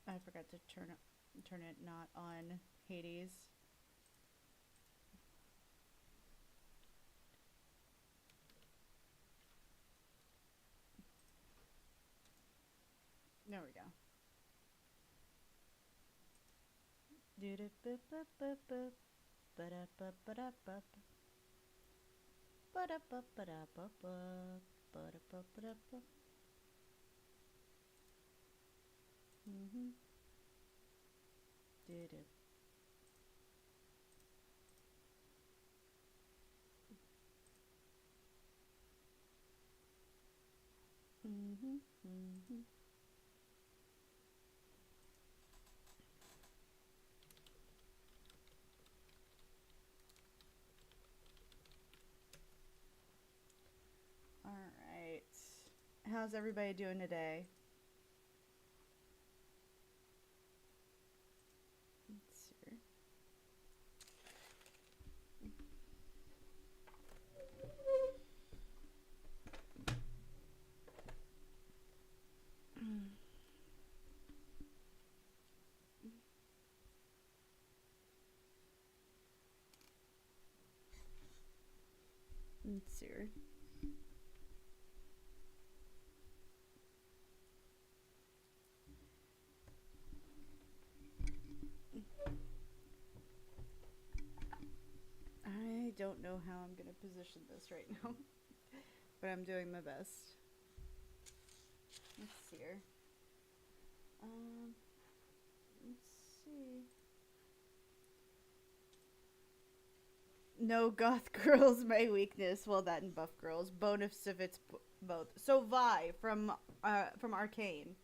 I forgot to turn it not on Hades. There we go. All right. How's everybody doing today? Let's see. Let's see. I don't know how I'm gonna position this right now, but I'm doing my best. Let's see here. Let's see. No, goth girls my weakness. Well, that and buff girls. Bonus if it's both. So Vi from Arcane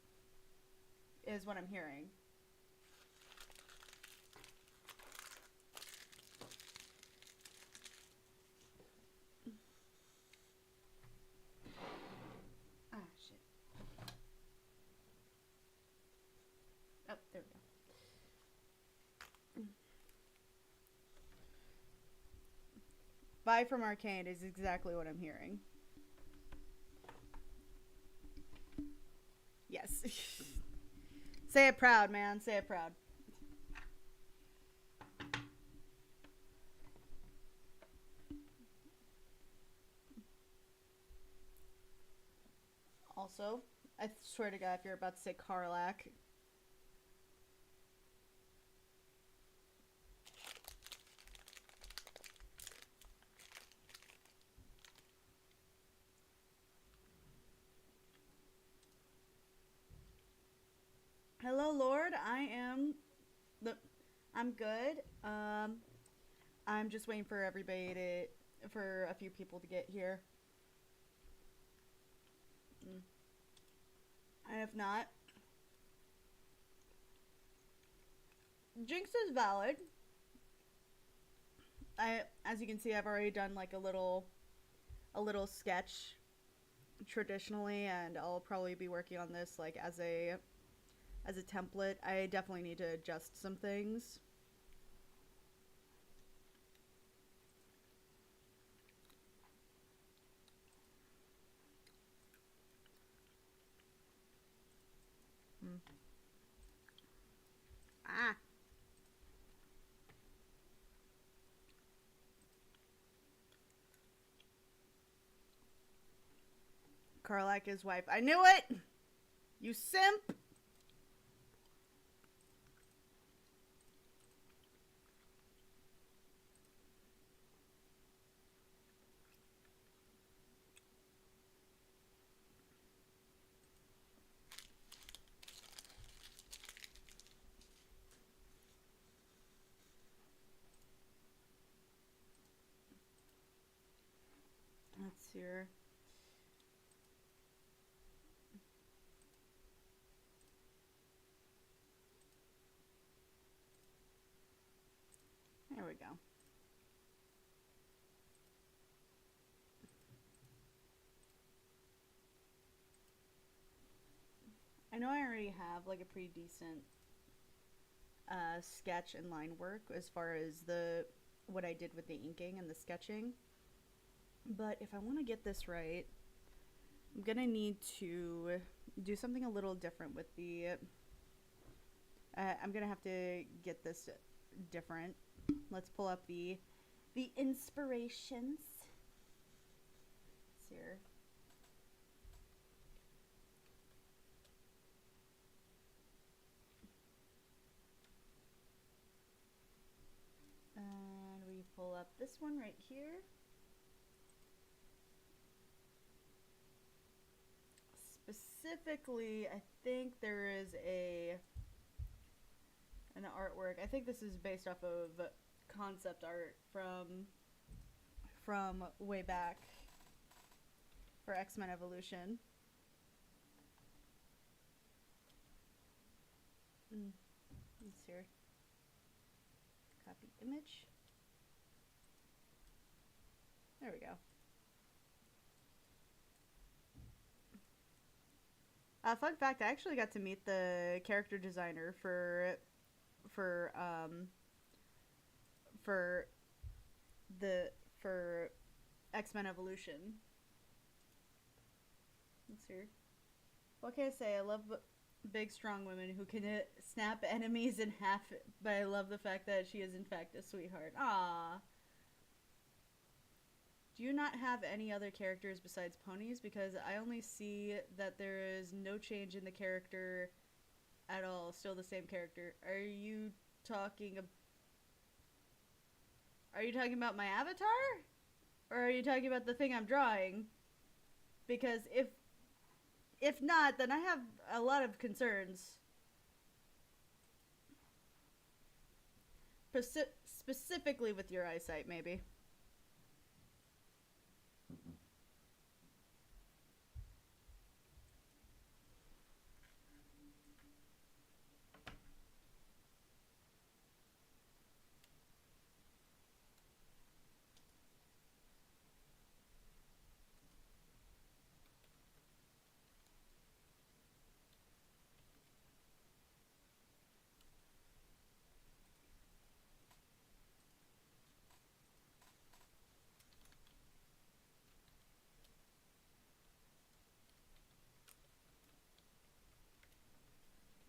is what I'm hearing. Ah, shit. Oh, there we go. Vi from Arcane is exactly what I'm hearing. Yes. Say it proud, man. Say it proud. Also, I swear to God, if you're about to say Karlak. Hello, Lord. I'm good. I'm just waiting for for a few people to get here. And if not, Jinx is valid. As you can see, I've already done like a little sketch traditionally, and I'll probably be working on this like as a template. I definitely need to adjust some things. Ah. Karlak his wife. I knew it! You simp! Let's see here. I know I already have like a pretty decent sketch and line work as far as the what I did with the inking and the sketching. But if I want to get this right, I'm gonna need to do something a little different with the. I'm gonna have to get this different. Let's pull up the inspirations. Let's see here. And we pull up this one right here. Specifically, I think there is an artwork. I think this is based off of concept art from way back for X-Men Evolution. Let's see here. Copy image. There we go. Fun fact: I actually got to meet the character designer for X-Men Evolution. Let's see. What can I say? I love big, strong women who can snap enemies in half, but I love the fact that she is in fact a sweetheart. Ah. Do you not have any other characters besides ponies? Because I only see that there is no change in the character at all. Still the same character. Are you talking about my avatar? Or are you talking about the thing I'm drawing? Because if not, then I have a lot of concerns. Specifically with your eyesight, maybe.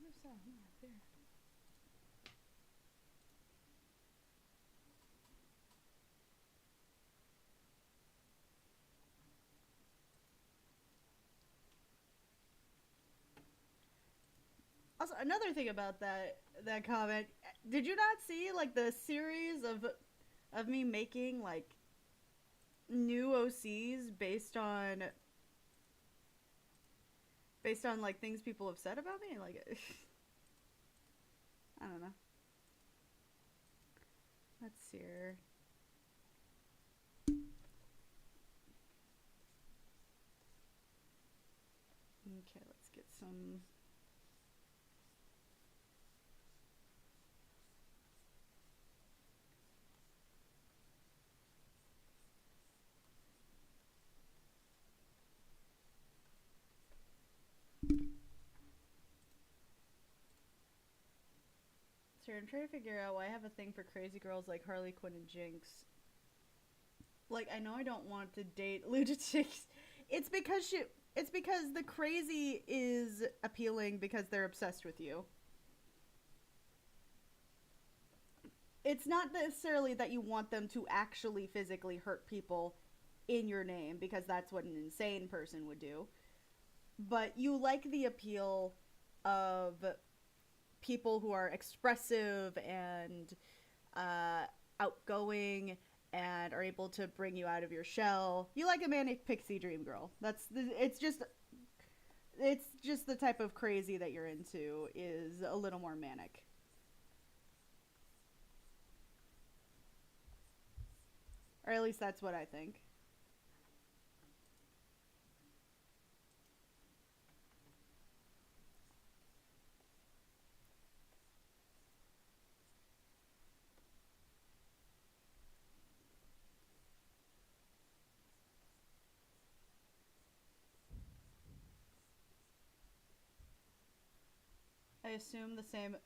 Where's that? Oh, right there. Also, another thing about that comment, did you not see like the series of me making like new OCs based on like things people have said about me? Like I don't know. Let's see here. Okay, let's get some. So I'm trying to figure out why I have a thing for crazy girls like Harley Quinn and Jinx. Like, I know I don't want to date lunatics. It's because the crazy is appealing because they're obsessed with you. It's not necessarily that you want them to actually physically hurt people in your name, because that's what an insane person would do. But you like the appeal of people who are expressive and outgoing and are able to bring you out of your shell. You like a manic pixie dream girl. It's just the type of crazy that you're into is a little more manic. Or at least that's what I think. I assume the same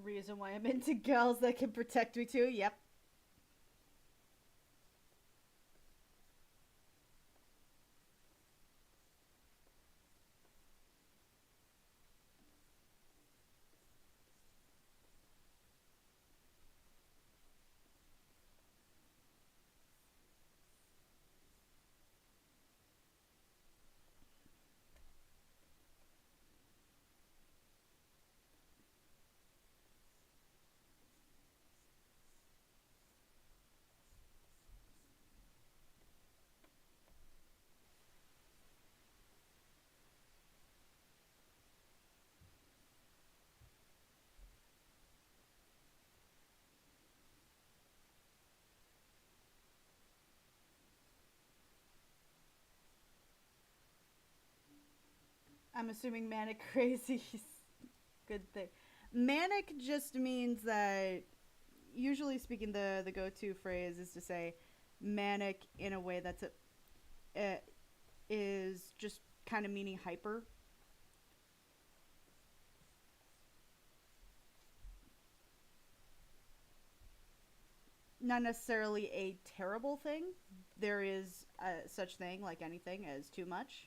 reason why I'm into girls that can protect me too. Yep. I'm assuming manic crazy is good thing. Manic just means that, usually speaking, the go-to phrase is to say manic in a way that's is just kind of meaning hyper. Not necessarily a terrible thing. There is such thing, like anything, as too much.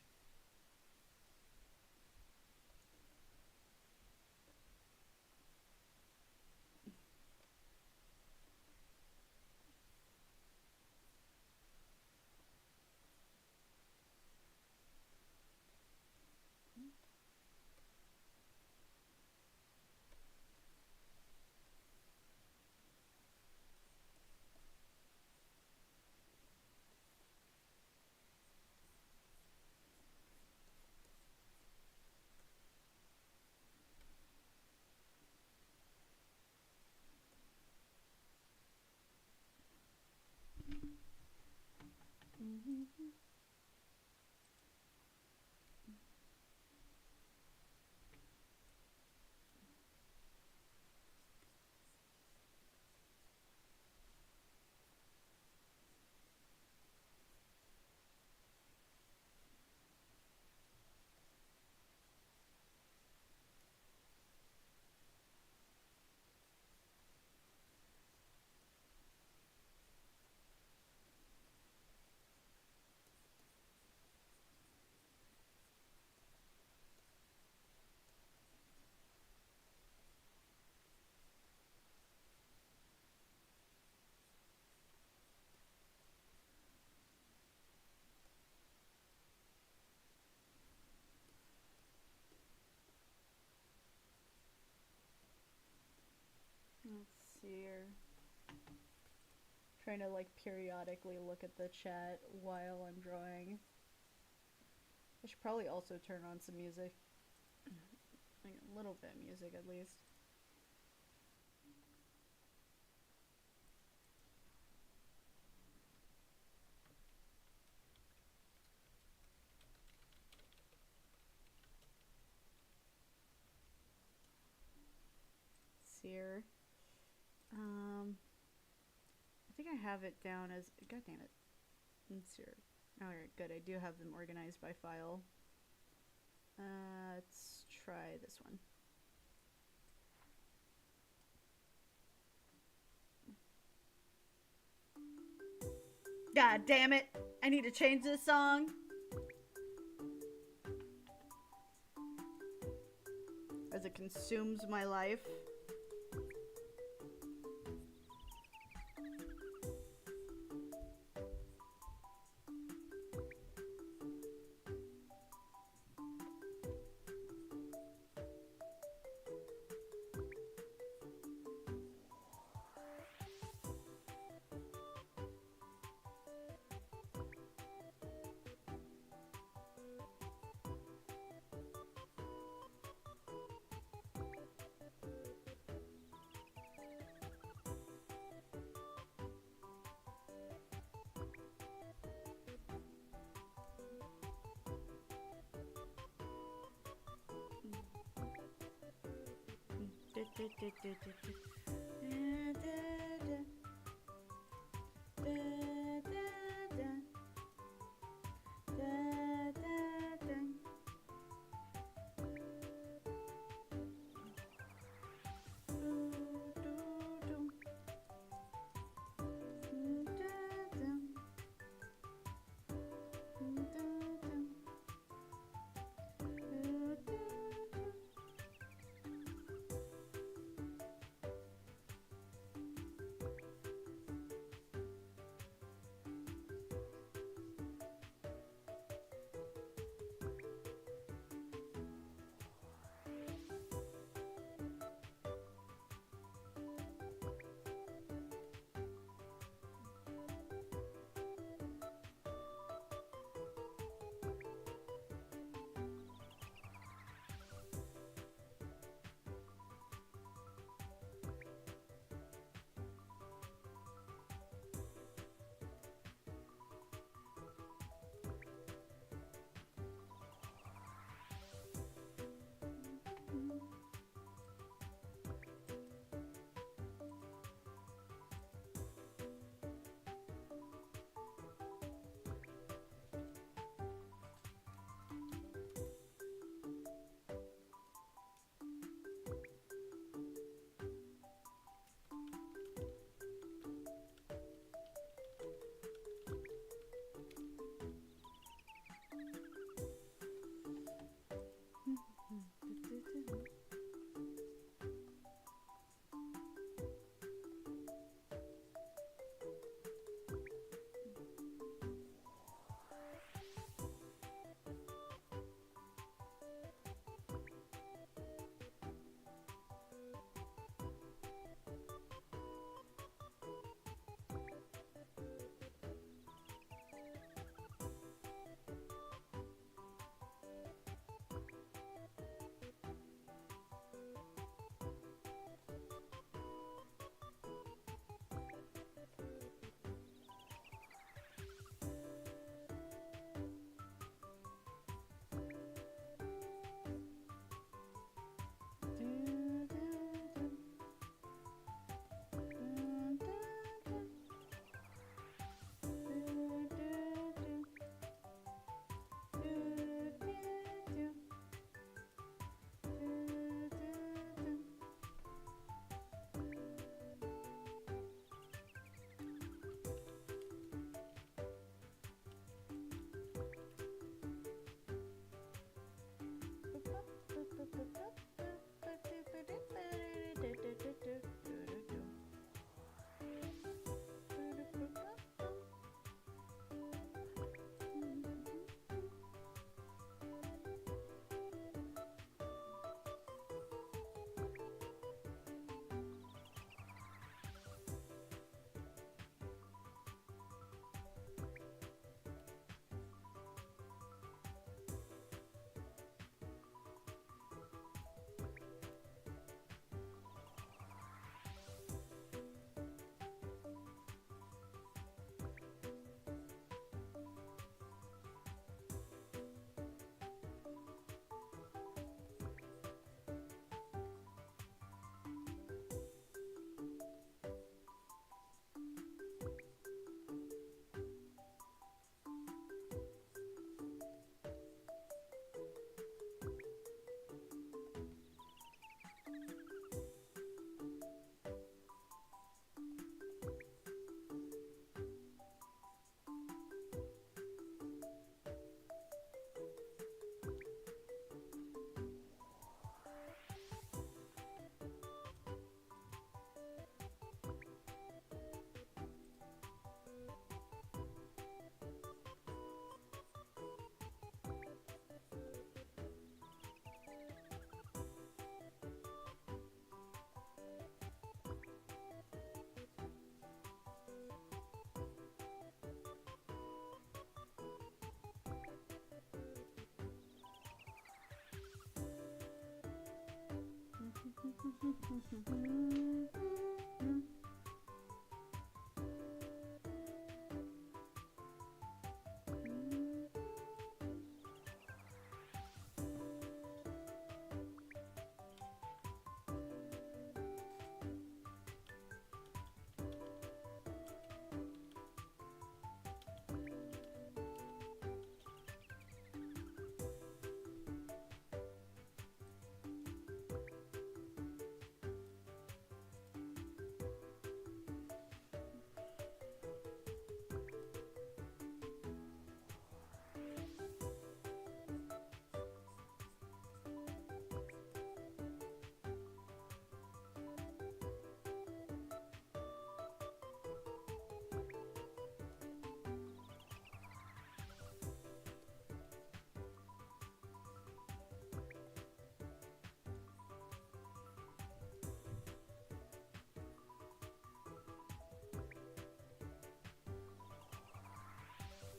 Mm-hmm. Let's see here. Trying to like periodically look at the chat while I'm drawing. I should probably also turn on some music. Like a little bit of music at least. Let's see here. I think I have it down as, god damn it. Let's see here. Alright, good. I do have them organized by file. Let's try this one. God damn it! I need to change this song. As it consumes my life.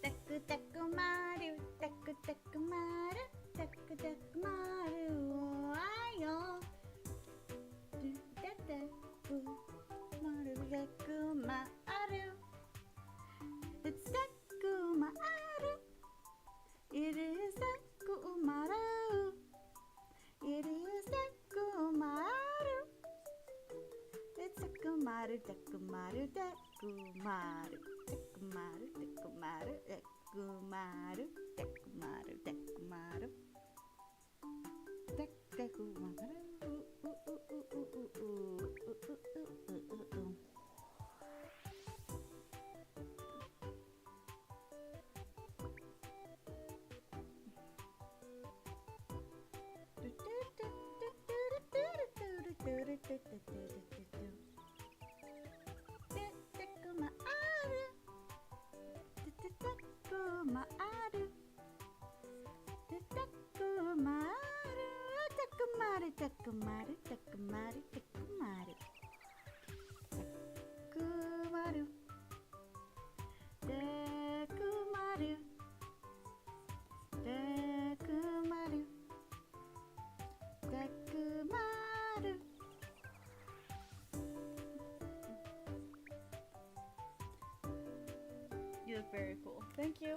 Taku-taku-maru, taku-taku-maru, taku-taku-maru, ayo. Taku-maru. It's taku-maru. It is taku-maru. It is taku-maru. It's taku-maru, taku-maru, taku-maru. Taku-maru, taku-maru, taku-maru, taku-maru, taku-maru. Taku-maru. Takumaru, takumaru, takumaru. Takumaru. Takumaru. Takumaru. Takumaru. You look very cool. Thank you.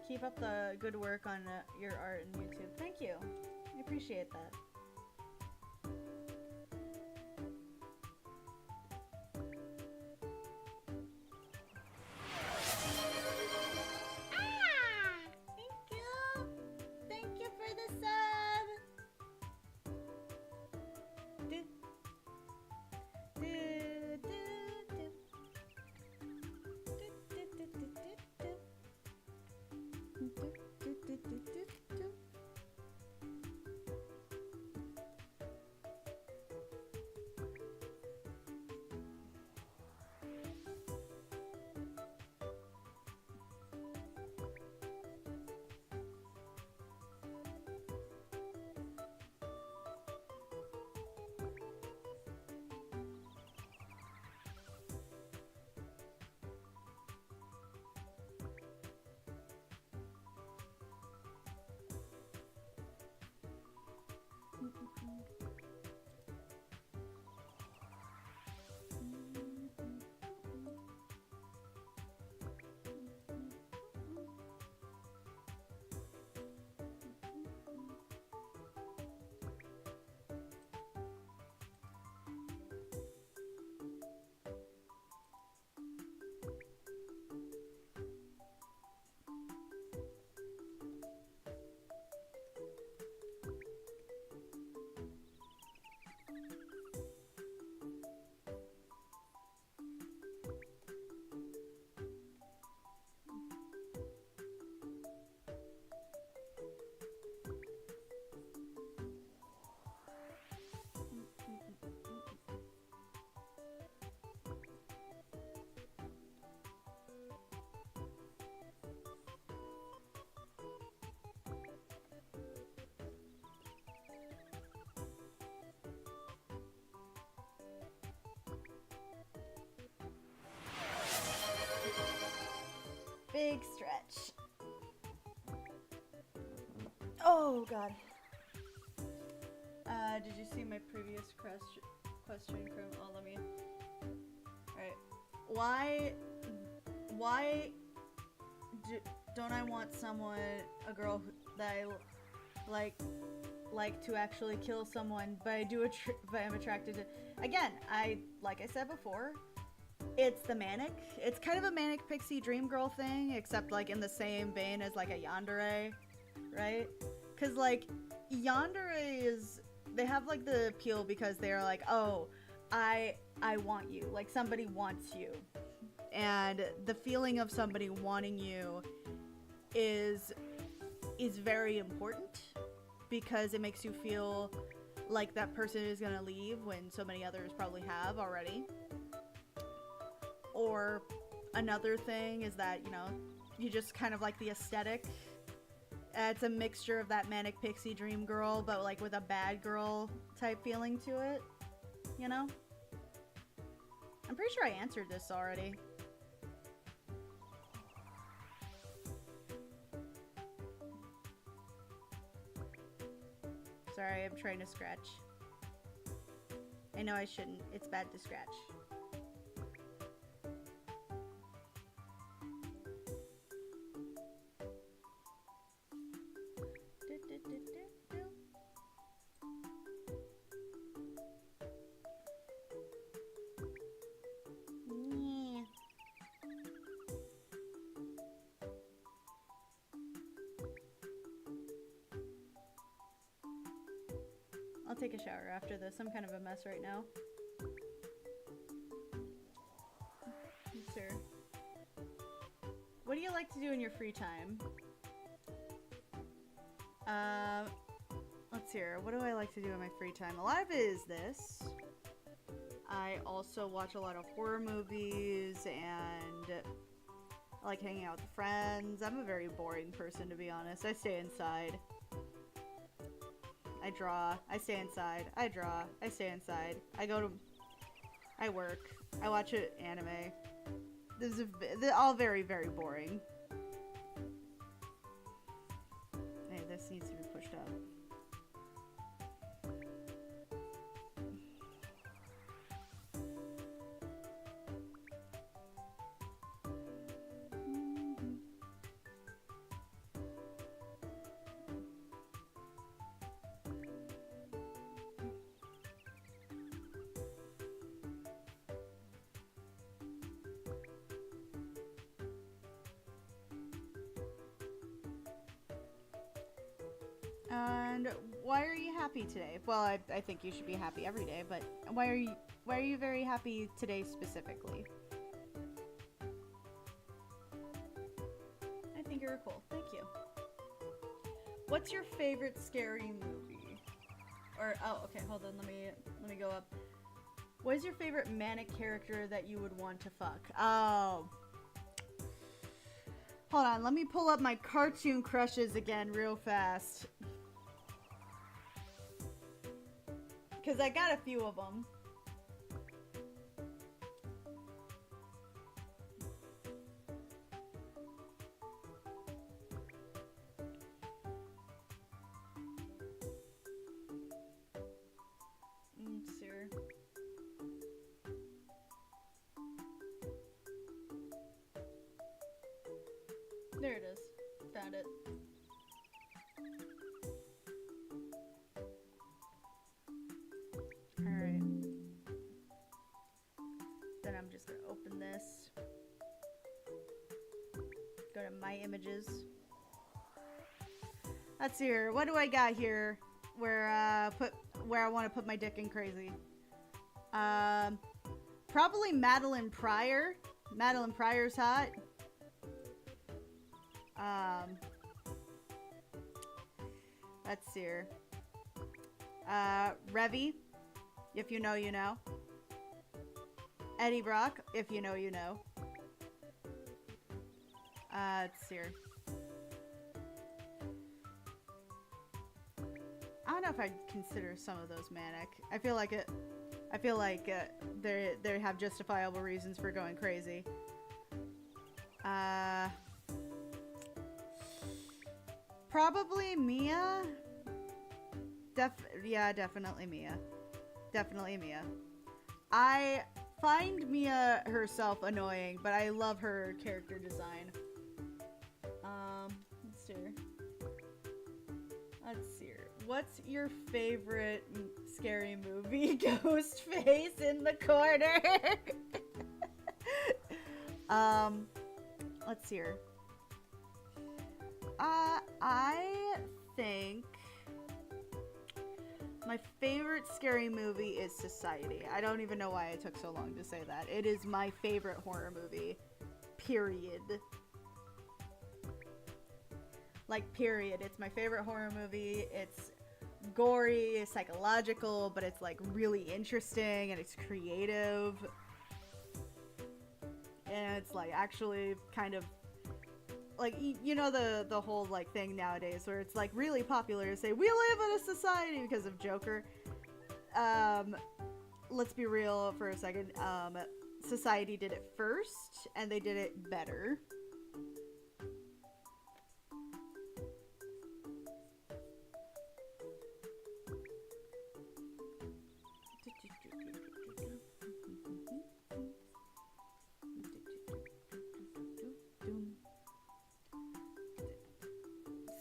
Keep up the good work on your art and YouTube. Thank you. I appreciate that. Thank you. Thank you for the sub. big stretch. Oh god. Did you see my previous question from? Oh, let me. All right. Why don't I want someone, a girl that I like to actually kill someone, but but I'm attracted to. Again, like I said before, it's the manic. It's kind of a manic pixie dream girl thing, except like in the same vein as like a yandere, right? Because like yandere is, they have like the appeal because they're like, oh, I want you, like somebody wants you, and the feeling of somebody wanting you is very important because it makes you feel like that person is gonna leave when so many others probably have already. Or another thing is that, you know, you just kind of like the aesthetic. It's a mixture of that manic pixie dream girl, but like with a bad girl type feeling to it, you know? I'm pretty sure I answered this already. Sorry, I'm trying to scratch. I know I shouldn't. It's bad to scratch. I'll take a shower after this. I'm kind of a mess right now. Sir, what do you like to do in your free time? Let's hear. What do I like to do in my free time? A lot of it is this. I also watch a lot of horror movies, and I like hanging out with friends. I'm a very boring person, to be honest. I stay inside. I draw. I stay inside. I draw. I stay inside. I work. I watch anime. They're all very, very boring. Hey, this needs to be pushed up. And why are you happy today? Well, I think you should be happy every day, but why are you very happy today specifically? I think you're cool. Thank you. What's your favorite scary movie? Or oh, okay, hold on. Let me go up. What is your favorite manic character that you would want to fuck? Oh. Hold on, let me pull up my cartoon crushes again real fast. Because I got a few of them. Sir. There it is. Found it. Alright. Then I'm just gonna open this. Go to my images. Let's see here. What do I got here? Where I want to put my dick in crazy. Probably Madeline Pryor. Madeline Pryor's hot. Let's see here. Revy, if you know, you know. Eddie Brock, if you know, you know. Let's see here. I don't know if I'd consider some of those manic. I feel like they have justifiable reasons for going crazy. Probably Mia. Yeah, definitely Mia. Definitely Mia. I find Mia herself annoying, but I love her character design. Let's see. Let's see. What's your favorite scary movie? Ghost face in the corner. Let's see. I think my favorite scary movie is Society. I don't even know why it took so long to say that. It is my favorite horror movie. Period. Like, period. It's my favorite horror movie. It's gory, psychological, but it's like really interesting and it's creative. And it's like actually kind of like, you know, the whole like thing nowadays where it's like really popular to say we live in a society because of Joker. Let's be real for a second. Society did it first and they did it better.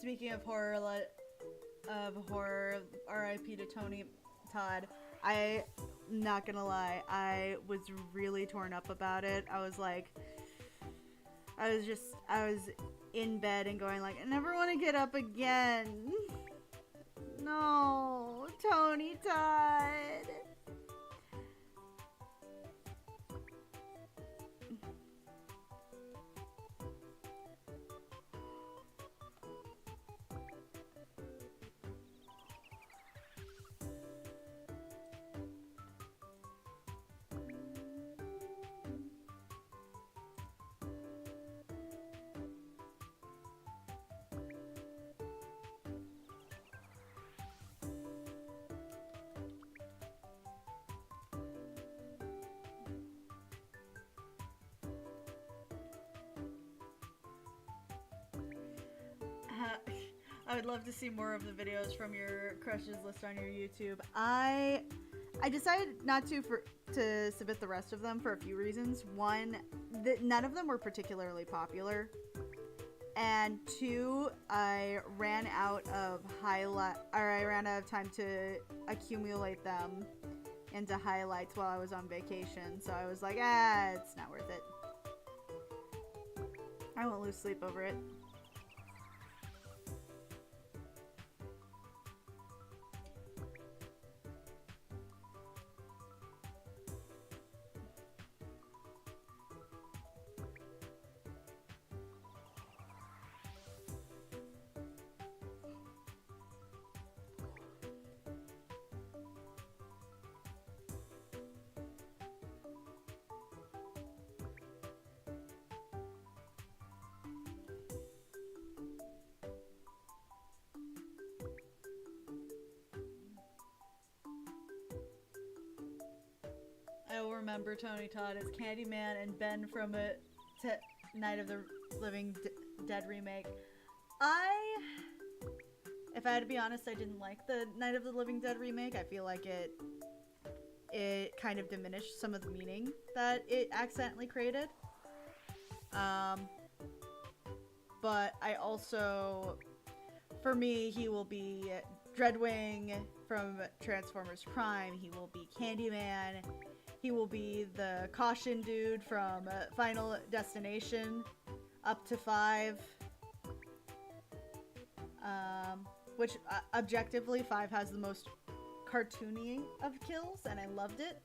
Speaking of horror, R.I.P. to Tony Todd. I'm not gonna lie, I was really torn up about it. I was in bed and going like, I never want to get up again. No, Tony Todd. I would love to see more of the videos from your crushes list on your YouTube. I decided not to submit the rest of them for a few reasons. One, that none of them were particularly popular. And two, I ran out of time to accumulate them into highlights while I was on vacation. So I was like, it's not worth it. I won't lose sleep over it. I will remember Tony Todd as Candyman and Ben from a Night of the Living Dead remake. If I had to be honest, I didn't like the Night of the Living Dead remake. I feel like it kind of diminished some of the meaning that it accidentally created. But I also, for me, he will be Dreadwing from Transformers Prime. He will be Candyman. He will be the Caution dude from Final Destination up to 5. Which, objectively, 5 has the most cartoony of kills, and I loved it.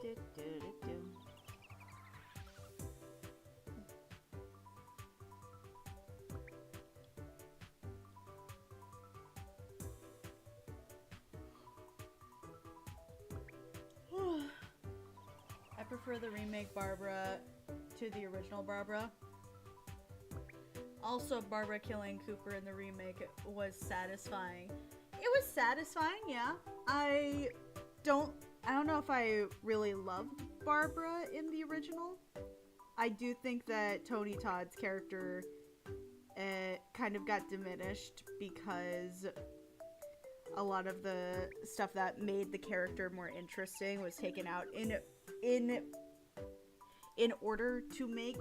Do, do, do, do. I prefer the remake Barbara to the original Barbara. Also, Barbara killing Cooper in the remake was satisfying. It was satisfying, yeah. I don't know if I really loved Barbara in the original. I do think that Tony Todd's character kind of got diminished because a lot of the stuff that made the character more interesting was taken out in order to make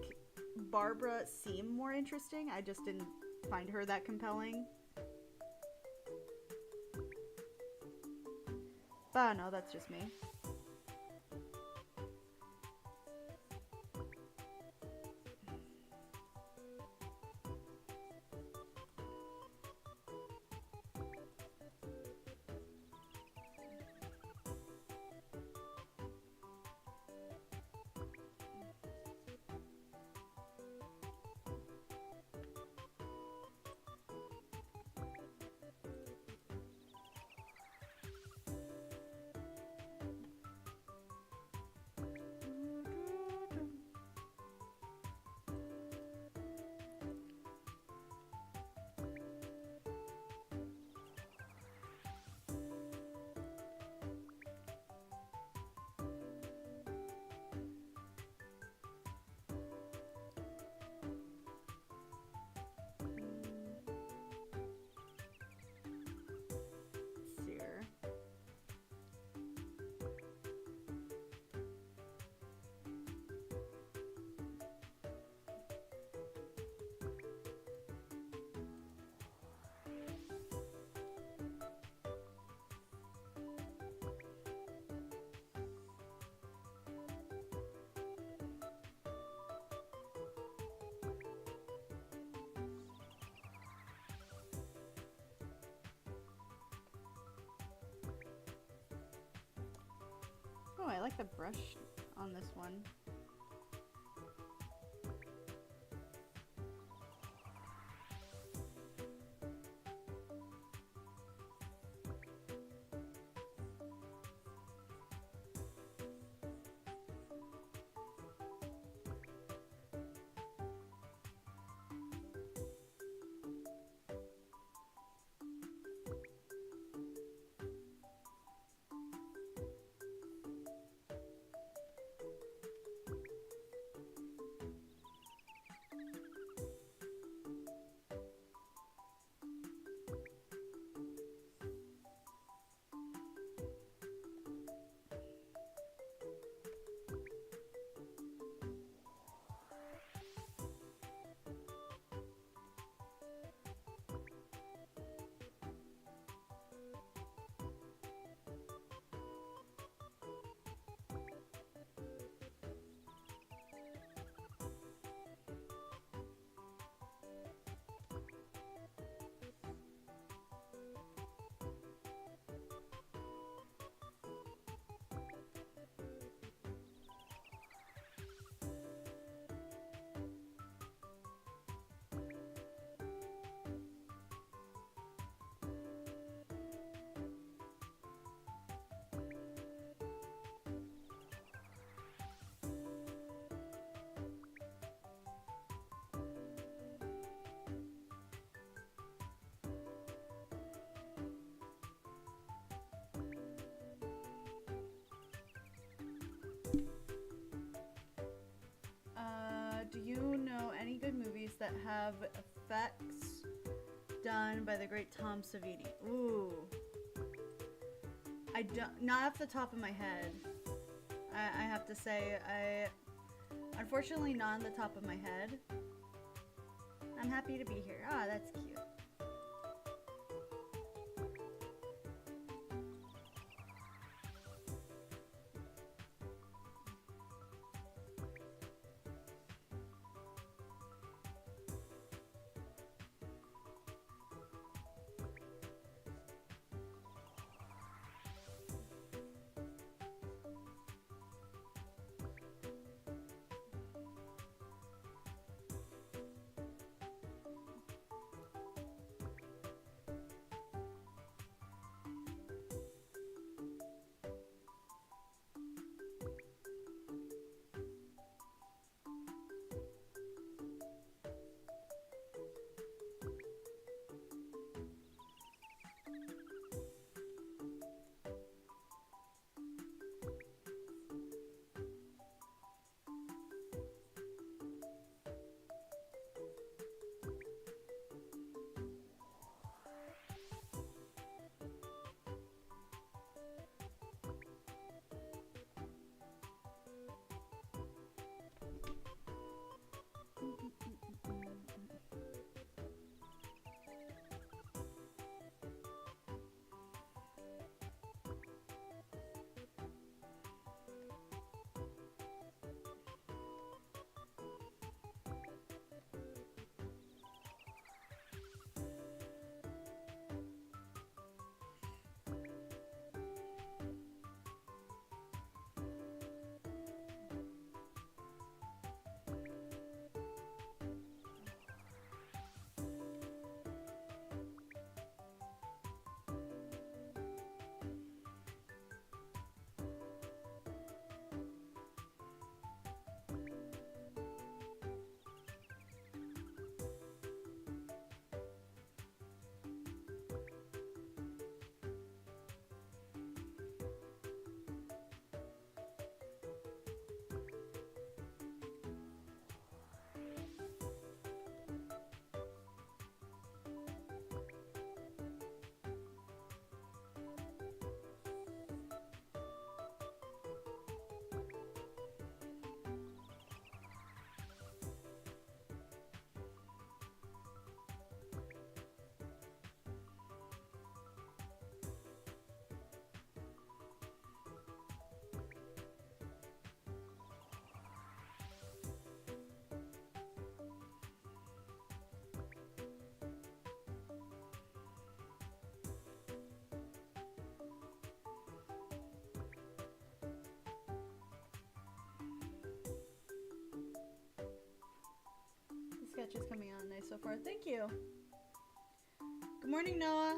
Barbara seem more interesting. I just didn't find her that compelling. But no, that's just me. Oh, I like the brush on this one. Do you know any good movies that have effects done by the great Tom Savini? Ooh. I don't, not off the top of my head. I have to say, unfortunately not on the top of my head. I'm happy to be here. Ah, that's cute. sketch is coming out nice so far. Thank you. Good morning, Noah.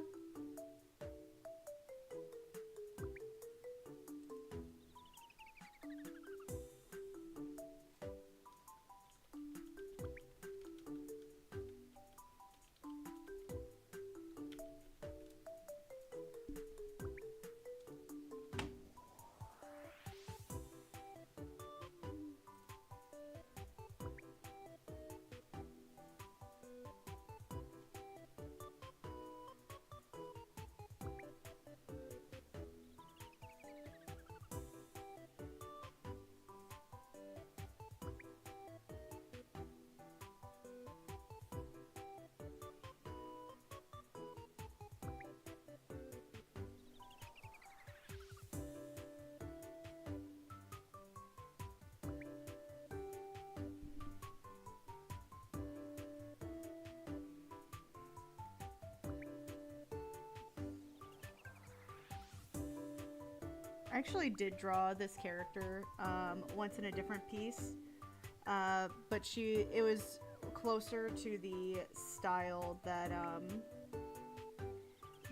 I actually did draw this character once in a different piece, but it was closer to the style that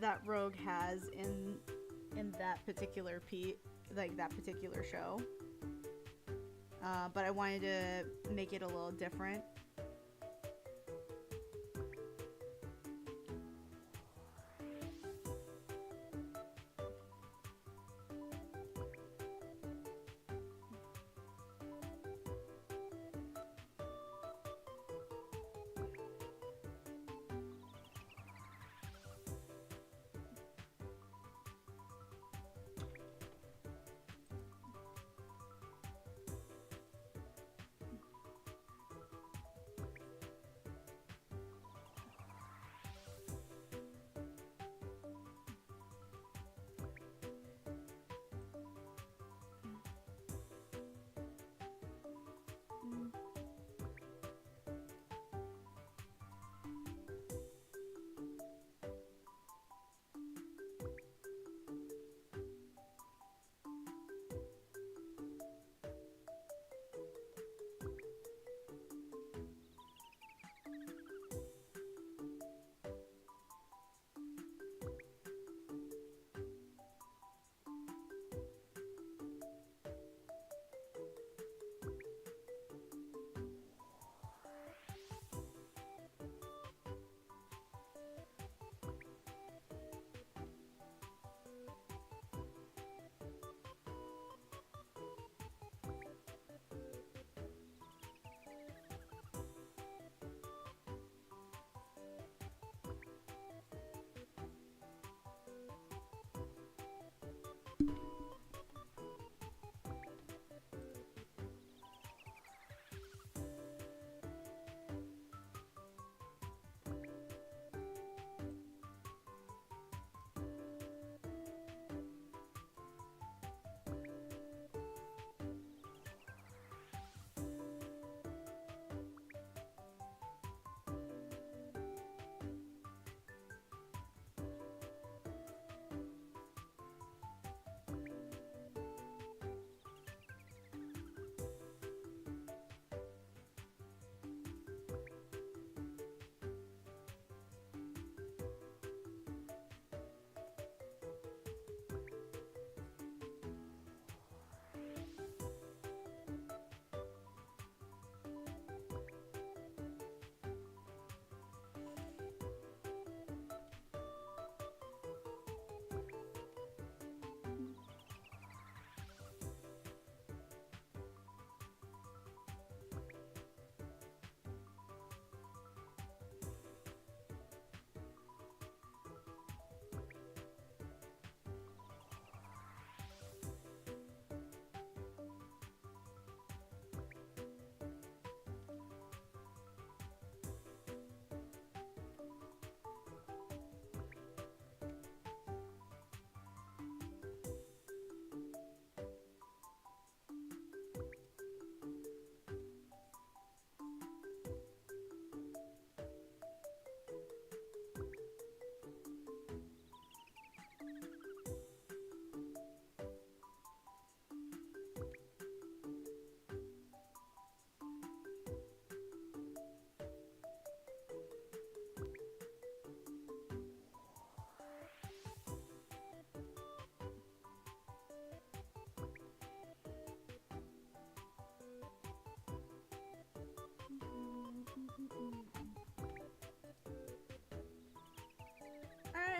that Rogue has in that particular that particular show. But I wanted to make it a little different.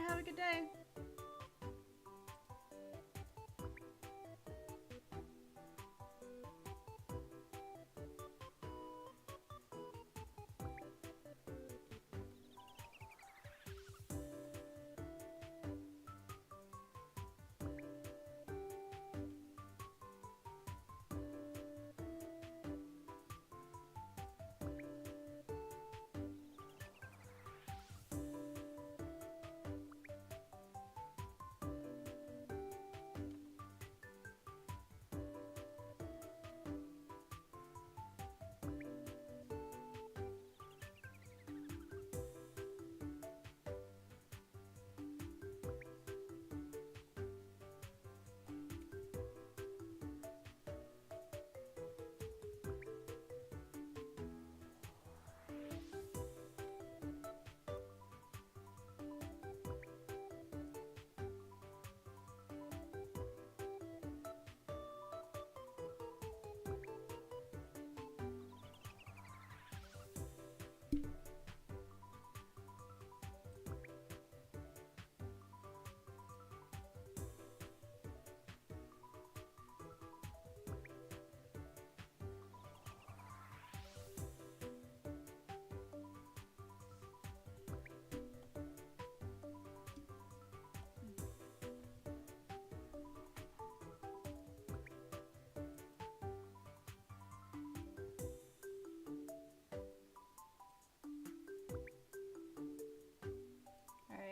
have a good day.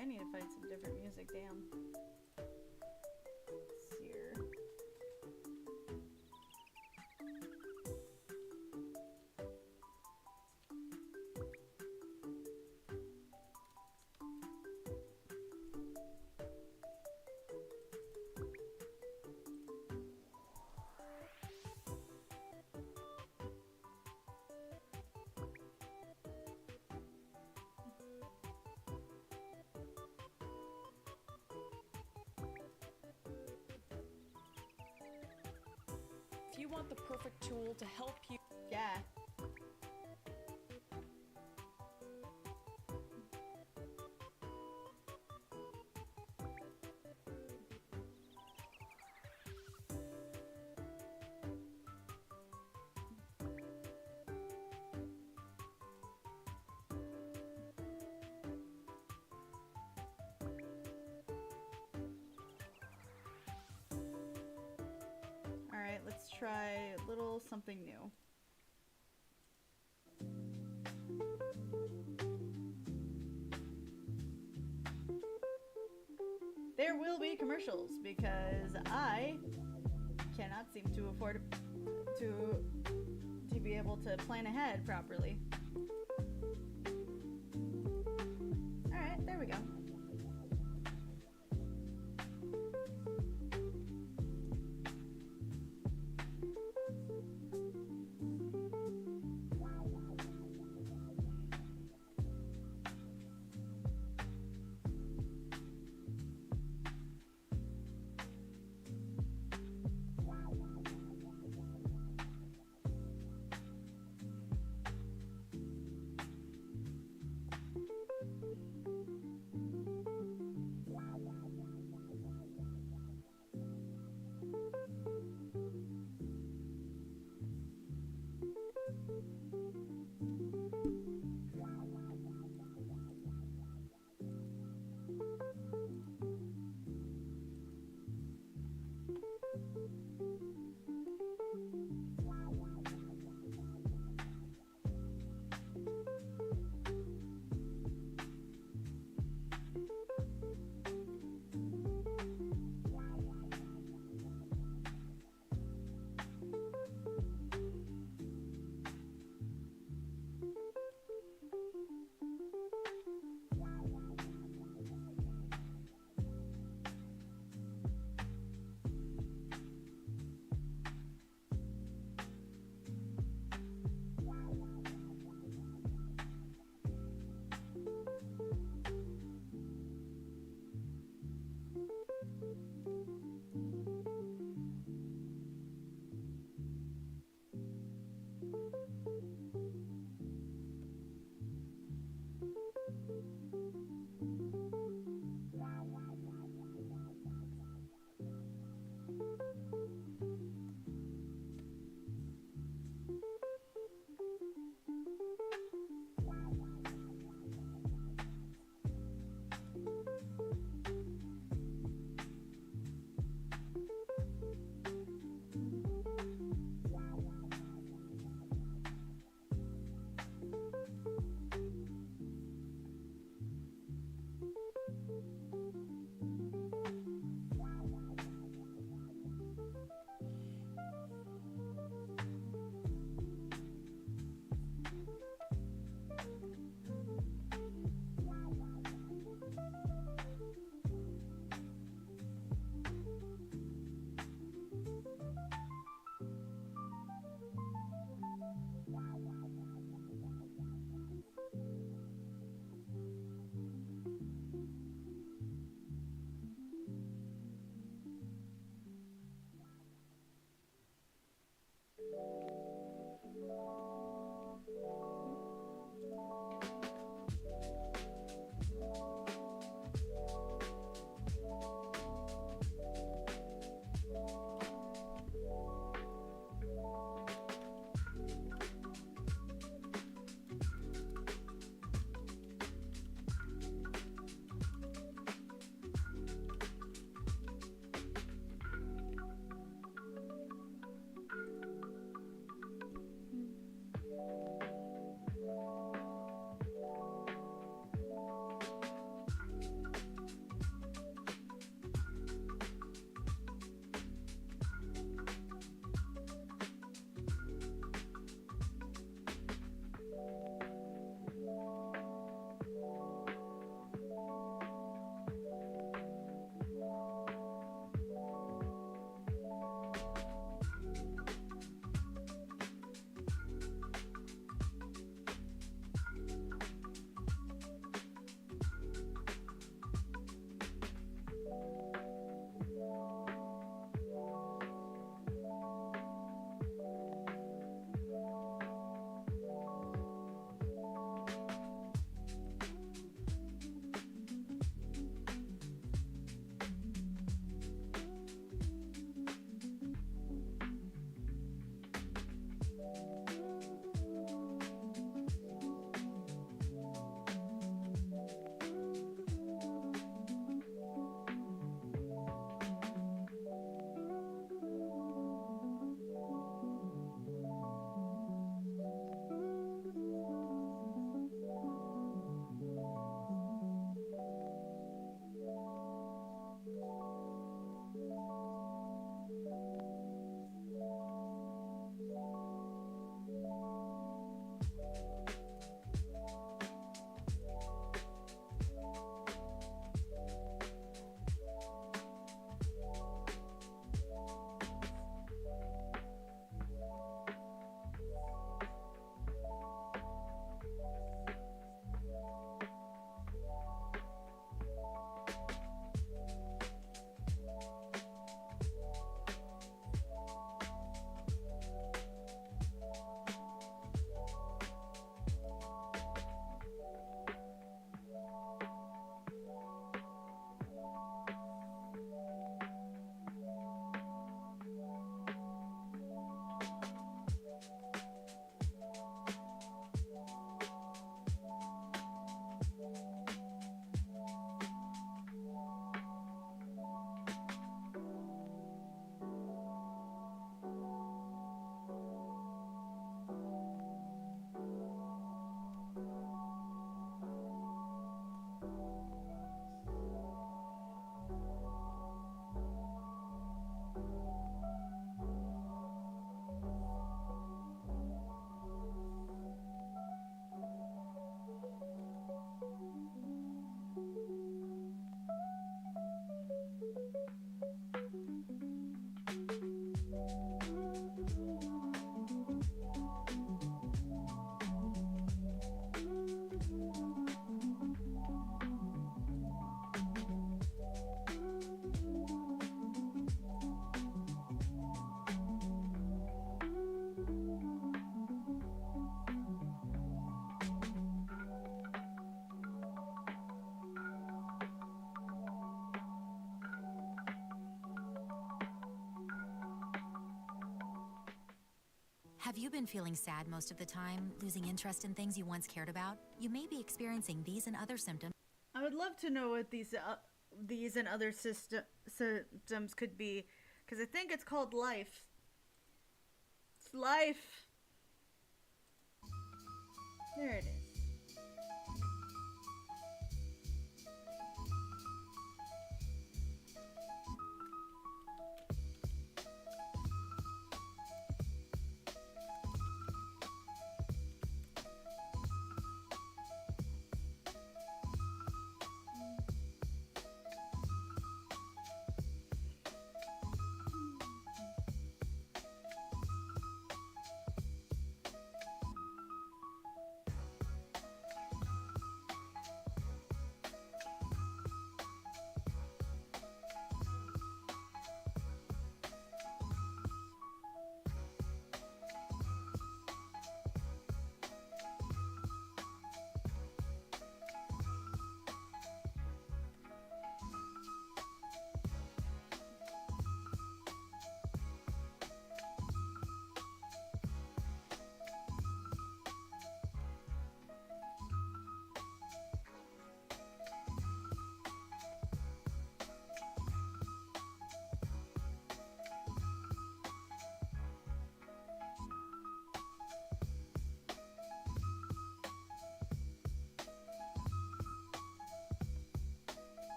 I need to find some different music, damn. Let's see here. If you want the perfect tool to help you... Yeah. Alright, let's try a little something new. There will be commercials because I cannot seem to afford to be able to plan ahead properly. Alright, there we go. Have you been feeling sad most of the time, losing interest in things you once cared about? You may be experiencing these and other symptoms. I would love to know what these and other symptoms could be, because I think it's called life. It's life. There it is.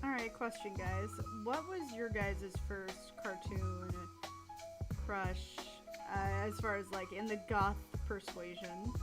Alright, question, guys. What was your guys' first cartoon crush, as far as, like, in the goth persuasion?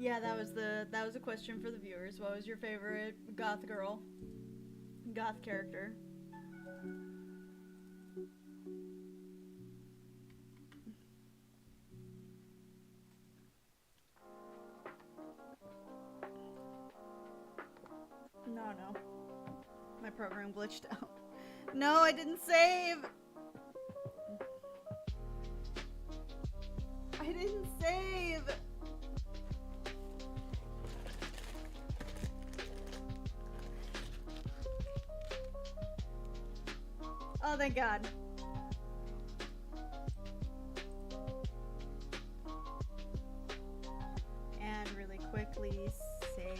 Yeah, that was a question for the viewers. What was your favorite goth girl? Goth character? No. My program glitched out. No, I didn't save! I didn't save! Oh, thank God. And really quickly save.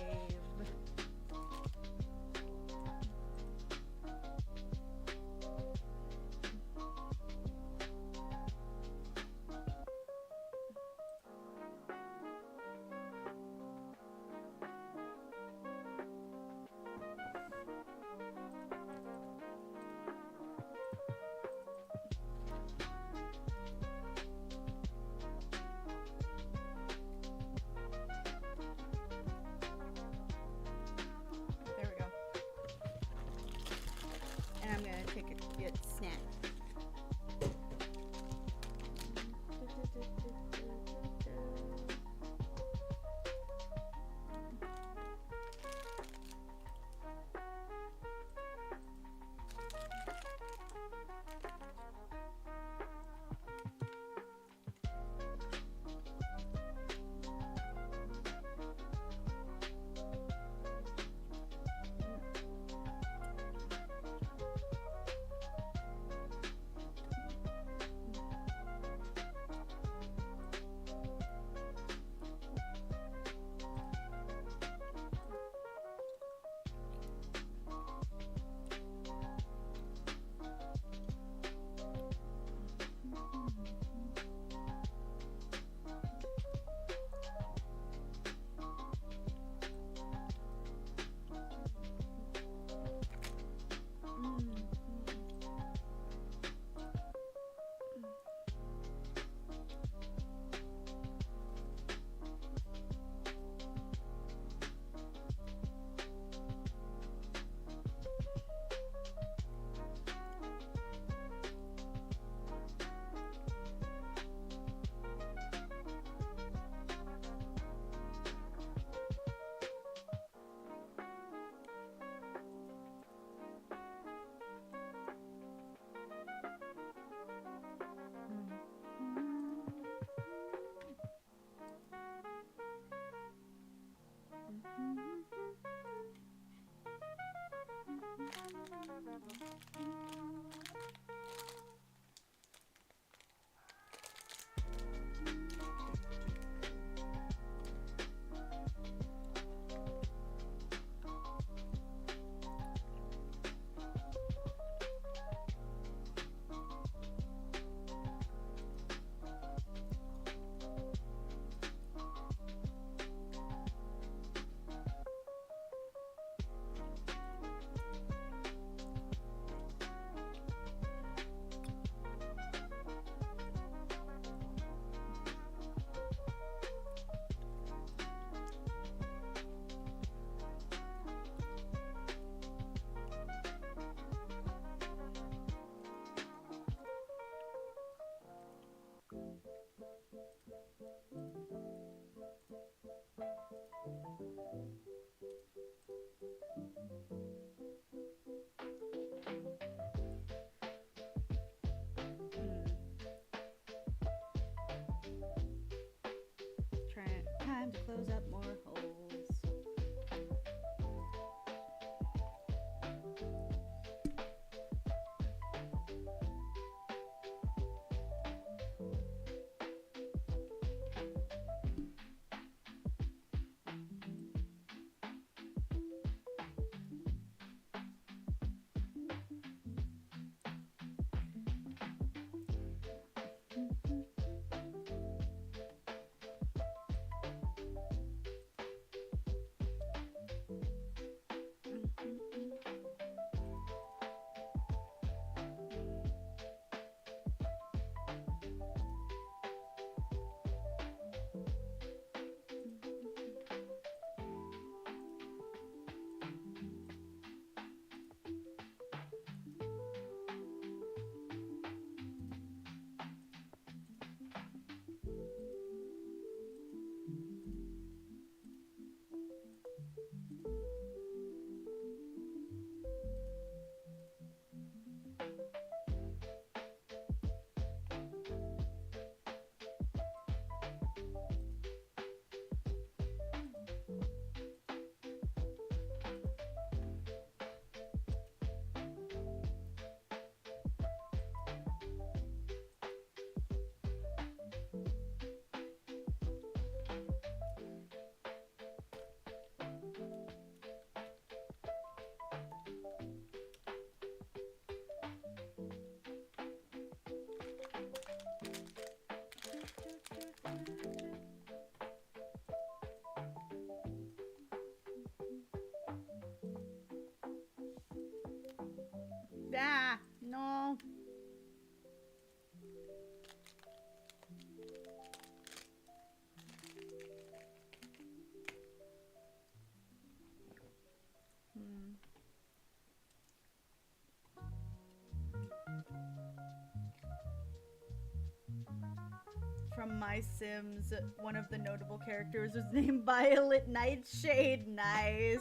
There we go. And I'm gonna take a good snack. Time to close up more holes. from My Sims, one of the notable characters was named Violet Nightshade. Nice.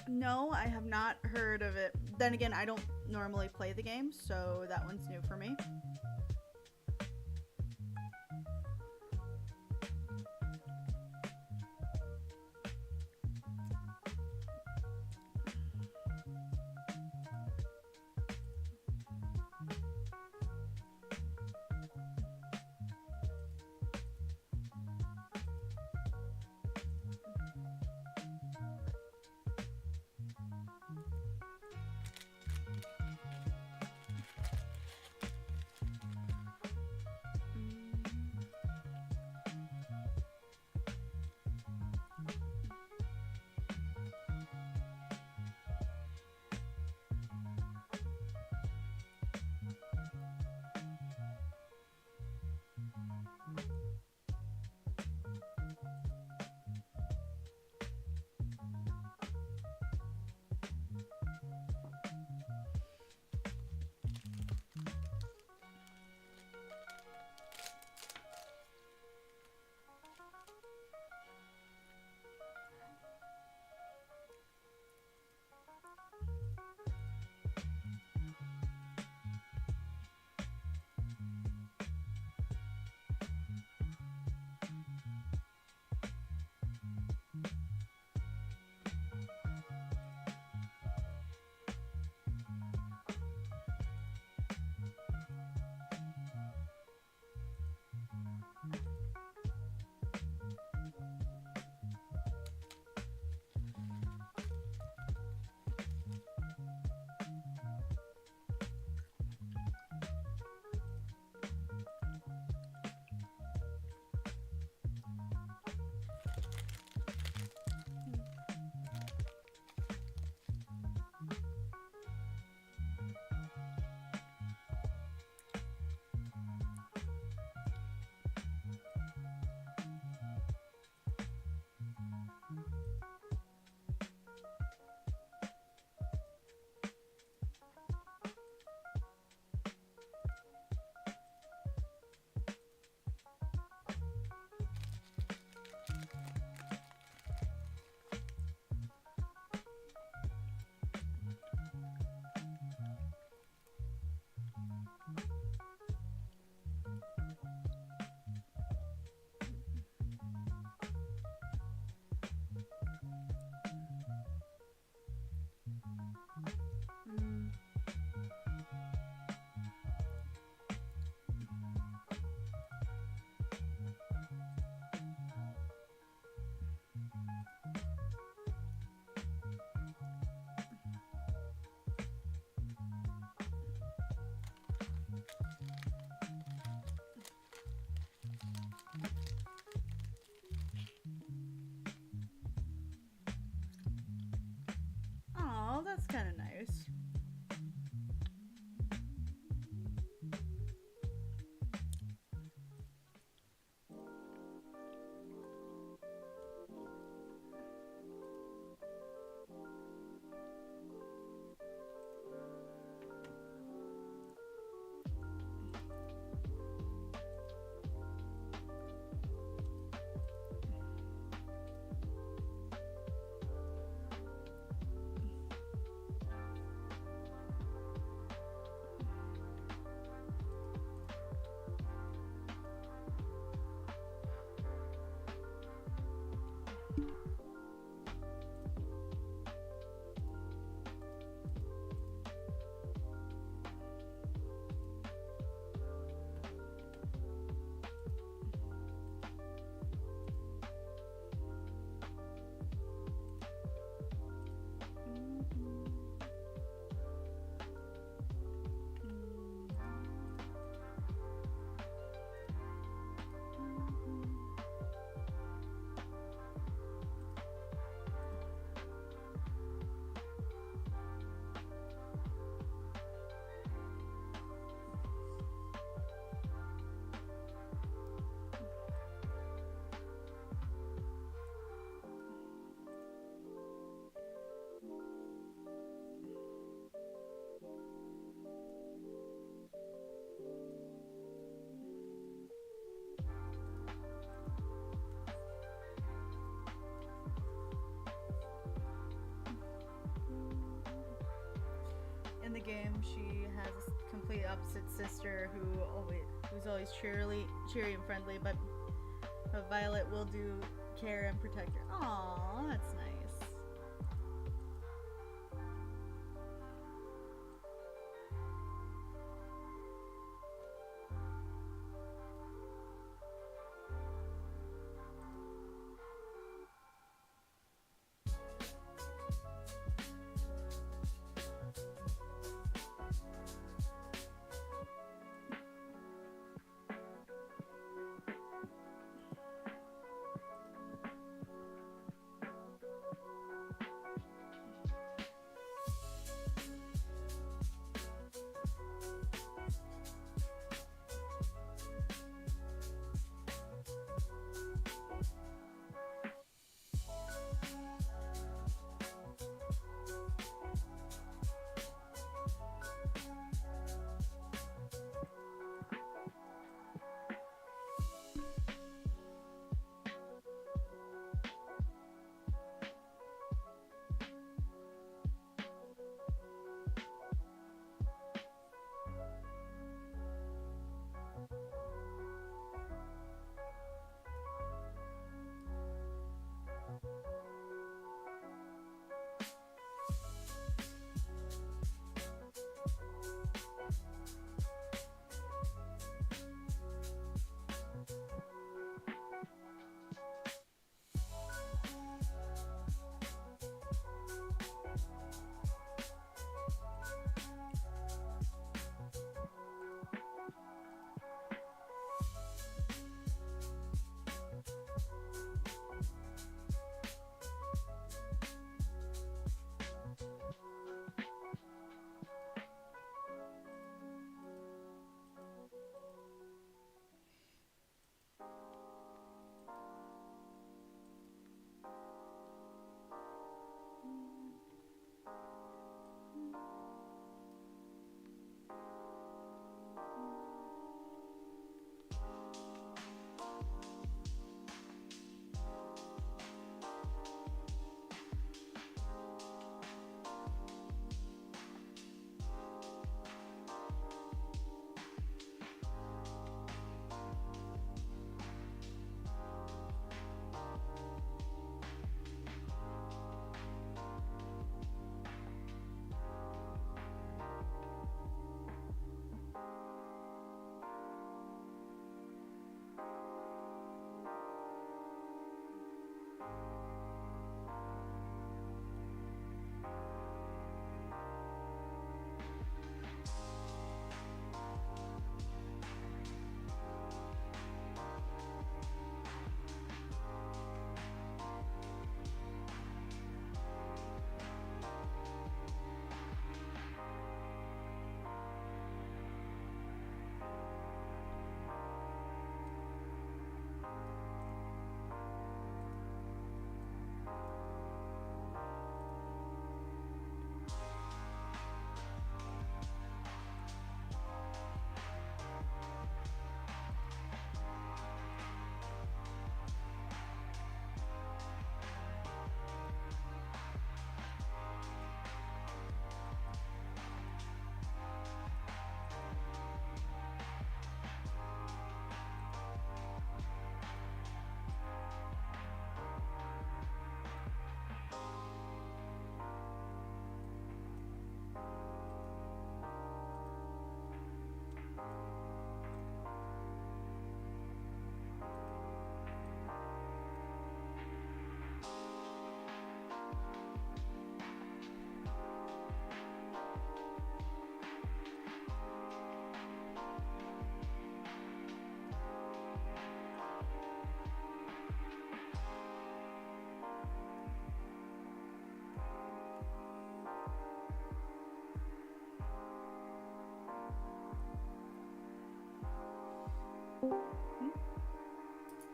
No, I have not heard of it. Then again, I don't normally play the game, so that one's new for me. Oh, that's kind of nice. in the game, she has a complete opposite sister who's always cheery and friendly, but Violet will do care and protect her. Aww, that's nice.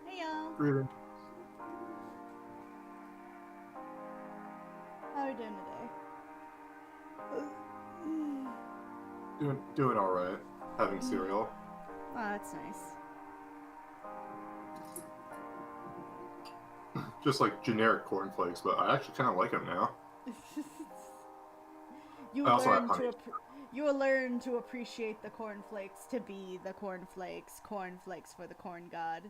Hey y'all. Greeting. How are you doing today? Doing all right. Having cereal. Oh, that's nice. Just like generic cornflakes, but I actually kind of like them now. You I also learn have to honey. You will learn to appreciate the cornflakes to be the cornflakes. Cornflakes for the corn god.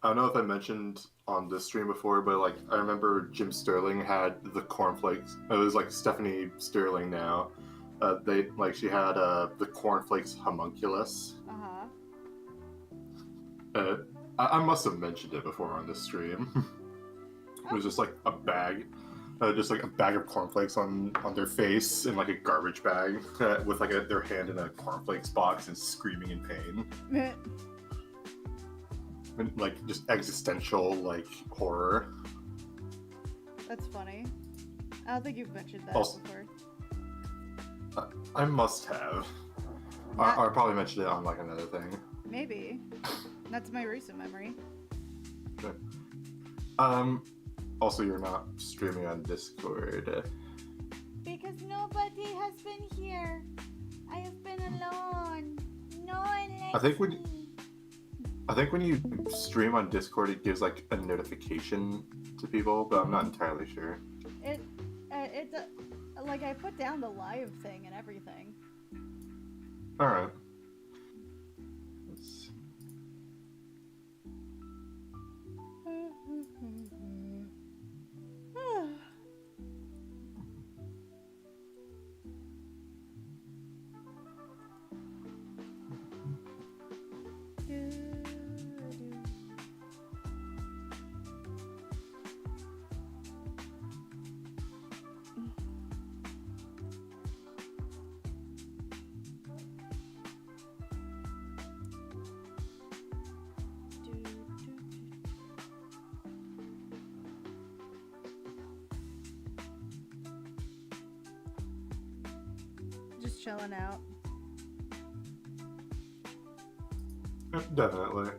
I don't know if I mentioned on this stream before, but like I remember Jim Sterling had the cornflakes. It was like Stephanie Sterling now. She had the cornflakes homunculus. I must have mentioned it before on this stream. It was just like a bag, just like a bag of cornflakes on their face in like a garbage bag with like their hand in a cornflakes box and screaming in pain. And, like just existential like horror. That's funny. I don't think you've mentioned that Also, before. I must have. I probably mentioned it on like another thing. Maybe. That's my recent memory. Okay. Also, you're not streaming on Discord. Because nobody has been here. I have been alone. No one likes I think me. when you stream on Discord, it gives like a notification to people, but I'm not entirely sure. Like I put down the live thing and everything. All right. Let's see. Just chilling out. Definitely.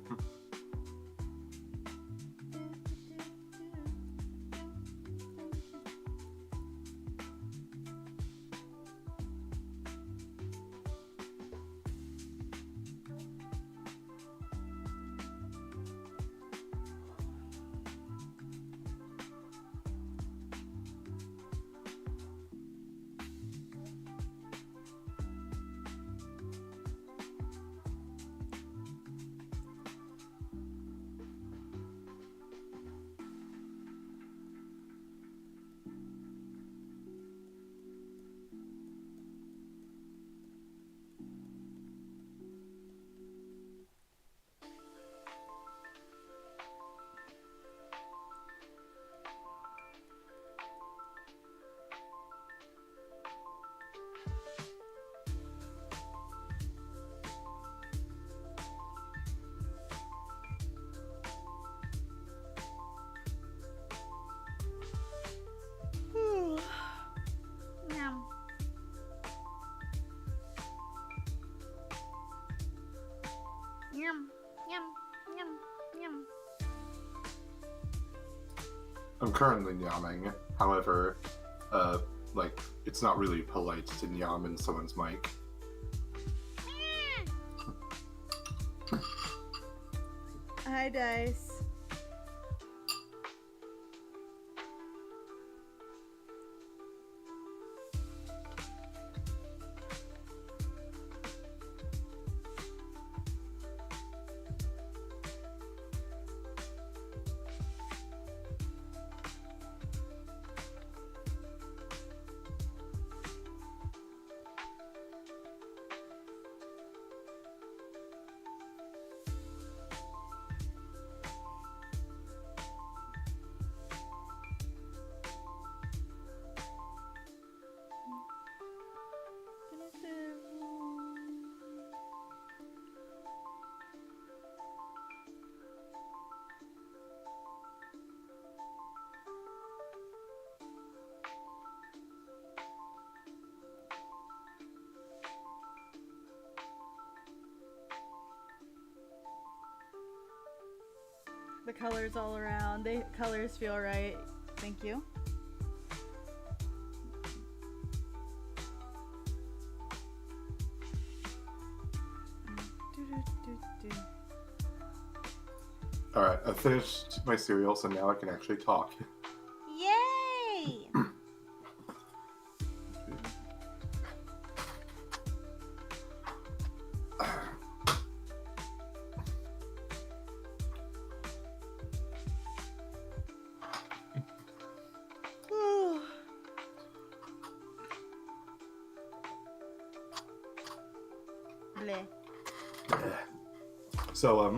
Yum. Yum, yum, yum, yum. I'm currently yamming. However, like it's not really polite to yam in someone's mic. Hi, Dice. The colors all around. The colors feel right. Thank you. Alright, I finished my cereal, so now I can actually talk. Yay! Bleh. So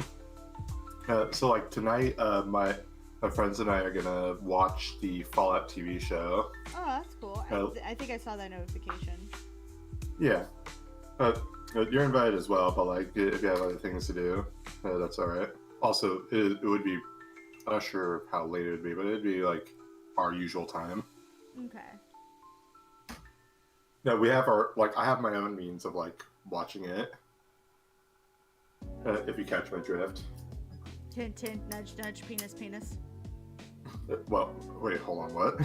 so like tonight, my friends and I are gonna watch the Fallout TV show. Oh, that's cool. I think I saw that notification. Yeah, you're invited as well, but like if you have other things to do, that's all right. Also, it would be, I'm not sure how late it would be, but it'd be like our usual time. Okay. No, we have our I have my own means of like watching it. If you catch my drift. Tint, tint, nudge, nudge, penis, penis. Well, wait, hold on, what?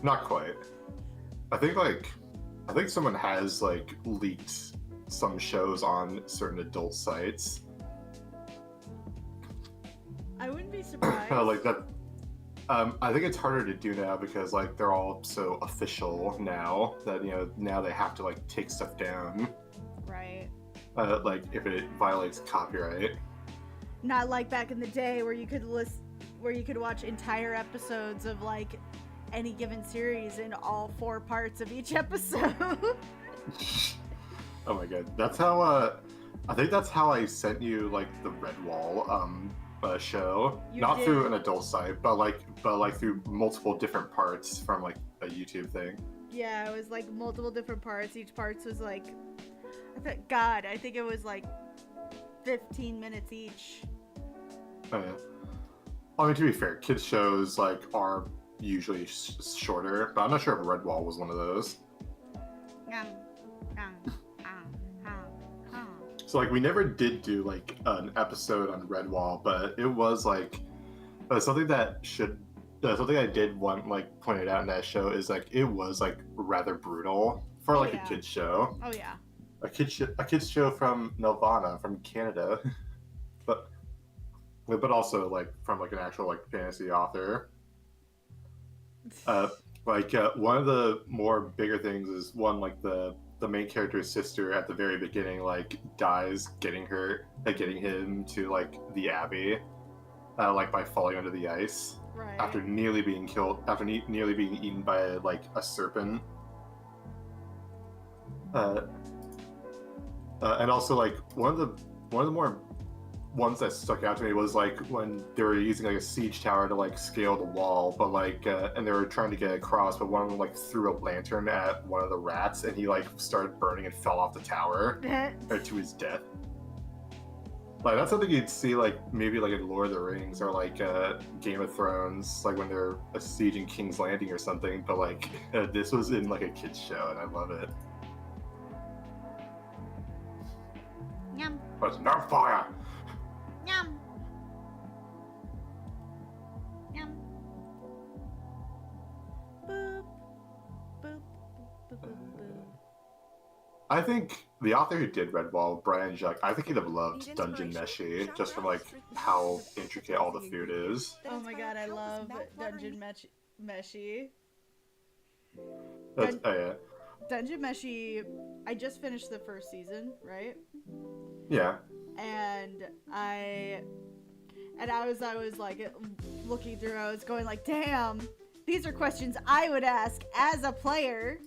Not quite. I think someone has like leaked some shows on certain adult sites. I wouldn't be surprised. Like that. I think it's harder to do now because like they're all so official now that now they have to like take stuff down. Right. Like if it violates copyright. Not like back in the day where you could watch entire episodes of like any given series in all 4 parts of each episode. Oh my god, that's how. I think that's how I sent you like the Redwall show. You Not did. through an adult site, but like through multiple different parts from like a YouTube thing. Yeah, it was like multiple different parts. Each part was like, I think it was like 15 minutes each. Oh yeah. I mean, to be fair, kids shows like are usually shorter, but I'm not sure if Redwall was one of those. So like we never did do like an episode on Redwall, but it was like something that something I did want like pointed out in that show is like it was like rather brutal for like yeah. a kids show. Oh yeah. A kids show from Nelvana from Canada, but also like from like an actual like fantasy author. One of the more bigger things is one like the main character's sister at the very beginning like dies getting him to like the abbey, like by falling under the ice. Right. After nearly being killed, nearly being eaten by like a serpent. And also like one of the more ones that stuck out to me was like when they were using like a siege tower to like scale the wall, but like and they were trying to get across, but one of them like threw a lantern at one of the rats and he like started burning and fell off the tower to his death. Like that's something you'd see like maybe like in Lord of the Rings or like Game of Thrones, like when they're sieging King's Landing or something, but like this was in like a kids show and I love it. Yum. But no fire. Yum. Yum. Boop. Boop. Boop. Boop. Boop. I think the author who did Redwall, Brian Jacques, I think he'd have loved Dungeon Meshi just from like how intricate all the food is. Oh my god, I love Dungeon Meshi. Yeah. Dungeon Meshi, I just finished the first season, right? Yeah. And I was like looking through, I was going like, damn, these are questions I would ask as a player.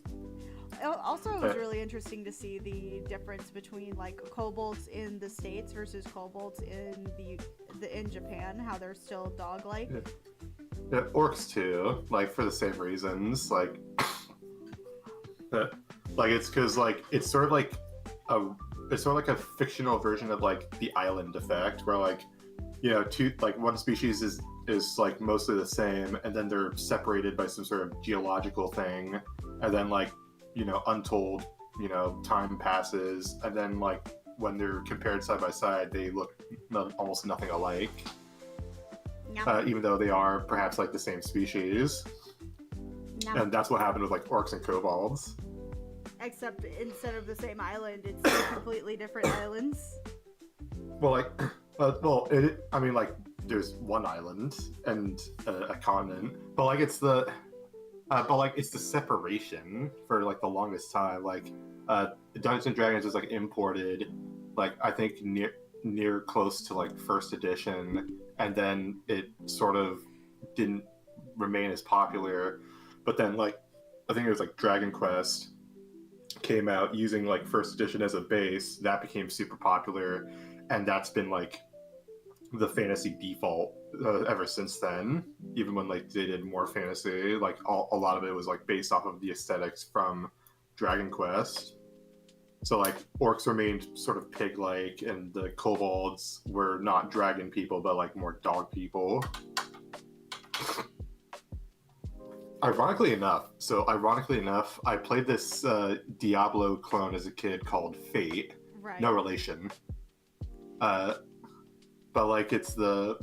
Also, it was really interesting to see the difference between like kobolds in the States versus kobolds in Japan, how they're still dog-like. Yeah, orcs too, like for the same reasons, like it's because like it's sort of like a fictional version of like the island effect, where like one species is like mostly the same, and then they're separated by some sort of geological thing, and then like untold time passes, and then like when they're compared side by side, they look almost nothing alike. Even though they are perhaps like the same species. And that's what happened with like orcs and kobolds. Except instead of the same island, it's two completely different islands. Well, there's one island and a continent, but like it's the separation for like the longest time. Like Dungeons and Dragons is like imported, like I think near close to like first edition, and then it sort of didn't remain as popular. But then like I think it was like Dragon Quest came out using like first edition as a base, that became super popular, and that's been like the fantasy default ever since then. Even when like they did more fantasy, like a lot of it was like based off of the aesthetics from Dragon Quest. So like orcs remained sort of pig-like, and the kobolds were not dragon people, but like more dog people. Ironically enough, I played this Diablo clone as a kid called Fate. Right. No relation. But like it's the,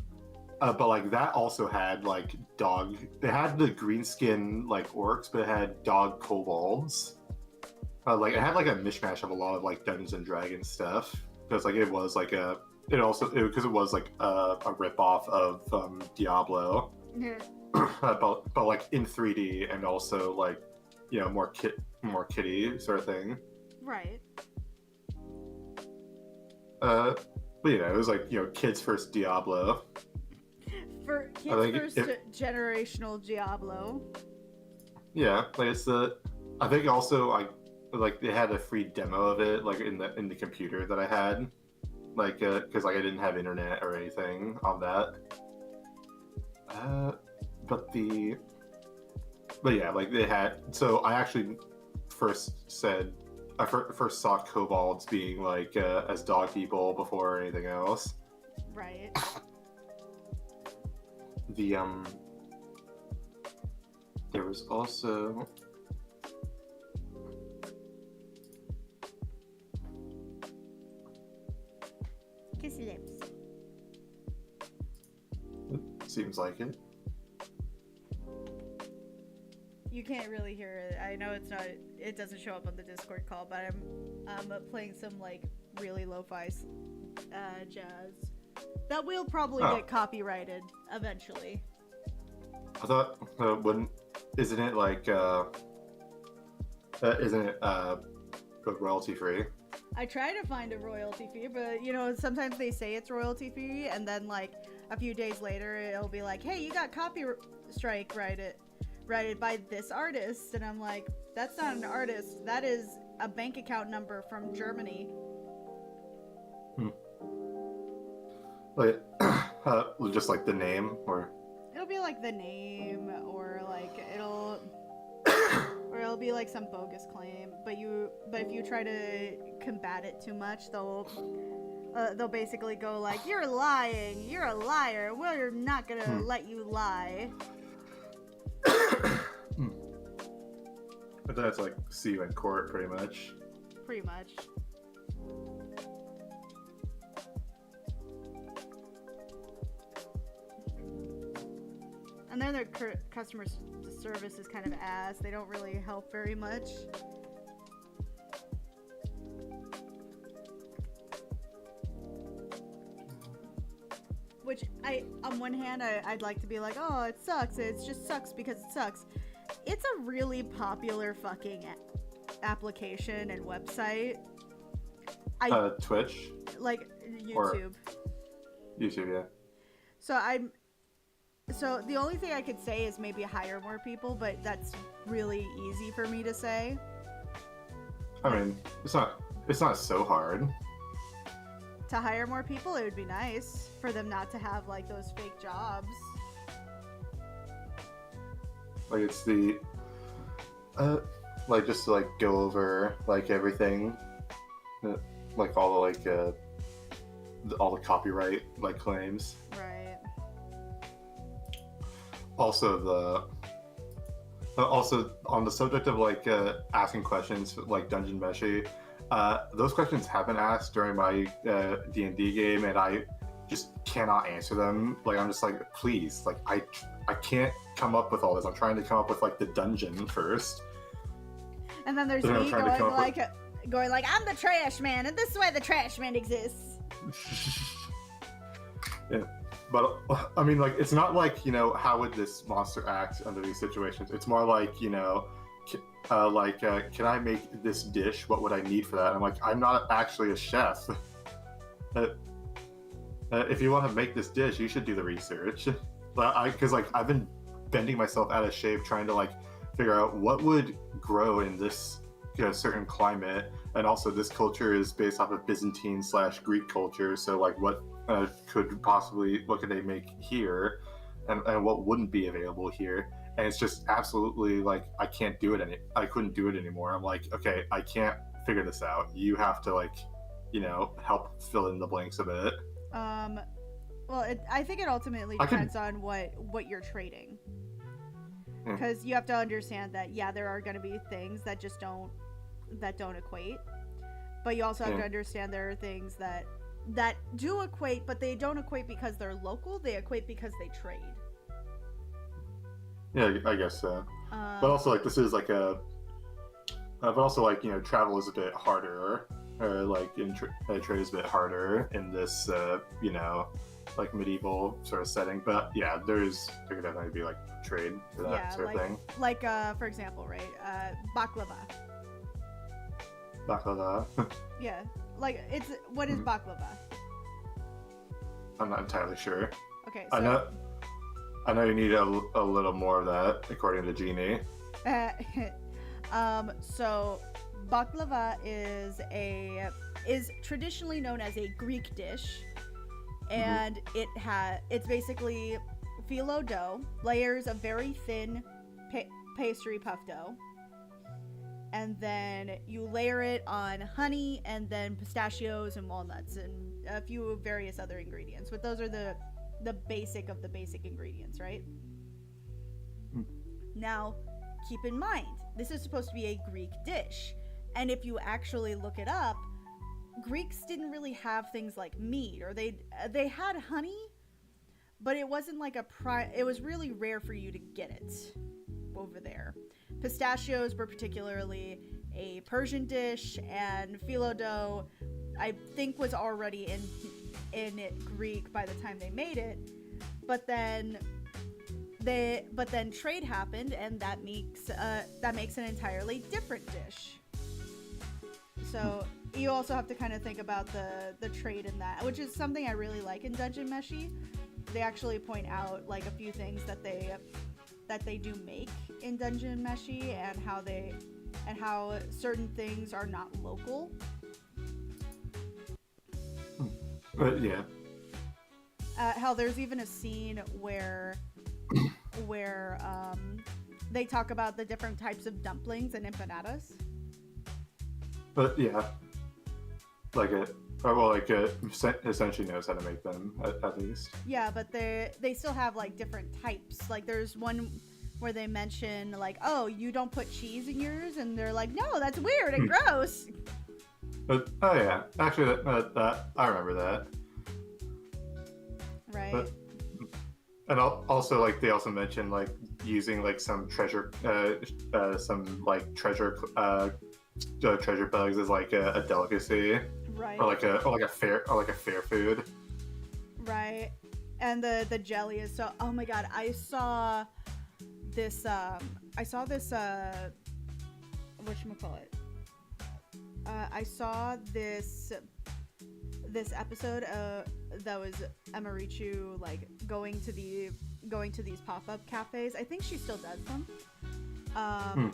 but like that also had like dog. It had the green skin like orcs, but it had dog kobolds. Like it had like a mishmash of a lot of like Dungeons and Dragons stuff, because like it was like a, it was like a rip off of Diablo. Yeah. but like in 3D, and also like, you know, more kitty sort of thing. Right. But you know, it was like, you know, kids' first Diablo. For kids' first generational Diablo. Yeah, like it's the. I think also like they had a free demo of it like in the computer that I had, like because like I didn't have internet or anything on that. But yeah, like they had. So I actually first saw kobolds being like as dog people before anything else. Right. There was also Kiss lips. seems like it. You can't really hear it. I know it doesn't show up on the Discord call, but I'm playing some like really lo-fi jazz that will probably get copyrighted eventually. I thought isn't it royalty free? I try to find a royalty free, but you know, sometimes they say it's royalty free, and then like a few days later it'll be like, hey, you got copyright strike rated by this artist, and I'm like, that's not an artist, that is a bank account number from Germany. Like just like the name, or It'll be like the name, or like it'll be like some bogus claim, but if you try to combat it too much, they'll basically go like, you're lying, you're a liar, we're not gonna let you lie. But that's like see you in court, pretty much. Pretty much. And then their customer service is kind of ass. They don't really help very much. Which on one hand, I'd like to be like, oh, it sucks. It just sucks because it sucks. It's a really popular fucking application and website. Twitch? Like YouTube. YouTube, yeah. So the only thing I could say is maybe hire more people, but that's really easy for me to say. I mean, it's not so hard. To hire more people, it would be nice for them not to have like those fake jobs. Like it's the like just to like go over like everything, like all the like all the copyright like claims. Right. Also on the subject of like asking questions like Dungeon Meshi, those questions have been asked during my D&D game, and I just cannot answer them. Like I'm just like, please, like I can't come up with all this. I'm trying to come up with like the dungeon first. And then there's me going like I'm the trash man, and this is why the trash man exists. Yeah. But, I mean, like, it's not like, you know, how would this monster act under these situations? It's more like, you know, can I make this dish? What would I need for that? And I'm like, I'm not actually a chef. If you want to make this dish, you should do the research. Because, like, I've been bending myself out of shape trying to, like, figure out what would grow in this a certain climate, and also this culture is based off of Byzantine/Greek culture. So like, what could they make here, and what wouldn't be available here? And it's just absolutely like I couldn't do it anymore. I'm like, okay, I can't figure this out. You have to like, help fill in the blanks a bit. Well, I think it ultimately depends on what you're trading. Because you have to understand that, yeah, there are going to be things that just don't equate. But you also have to understand there are things that do equate, but they don't equate because they're local. They equate because they trade. Yeah, I guess so. But also, like, this is like but also, like, travel is a bit harder, or like trade is a bit harder in this, like medieval sort of setting. But yeah, there could definitely be like trade for that sort of thing. Like, for example, right? Baklava. Baklava. Yeah, like what is baklava? I'm not entirely sure. Okay, so I know you need a little more of that, according to Jeannie. So baklava is traditionally known as a Greek dish, and it's basically phyllo dough, layers of very thin pastry puff dough, and then you layer it on honey and then pistachios and walnuts and a few various other ingredients. But those are the basic of the basic ingredients, right? Now, keep in mind, this is supposed to be a Greek dish. And if you actually look it up, Greeks didn't really have things like meat, or they had honey, but it wasn't like it was really rare for you to get it over there. Pistachios were particularly a Persian dish, and phyllo dough, I think, was already in Greek by the time they made it. But then trade happened, and that makes an entirely different dish. So you also have to kind of think about the trade in that, which is something I really like in Dungeon Meshi. They actually point out like a few things that they do make in Dungeon Meshi, and how certain things are not local. Yeah. Hell, there's even a scene where they talk about the different types of dumplings and empanadas. But yeah, essentially knows how to make them at least. Yeah, but they still have like different types. Like there's one where they mention like, oh, you don't put cheese in yours, and they're like, no, that's weird and gross. But oh yeah, actually that I remember that. Right. But, and also like they also mentioned like using like some treasure treasure bugs as like a delicacy, Right. or like a fair food. Right. And the jelly is so. Oh my god! I saw this. Whatchamacallit? I saw this episode that was Emirichu like going to these pop-up cafes. I think she still does them.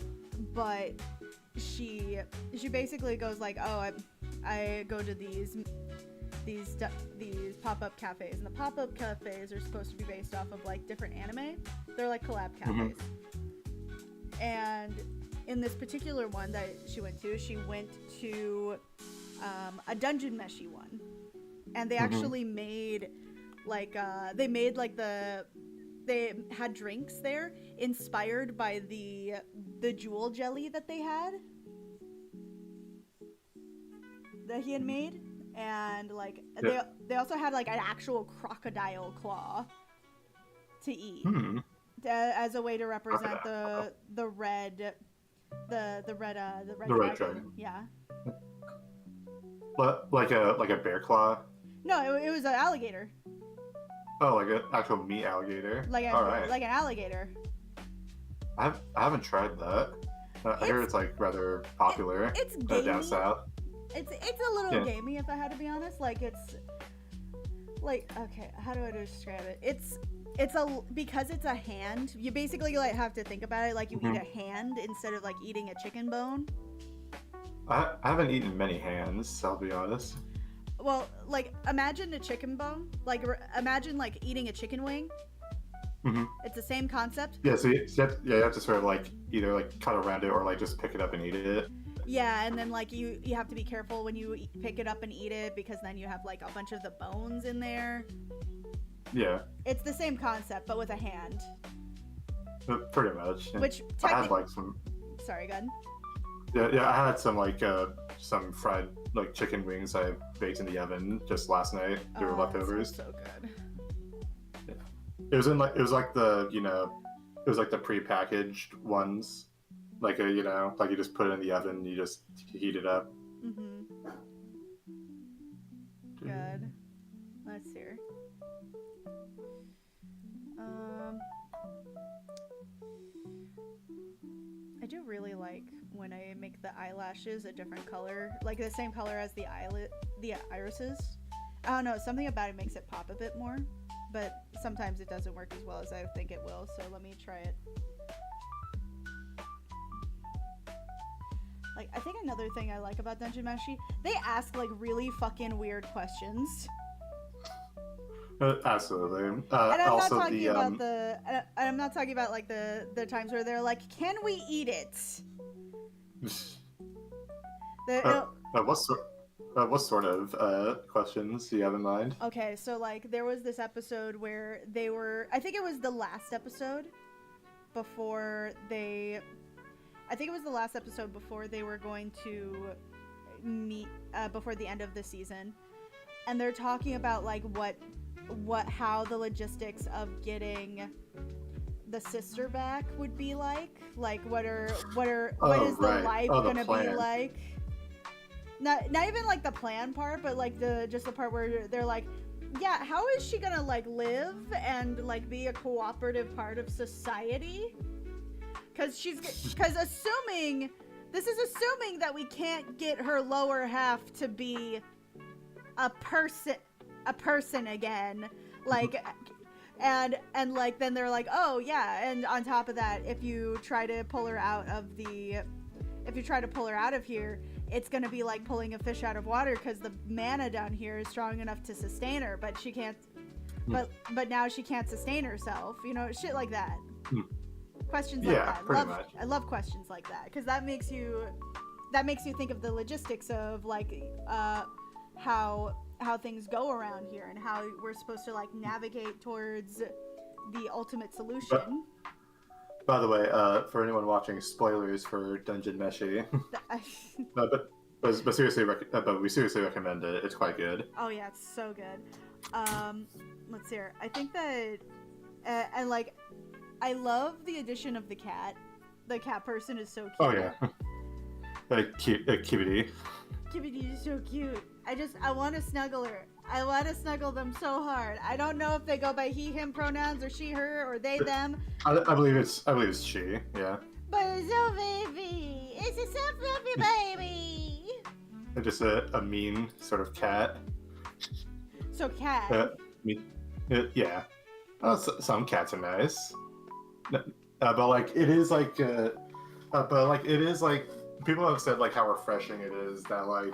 But she basically goes like, oh, I go to these pop-up cafes, and the pop-up cafes are supposed to be based off of like different anime. They're like collab cafes. And in this particular one that she went to a Dungeon Meshi one, and they actually made like they had drinks there inspired by the jewel jelly that they had that he had made, and like they also had like an actual crocodile claw to eat as a way to represent the red dragon. Yeah. Like a bear claw. No, it was an alligator. Oh, like an actual meat alligator. Like an alligator. I haven't tried that. I hear it's like rather popular. It's gamey. Down south. It's a little gamey, if I had to be honest. Like it's like, okay, how do I describe it? Because it's a hand. You basically like have to think about it like you eat a hand instead of like eating a chicken bone. I haven't eaten many hands, I'll be honest. Well, like imagine a chicken bone. Like imagine like eating a chicken wing. Hmm. It's the same concept. Yeah, so you have to sort of like either like cut around it or like just pick it up and eat it. Yeah, and then like you have to be careful when you pick it up and eat it because then you have like a bunch of the bones in there. Yeah, It's the same concept but with a hand. pretty much. Yeah. Which I had technically, like some. sorry, go ahead. Yeah, I had some fried like chicken wings I baked in the oven just last night. They were Oh, that leftovers. sounds so good. It was like the it was like the prepackaged ones, like like you just put it in the oven, you just heat it up. Mhm. Good. Let's see. I do really like when I make the eyelashes a different color, like the same color as the irises. I don't know, something about it makes it pop a bit more, but sometimes it doesn't work as well as I think it will, so let me try it. Like, I think another thing I like about Dungeon Meshi, they ask like really fucking weird questions. Absolutely. And I'm Also not talking the about I'm not talking about like the times where they're like, "Can we eat it?" what sort of questions do you have in mind? Okay, so like there was this episode where they were, I think it was the last episode before they were going to meet before the end of the season, and they're talking about like how the logistics of getting the sister back would be like what is the life gonna be like. Not even like the plan part, but like just the part where they're like, yeah, how is she gonna like live and like be a cooperative part of society? Because assuming that we can't get her lower half to be a person again, like, and like then they're like, oh yeah, and on top of that, if you try to pull her out of here, it's gonna be like pulling a fish out of water because the mana down here is strong enough to sustain her, but she can't. But now she can't sustain herself. You know, shit like that. Questions like that. Pretty much. I love questions like that because that makes you think of the logistics of like how things go around here and how we're supposed to like navigate towards the ultimate solution. By the way, for anyone watching, spoilers for Dungeon Meshi. but seriously, but we seriously recommend it. It's quite good. Oh yeah, it's so good. Let's see here. I think that, and like, I love the addition of the cat. The cat person is so cute. Oh yeah, Kibidi. Kibidi is so cute. I want to snuggle her. I want to snuggle them so hard. I don't know if they go by he, him pronouns or she, her, or they, them. I believe it's she. Yeah. But it's so baby. It's a so fluffy baby. They're just a mean sort of cat. So cat. Yeah. Some cats are nice. But like it is like people have said like how refreshing it is that like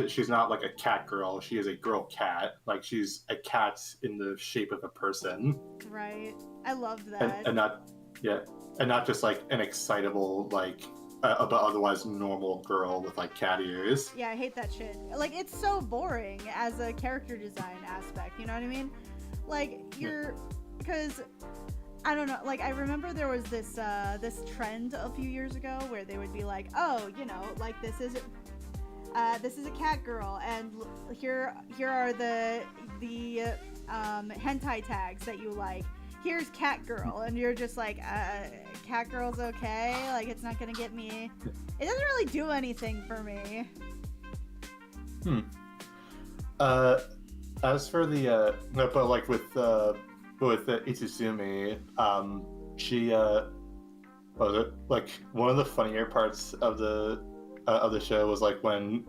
she's not like a cat girl, she is a girl cat. Like she's a cat in the shape of a person. Right. I love that. And not just like an excitable like but otherwise normal girl with like cat ears. Yeah, I hate that shit. Like it's so boring as a character design aspect, you know what I mean? Like because I don't know, like I remember there was this trend a few years ago where they would be like, oh, you know, like this is a cat girl, and here are the hentai tags that you like. Here's cat girl, and you're just like, cat girl's okay, like it's not gonna get me. It doesn't really do anything for me. As for the but like with Itsuzumi, she like one of the funnier parts of the show was like when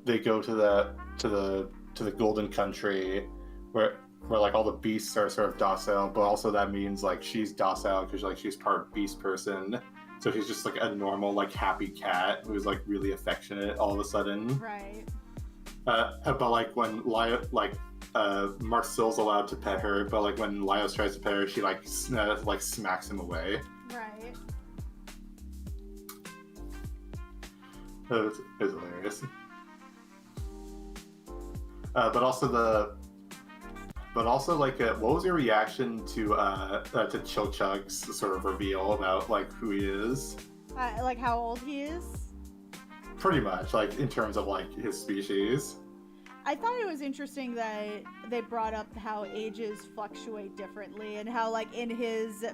they go to the Golden Country where like all the beasts are sort of docile, but also that means like she's docile because like she's part beast person. So he's just like a normal, like happy cat who's like really affectionate all of a sudden. Right. But like when Marcel's allowed to pet her, but like when Laios tries to pet her, she like smacks him away. Right. It's hilarious. But also like, what was your reaction to Chilchug's sort of reveal about like who he is? Like how old he is? Pretty much, like in terms of like his species. I thought it was interesting that they brought up how ages fluctuate differently and how like in his,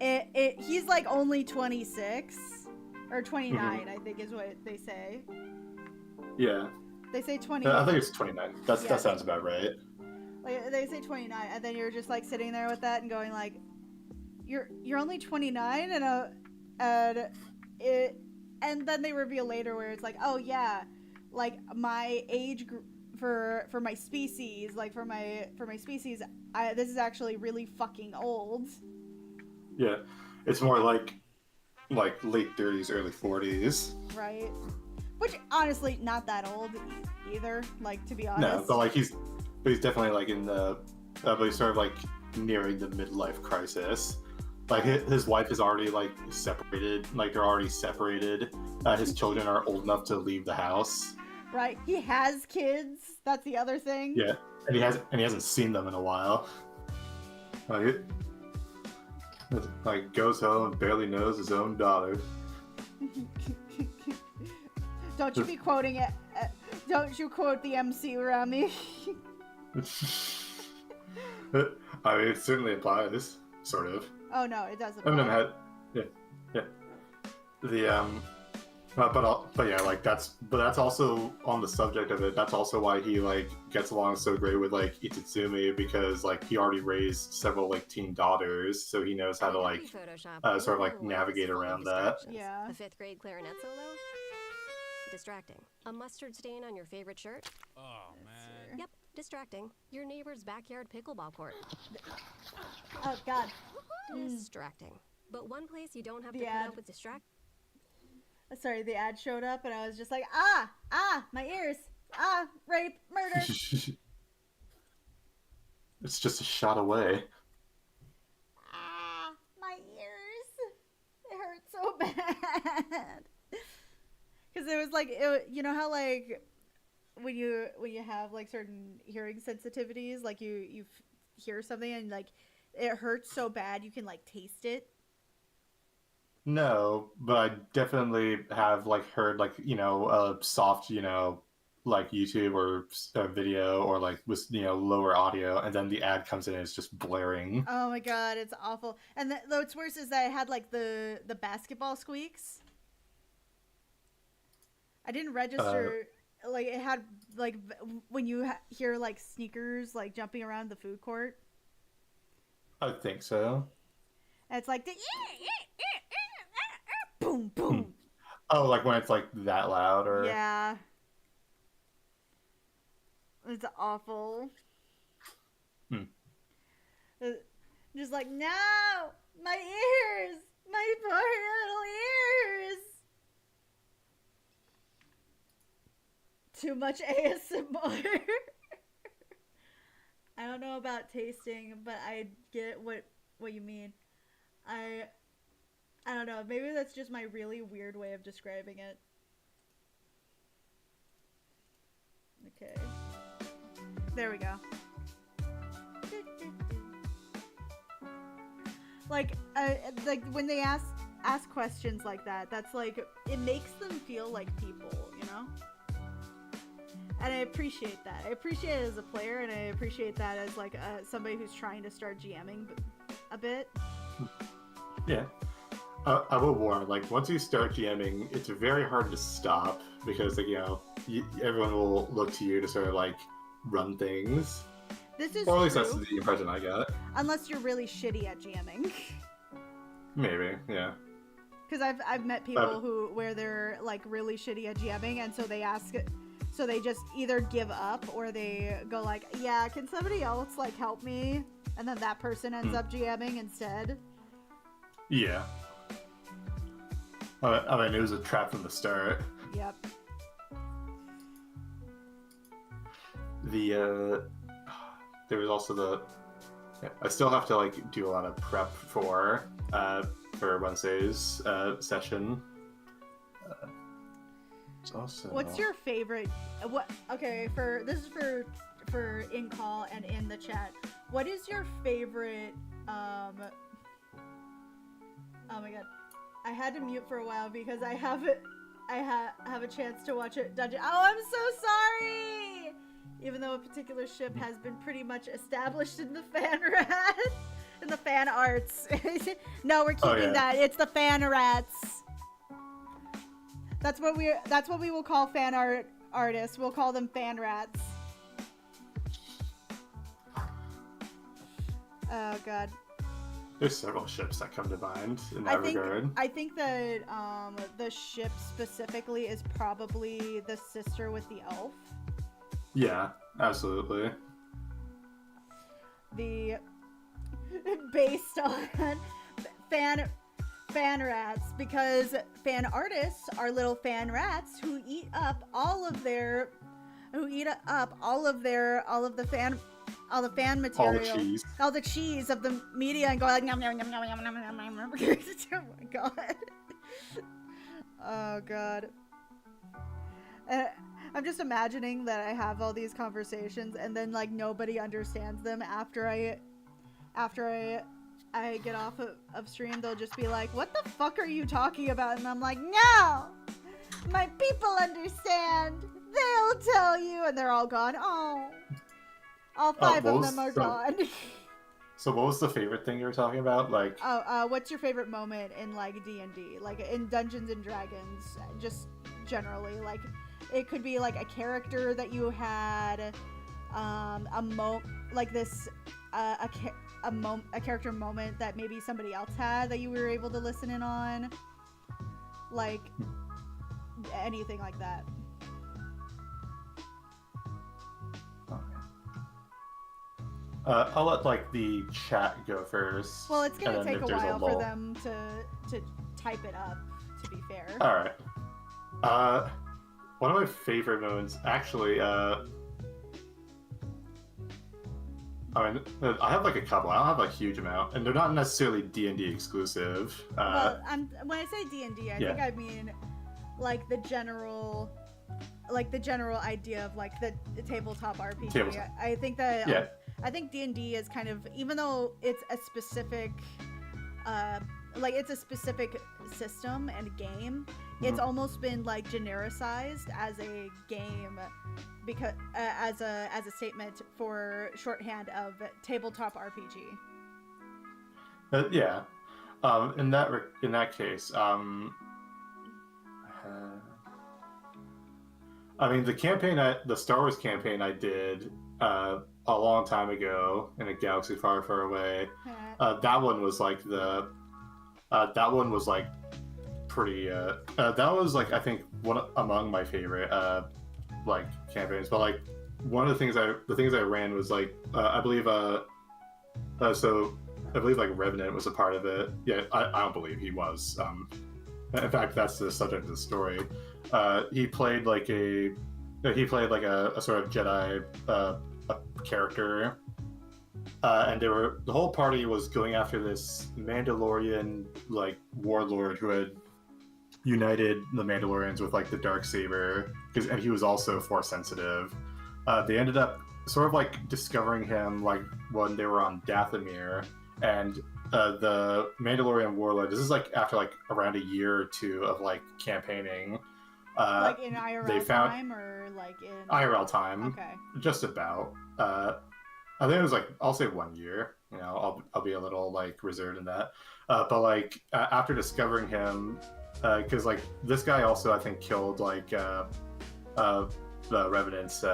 he's like only 26 or 29, I think is what they say. Yeah. They say 20. I think it's 29. That sounds about right. Like they say 29, and then you're just like sitting there with that and going like, you're only 29, and then they reveal later where it's like, oh yeah, like my age for my species, like for my species, this is actually really fucking old. Yeah, it's more like late 30s, early 40s. Right. Which honestly, not that old either. Like to be honest. No, but he's definitely like in the, but he's sort of like nearing the midlife crisis. Like his wife is already like separated. Like they're already separated. His children are old enough to leave the house. Right. He has kids. That's the other thing. Yeah, and he hasn't seen them in a while. Like goes home and barely knows his own daughter. Don't you be quoting it. Don't you quote the MC, Rami. I mean, it certainly applies, sort of. Oh no, it doesn't. I mean, yeah. But yeah, like that's also on the subject of it. That's also why he like gets along so great with like Itsumi, because like he already raised several like teen daughters, so he knows how to like sort of like navigate around that. Yeah. The 5th grade clarinet solo? Distracting. A mustard stain on your favorite shirt? Oh, man. Yep, distracting. Your neighbor's backyard pickleball court. Oh God. Distracting. But one place you don't have to The put ad. up with Sorry, the ad showed up and I was just like, my ears, rape, murder. It's just a shot away. My ears. It hurt so bad. Because it was like, you know how like when you have like certain hearing sensitivities, like you hear something and like it hurts so bad you can like taste it. No, but I definitely have like heard like a soft like YouTube or a video or like with lower audio, and then the ad comes in and it's just blaring. Oh my God, it's awful. And what's worse is that it had like the basketball squeaks. I didn't register. Like it had like when you hear like sneakers like jumping around the food court. I think so. And it's like the boom boom. Oh, like when it's like that loud, or Yeah. It's awful. Just like, no, my ears, my poor little ears. Too much ASMR. I don't know about tasting, but I get what you mean. I don't know. Maybe that's just my really weird way of describing it. Okay. There we go. Like when they ask questions like that, that's like, it makes them feel like people, you know? And I appreciate that. I appreciate it as a player, and I appreciate that as like somebody who's trying to start GMing a bit. Yeah. I will warn, like, once you start GMing, it's very hard to stop, because, like, everyone will look to you to sort of, like, run things. This is Or at least true, that's the impression I got. unless you're really shitty at GMing. Maybe, yeah. Because I've met people where they're, like, really shitty at GMing, and so they so they just either give up, or they go like, yeah, can somebody else, like, help me? And then that person ends up GMing instead. Yeah. I mean, it was a trap from the start. Yep. There was also I still have to like do a lot of prep for Wednesday's session. It's also... What's your favorite? Okay, this is for in call and in the chat. What is your favorite? Oh my god, I had to mute for a while because I have a chance to watch it. Dungeon. Oh, I'm so sorry. Even though a particular ship has been pretty much established in the fan in the fan arts. No, we're keeping that. It's the fan rats. That's what we will call fan artists. We'll call them fan rats. Oh god. There's several ships that come to mind in that regard. I think that the ship specifically is probably the sister with the elf. Yeah, absolutely. Based on fan rats, because fan artists are little fan rats who eat up all of the fan material, all the cheese of the media, and go like nom nom nom nom nom nom nom nom. Oh my god. Oh god. I'm just imagining that I have all these conversations and then like nobody understands them after I get off of stream. They'll just be like, what the fuck are you talking about? And I'm like, no, my people understand, they'll tell you. And they're all gone. Oh, all five of them are gone. So what was the favorite thing you were talking about? Like, what's your favorite moment in like D&D, like in Dungeons and Dragons, just generally? Like, it could be like a character that you had, a character moment that maybe somebody else had that you were able to listen in on, like anything like that. I'll let like the chat go first. Well, it's gonna take a while for them to type it up, to be fair. All right. One of my favorite moments, actually, I mean, I have like a couple. I don't have a huge amount, and they're not necessarily D&D exclusive. Well, when I say D&D, I think I mean like the general idea of like the tabletop RPG. I think that I think D&D is kind of, even though it's a specific it's a specific system and game, it's almost been like genericized as a game, because as a statement for shorthand of tabletop RPG. Yeah. In that case, I mean, the Star Wars campaign I did a long time ago in a galaxy far, far away. That one was like pretty. That was like, I think, one among my favorite like campaigns. But like one of the things I ran was like I believe like Revenant was a part of it. Yeah, I don't believe he was. In fact, that's the subject of the story. He played like a sort of Jedi a character, and the whole party was going after this Mandalorian like warlord who had united the Mandalorians with like the Darksaber, and he was also Force sensitive. They ended up sort of like discovering him like when they were on Dathomir, and the Mandalorian warlord, this is like after like around a year or two of like campaighning, like in IRL time or like in IRL time. Okay. Just about. I think it was like, I'll say 1 year. You know, I'll be a little like reserved in that. But like after discovering him, because like this guy also I think killed like the Revenant's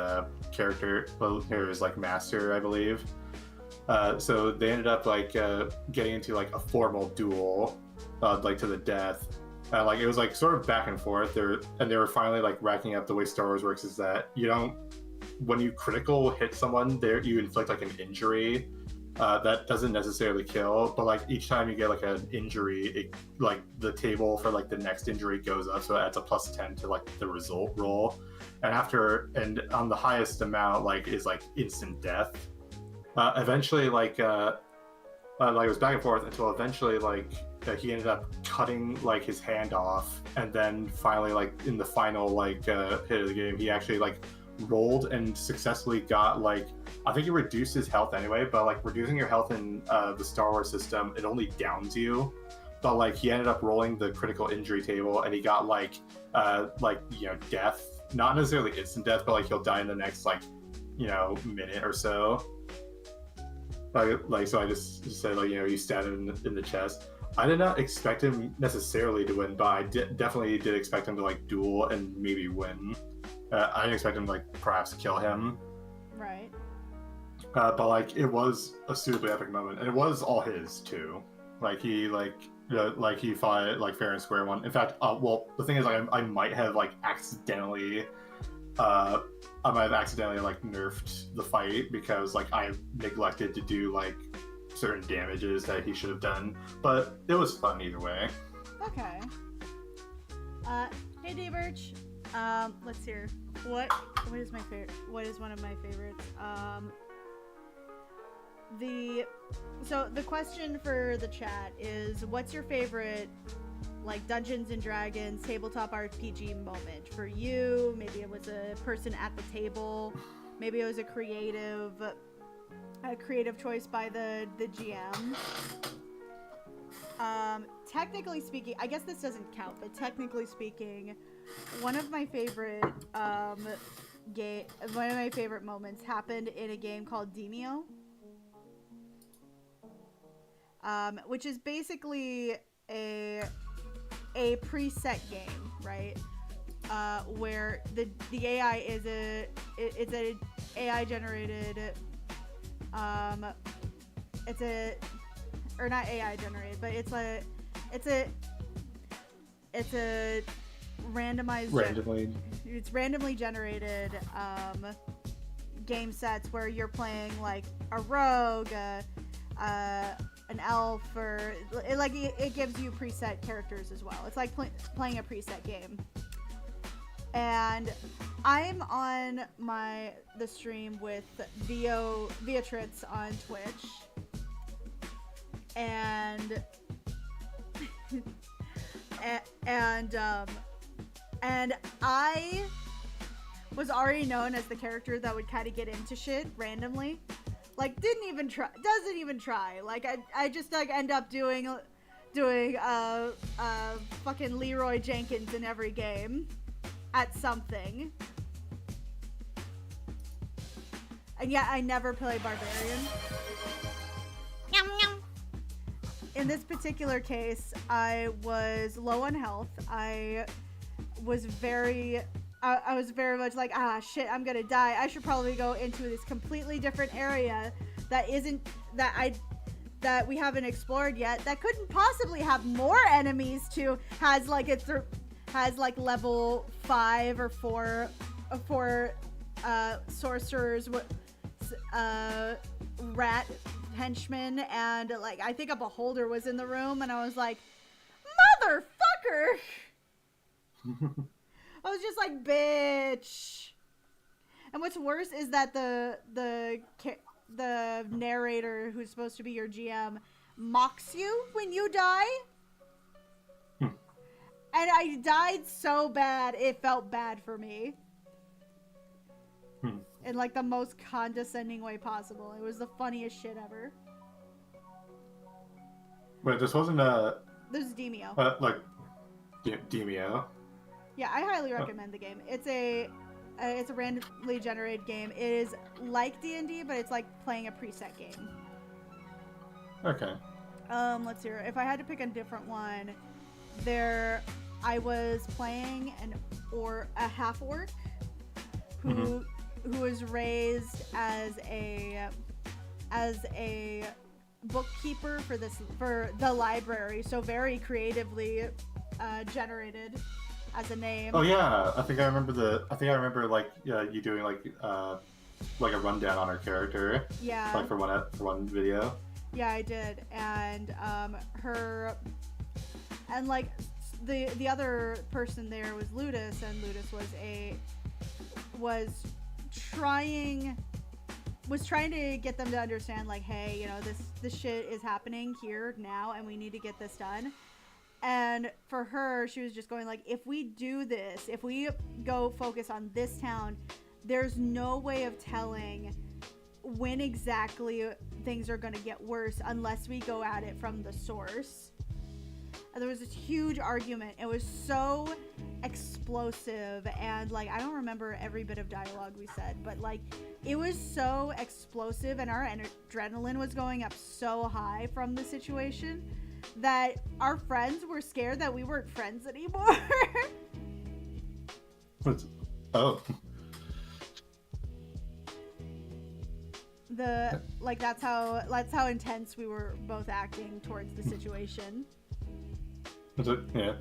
character, well, his like master, I believe. So they ended up like getting into like a formal duel, like to the death. Like it was like sort of back and forth. They were finally like racking up. The way Star Wars works is that when you critical hit someone, you inflict like an injury that doesn't necessarily kill, but like each time you get like an injury, it like the table for like the next injury goes up, so it adds a +10 to like the result roll, and on the highest amount like is like instant death. Eventually like it was back and forth until eventually like he ended up cutting like his hand off, and then finally like in the final like hit of the game, he actually like rolled and successfully got like, I think it reduced his health anyway, but like reducing your health in the Star Wars system, it only downs you. But like he ended up rolling the critical injury table, and he got like death, not necessarily instant death, but like he'll die in the next like minute or so. So I just said like you stab him in the chest. I did not expect him necessarily to win, but I definitely did expect him to like duel and maybe win. I didn't expect him to like perhaps kill him. Right. But like it was a suitably epic moment, and it was all his too. Like he he fought it like fair and square one. In fact, well, the thing is like I might have like accidentally like nerfed the fight because like I neglected to do like certain damages that he should have done, but it was fun either way. Okay. Hey D-Birch. Let's hear. What is my favorite? What is one of my favorites? So the question for the chat is, what's your favorite like Dungeons and Dragons tabletop RPG moment for you? Maybe it was a person at the table. Maybe it was a creative choice by the GM. Technically speaking, I guess this doesn't count, but technically speaking, one of my favorite moments happened in a game called Demio, which is basically a preset game, right? Where the AI it's a AI generated or not AI generated, but it's a randomly generated game sets where you're playing like a rogue, an elf, or it gives you preset characters as well. It's like playing a preset game. And I'm on the stream with Beatrice on Twitch, and and I was already known as the character that would kind of get into shit randomly, like doesn't even try. Like I just like end up doing fucking Leroy Jenkins in every game at something. And yet I never play Barbarian. In this particular case, I was low on health. I was very much like, shit, I'm gonna die. I should probably go into this completely different area that we haven't explored yet, that couldn't possibly have more enemies to, has like level 5 or 4 sorcerers, rat henchmen, and like I think a beholder was in the room, and I was like, motherfucker. I was just like, bitch. And what's worse is that the narrator, who's supposed to be your GM, mocks you when you die. And I died so bad, it felt bad for me. In like the most condescending way possible. It was the funniest shit ever. Wait, this wasn't This is Demio. Demio. Yeah, I highly recommend the game. It's a randomly generated game. It is like D&D, but it's like playing a preset game. Okay. Let's see. If I had to pick a different one, I was playing a half orc who was raised as a bookkeeper for the library, so very creatively generated as a name. Oh yeah, I think I remember like you doing like like a rundown on her character, Yeah. like for one video. Yeah, I did. And her and like the other person there was Ludus, and Ludus was trying to get them to understand, like, hey, you know, this shit is happening here now and we need to get this done. And for her, she was just going like, if we do this, if we go focus on this town, there's no way of telling when exactly things are going to get worse unless we go at it from the source. And there was this huge argument. It was so explosive, and like, I don't remember every bit of dialogue we said, but like, it was so explosive, and our adrenaline was going up so high from the situation that our friends were scared that we weren't friends anymore. Oh. That's how intense we were both acting towards the situation. Yeah.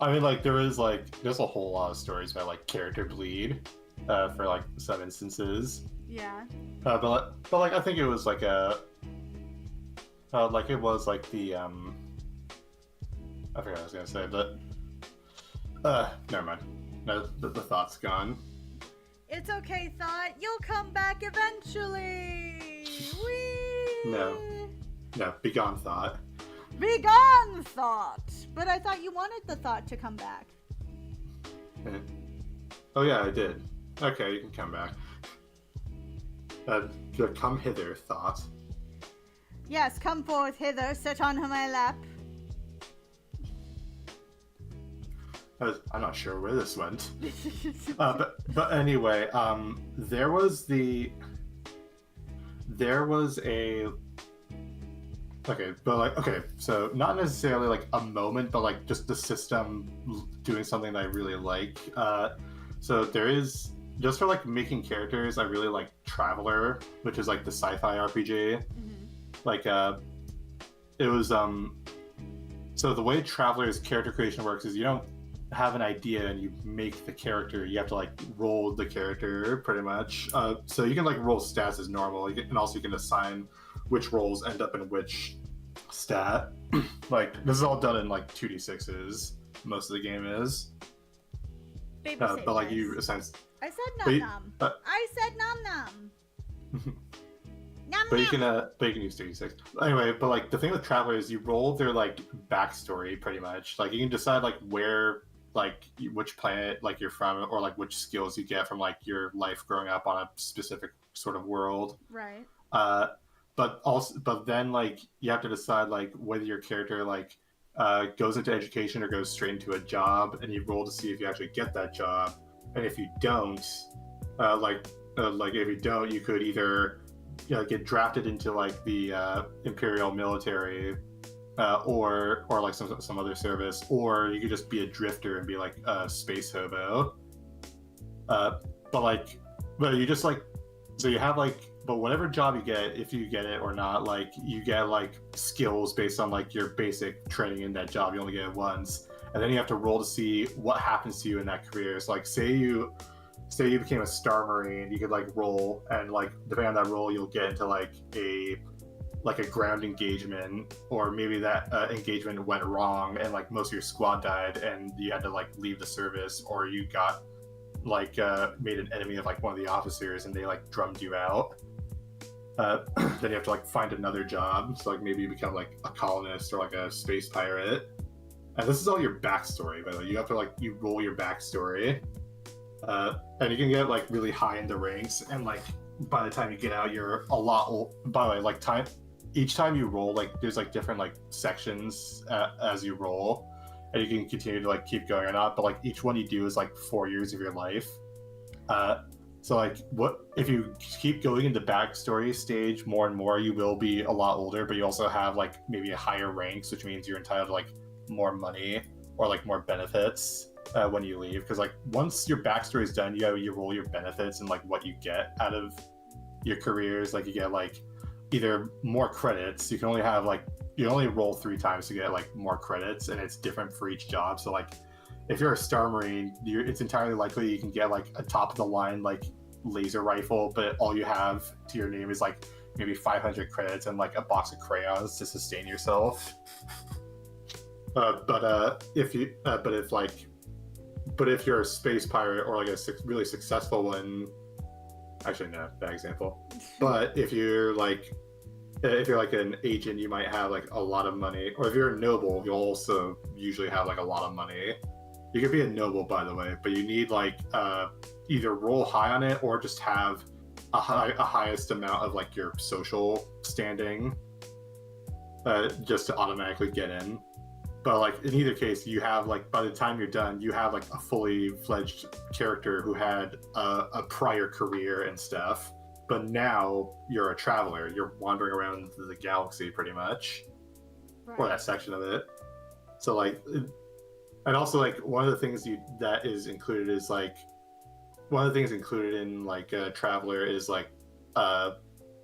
I mean, like, there's a whole lot of stories about like character bleed for like some instances. Yeah. But like, I think it was like it was like the I forgot what I was gonna say, but never mind. No, the thought's gone. It's okay, Thought. You'll come back eventually. Whee! No, be gone, Thought. Be gone, Thought. But I thought you wanted the Thought to come back. Oh yeah, I did. Okay, you can come back. Come hither, Thought. Yes, come forth hither, sit on my lap. I'm not sure where this went. But anyway, there was a so not necessarily like a moment, but like just the system doing something that I really like. So there is, just for like making characters, I really like Traveler, which is like the sci-fi RPG. Mm-hmm. Like it was so the way Traveler's character creation works is you don't have an idea and you make the character. You have to like roll the character pretty much. So you can like roll stats as normal, and also you can assign which rolls end up in which stat. Like, this is all done in like 2d6s. Most of the game is. Baby But like, you assign. I said nom nom. I said nom nom. Nom But you nom. can use 2d6. Anyway, but like the thing with Traveler is you roll their like backstory pretty much. Like you can decide like where, like which planet like you're from, or like which skills you get from like your life growing up on a specific sort of world. Right. But then like you have to decide like whether your character like goes into education or goes straight into a job, and you roll to see if you actually get that job. And if you don't, if you don't, you could either get drafted into like the Imperial military, or like some other service, or you could just be a drifter and be like a space hobo. But you just like, so you have like, but whatever job you get, if you get it or not, like you get like skills based on like your basic training in that job. You only get it once, and then you have to roll to see what happens to you in that career. So like, say you became a Star Marine, you could like roll, and like depending on that roll, you'll get into like a ground engagement, or maybe that engagement went wrong and like most of your squad died and you had to like leave the service, or you got like made an enemy of like one of the officers and they like drummed you out. Then you have to like find another job. So like maybe you become like a colonist or like a space pirate. And this is all your backstory, by the way. You have to like, you roll your backstory. And you can get like really high in the ranks, and like by the time you get out, you're a lot old. By the way, like each time you roll, like there's like different like sections as you roll, and you can continue to like keep going or not, but like each one you do is like 4 years of your life. So like, what if you keep going into backstory stage more and more, you will be a lot older, but you also have like maybe a higher ranks, which means you're entitled to like more money or like more benefits when you leave. Because like once your backstory is done, you roll your benefits and like what you get out of your careers. Like you get like either more credits. You can only roll 3 times to get like more credits, and it's different for each job. So like if you're a Star Marine, it's entirely likely you can get like a top of the line like laser rifle, but all you have to your name is like maybe 500 credits and like a box of crayons to sustain yourself. But if you're a space pirate or like a really successful one, actually no, bad example. But if you're like an agent, you might have like a lot of money, or if you're a noble, you'll also usually have like a lot of money. You could be a noble, by the way, but you need like either roll high on it or just have a highest amount of like your social standing, just to automatically get in. But like in either case, you have like by the time you're done, you have like a fully fledged character who had a prior career and stuff. But now you're a traveler. You're wandering around the galaxy pretty much, or that section of it. So like. And also, like, one of the things that is included is like, one of the things included in like Traveler is like,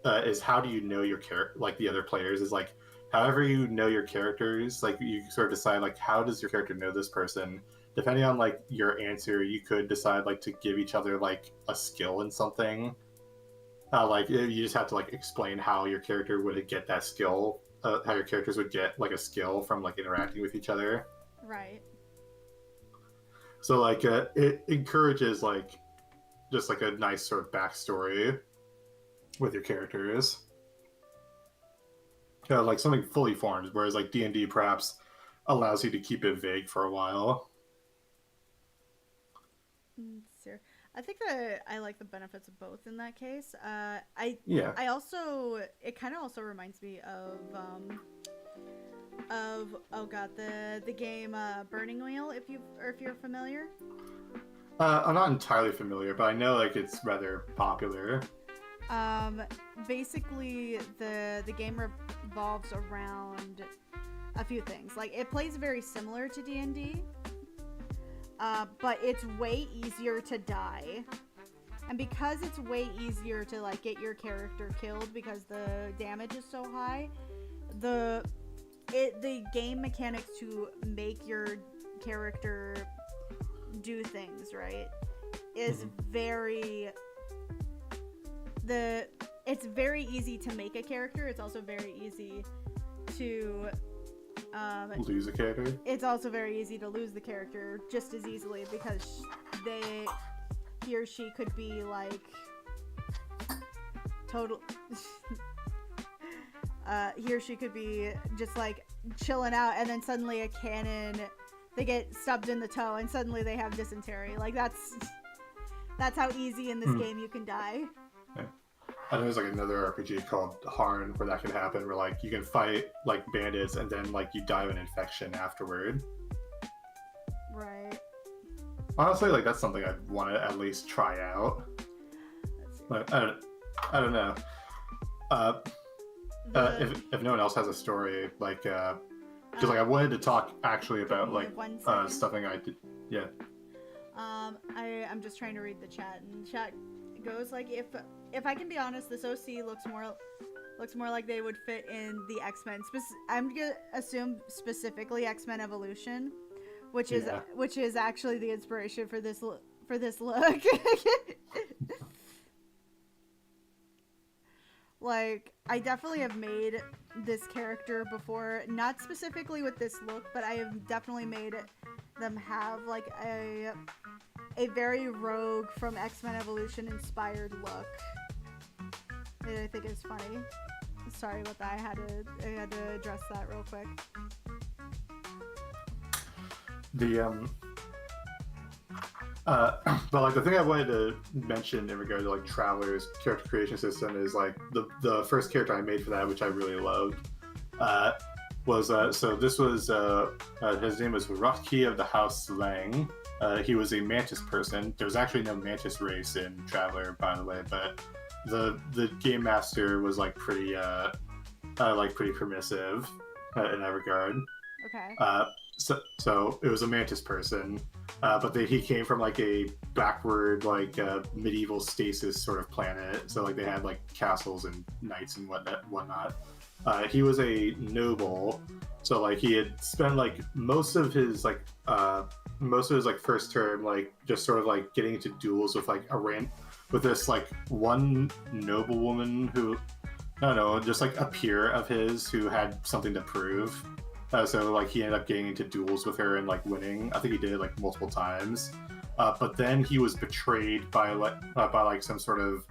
is how do you know your like the other players is like, however you know your characters, like you sort of decide like how does your character know this person. Depending on like your answer, you could decide like to give each other like a skill in something. Like you just have to like explain how your character would get that skill, how your characters would get like a skill from like interacting with each other. Right. So like it encourages like just like a nice sort of backstory with your characters. Like something fully formed, whereas like D&D perhaps allows you to keep it vague for a while. I think that I like the benefits of both in that case. I also, it kind of also reminds me of oh god, the game Burning Wheel, if you're familiar. I'm not entirely familiar, but I know like it's rather popular. Basically the game revolves around a few things. Like it plays very similar to D&D, but it's way easier to die. And because it's way easier to like get your character killed because the damage is so high, the game mechanics to make your character do things, right, is it's very easy to make a character. It's also very easy to lose a character. It's also very easy to lose the character just as easily because he or she could be like total he or she could be just like chilling out, and then suddenly a cannon, they get stubbed in the toe, and suddenly they have dysentery. Like that's how easy in this game you can die. Yeah. I know there's like another RPG called Harn where that can happen, where like you can fight like bandits and then like you die of an infection afterward. Right. Honestly, like that's something I'd want to at least try out. But I don't know. If no one else has a story, like, because like I wanted to talk actually about like something I did. Yeah. I'm just trying to read the chat, and chat goes like, if I can be honest, this OC looks more like they would fit in the X-Men. I'm gonna assume specifically X-Men Evolution, which is actually the inspiration for this look. Like, I definitely have made this character before, not specifically with this look, but I have definitely made them have like a very Rogue from X-Men Evolution inspired look. And I think it's funny. Sorry about that. I had to address that real quick. But like the thing I wanted to mention in regard to like Traveler's character creation system is like the first character I made for that, which I really loved, was so this was his name was Rutki of the House Lang. He was a mantis person. There was actually no mantis race in Traveler, by the way, but the game master was like pretty permissive in that regard. Okay. So it was a mantis person, but he came from like a backward like medieval stasis sort of planet. So like they had like castles and knights and whatnot. He was a noble, so like he had spent like most of his first term like just sort of like getting into duels with like with this like one noblewoman who, I don't know, just like a peer of his who had something to prove. So like he ended up getting into duels with her and like winning. I think he did it like multiple times. But then he was betrayed by like some sort of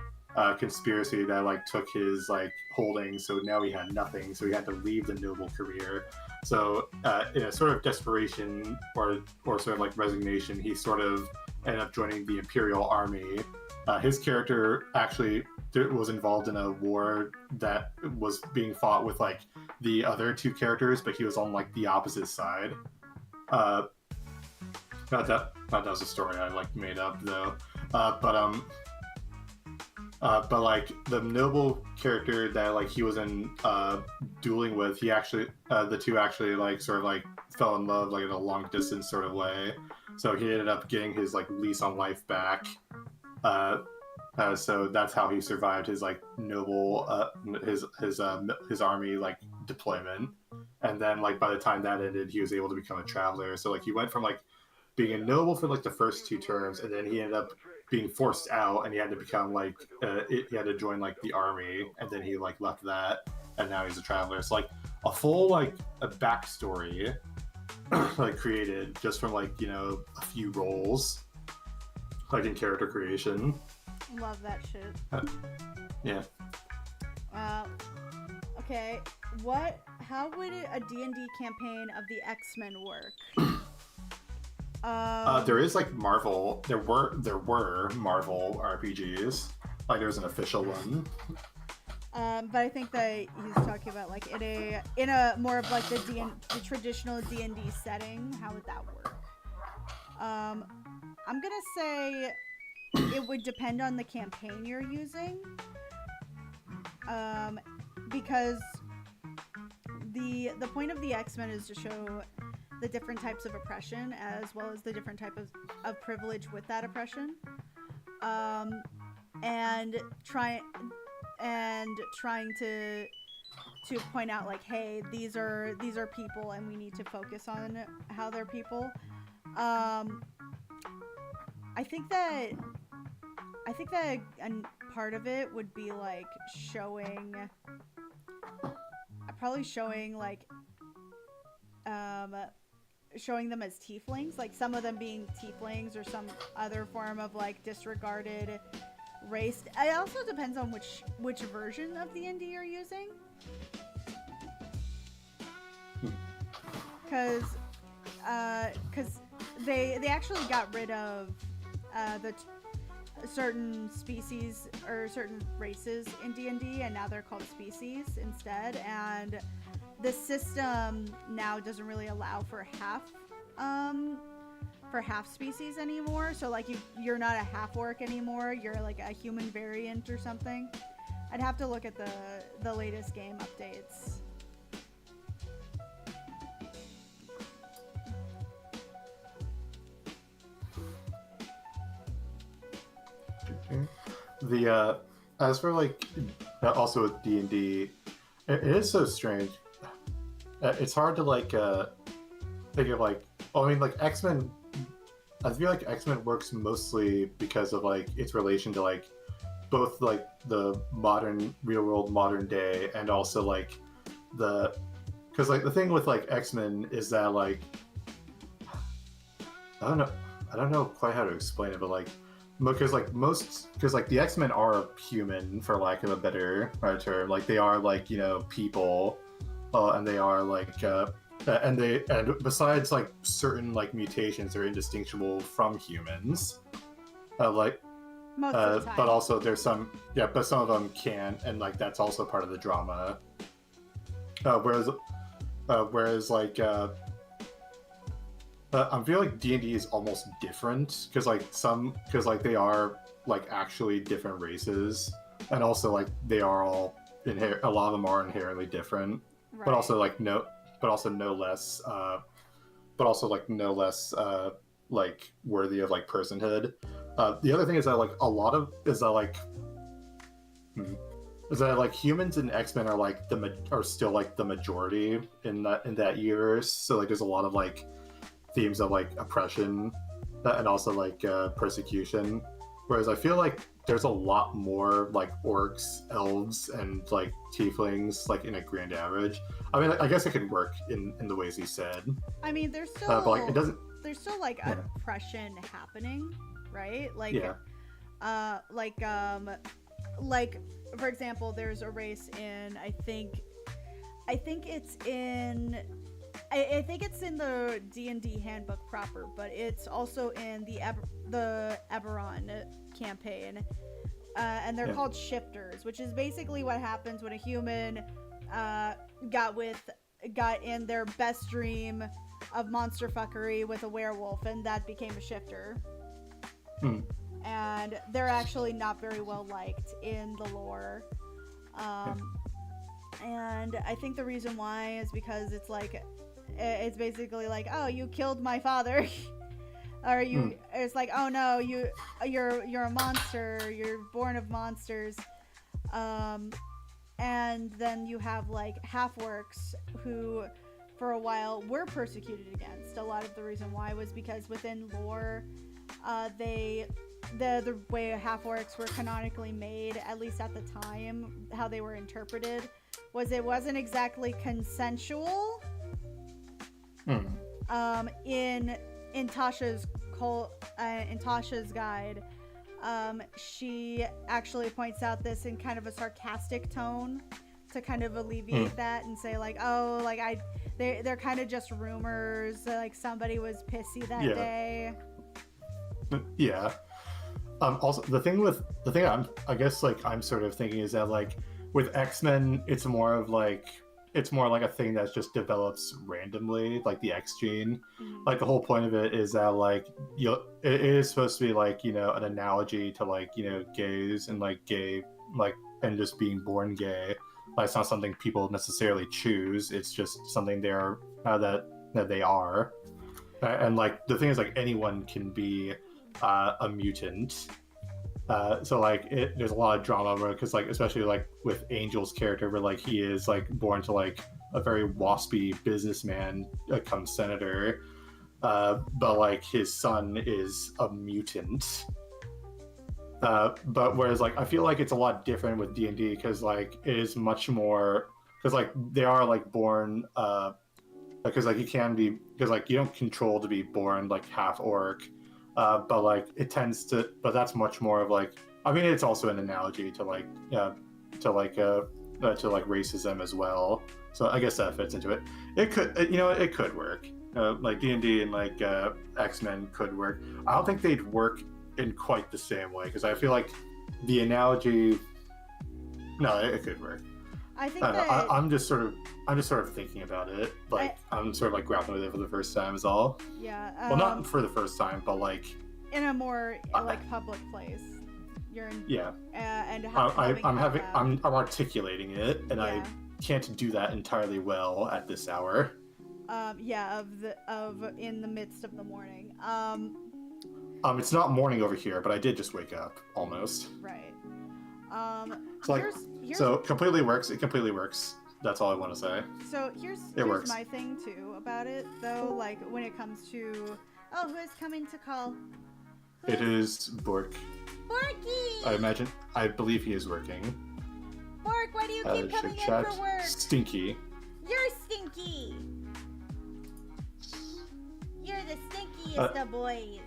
conspiracy that like took his like holdings. So now he had nothing. So he had to leave the noble career. So in a sort of desperation or sort of like resignation, he sort of ended up joining the Imperial Army. His character actually was involved in a war that was being fought with like the other two characters, but he was on like the opposite side. That was a story I like made up though. But like the noble character that like he was in dueling with, he actually the two actually like sort of like fell in love like in a long distance sort of way. So he ended up getting his like lease on life back. So that's how he survived his like noble his army like deployment. And then like by the time that ended, he was able to become a traveler. So like he went from like being a noble for like the first two terms, and then he ended up being forced out, and he had to become like he had to join like the army, and then he like left that, and now he's a traveler. It's like a full like a backstory like created just from like, you know, a few roles like in character creation. Love that shit. Yeah. Okay, how would a D&D campaign of the X-Men work? There is like Marvel. There were Marvel RPGs. Like there was an official one. But I think that he's talking about like in a more of like the traditional D&D setting. How would that work? I'm gonna say it would depend on the campaign you're using. Because the point of the X-Men is to show the different types of oppression as well as the different type of privilege with that oppression, and trying to point out like, hey, these are people and we need to focus on how they're people. I think that a part of it would be like showing them as tieflings, like some of them being tieflings or some other form of like disregarded race. It also depends on which version of D&D you're using, because they actually got rid of certain species or certain races in D&D, and now they're called species instead, and the system now doesn't really allow for half species anymore. So like you're not a half orc anymore, you're like a human variant or something. I'd have to look at the latest game updates. The as for like also with D&D, it is so strange. It's hard to like think of like, I mean, like X-Men. I feel like X-Men works mostly because of like its relation to like both like the modern real world modern day, and also like because like the thing with like X-Men is that like I don't know quite how to explain it, but like because like the X-Men are human, for lack of a better term. Like they are like, you know, people, and they are like and besides like certain like mutations, they're indistinguishable from humans. Like Most of the time. but also there's some, yeah, but some of them can, and like that's also part of the drama. Whereas like I feel like D&D is almost different because like they are like actually different races, and also like they are all a lot of them are inherently different, Right. but also no less like worthy of like personhood. The other thing is that like humans and X-Men are like are still like the majority in that universe. So like there's a lot of like themes of like oppression and also like persecution. Whereas I feel like there's a lot more like orcs, elves, and like tieflings like in a grand average. I mean, I guess it could work in the ways he said. I mean, there's still But like it doesn't. there's still like Yeah. oppression happening, right? Like Yeah. Like for example, there's a race in I think it's in I think it's in the D&D handbook proper, but it's also in the Eberron campaign, and they're called shifters, which is basically what happens when a human got in their best dream of monster fuckery with a werewolf, and that became a shifter. And they're actually not very well liked in the lore. And I think the reason why is because it's basically like, oh, you killed my father. Or it's like, oh no, you're a monster, you're born of monsters. And then you have like half-orcs who for a while were persecuted against. A lot of the reason why was because within lore, the way half-orcs were canonically made, at least at the time, how they were interpreted, was it wasn't exactly consensual. In Tasha's guide, she actually points out this in kind of a sarcastic tone to kind of alleviate that and say like, oh, like they're kind of just rumors, like somebody was pissy that day. Yeah. Also, the thing I guess like I'm sort of thinking is that like with X-Men, it's more like a thing that just develops randomly, like the X gene. Like the whole point of it is that like it is supposed to be like, you know, an analogy to like, you know, gays and like gay, like, and just being born gay. Like it's not something people necessarily choose. It's just something they're that they are. And like the thing is like anyone can be a mutant. So like there's a lot of drama because like especially like with Angel's character where like he is like born to like a very waspy businessman come senator, but like his son is a mutant. But whereas like I feel like it's a lot different with D&D because like it is much more because like they are like born because like you can be because like you don't control to be born like half orc. But like it tends to, but that's much more of like, I mean, it's also an analogy to like racism as well. So I guess that fits into it. It could, it could work. Like D&D and like X-Men could work. I don't think they'd work in quite the same way because I feel like the analogy, no, it could work. I think I'm just sort of thinking about it. Like I'm sort of like grappling with it for the first time is all. Yeah. Well, not for the first time, but like in a more like public place. You're in. Yeah. And I'm articulating it, and I can't do that entirely well at this hour. Yeah. Of in the midst of the morning. It's not morning over here, but I did just wake up almost. Right. So like, so completely works. It completely works. That's all I want to say. So here's my thing too about it though. Like when it comes to who is coming to call? It is Bork. Borky! I believe he is working. Bork, why do you keep coming in for work? Stinky. You're stinky. You're the stinkiest of boys.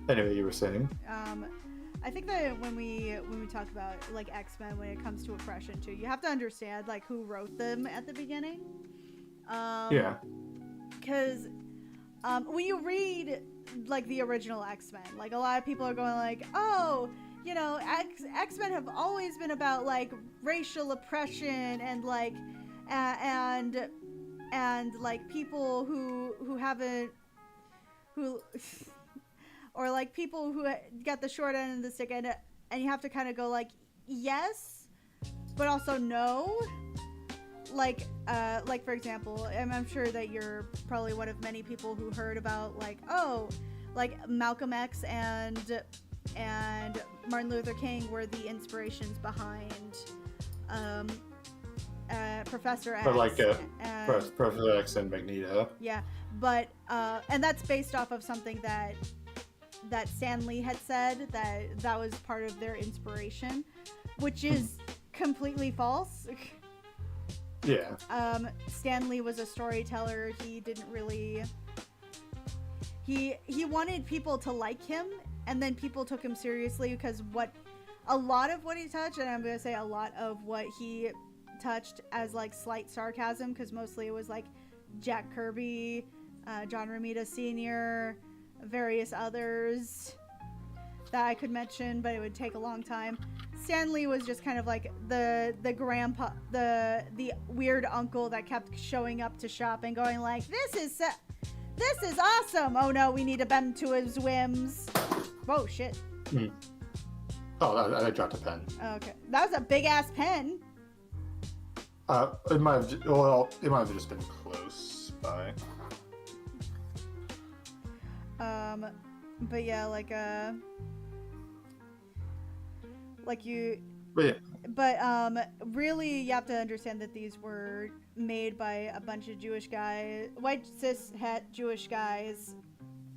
Anyway, you were saying? I think that when we talk about like X-Men, when it comes to oppression too, you have to understand like who wrote them at the beginning. Yeah. Because when you read like the original X-Men, like a lot of people are going like, oh, you know, X-Men have always been about like racial oppression and like and like people who haven't or like people who got the short end of the stick, and you have to kind of go like yes, but also no. Like for example, I'm sure that you're probably one of many people who heard about like Malcolm X and Martin Luther King were the inspirations behind Professor X. But like Professor X and Magneto. Yeah, but and that's based off of something that that Stan Lee had said that was part of their inspiration, which is completely false. Yeah. Stan Lee was a storyteller. He didn't really. He wanted people to like him, and then people took him seriously because a lot of what he touched, and I'm gonna say a lot of what he touched as like slight sarcasm, because mostly it was like Jack Kirby, John Romita Sr., various others that I could mention, but it would take a long time. Stan Lee was just kind of like the grandpa, the weird uncle that kept showing up to shop and going like, this is awesome. Oh no, we need to bend to his whims. Whoa, shit. Oh, I dropped a pen. Okay, that was a big ass pen. It might have just been close by. But yeah, like you. But yeah. But really, you have to understand that these were made by a bunch of Jewish guys, white cis het Jewish guys,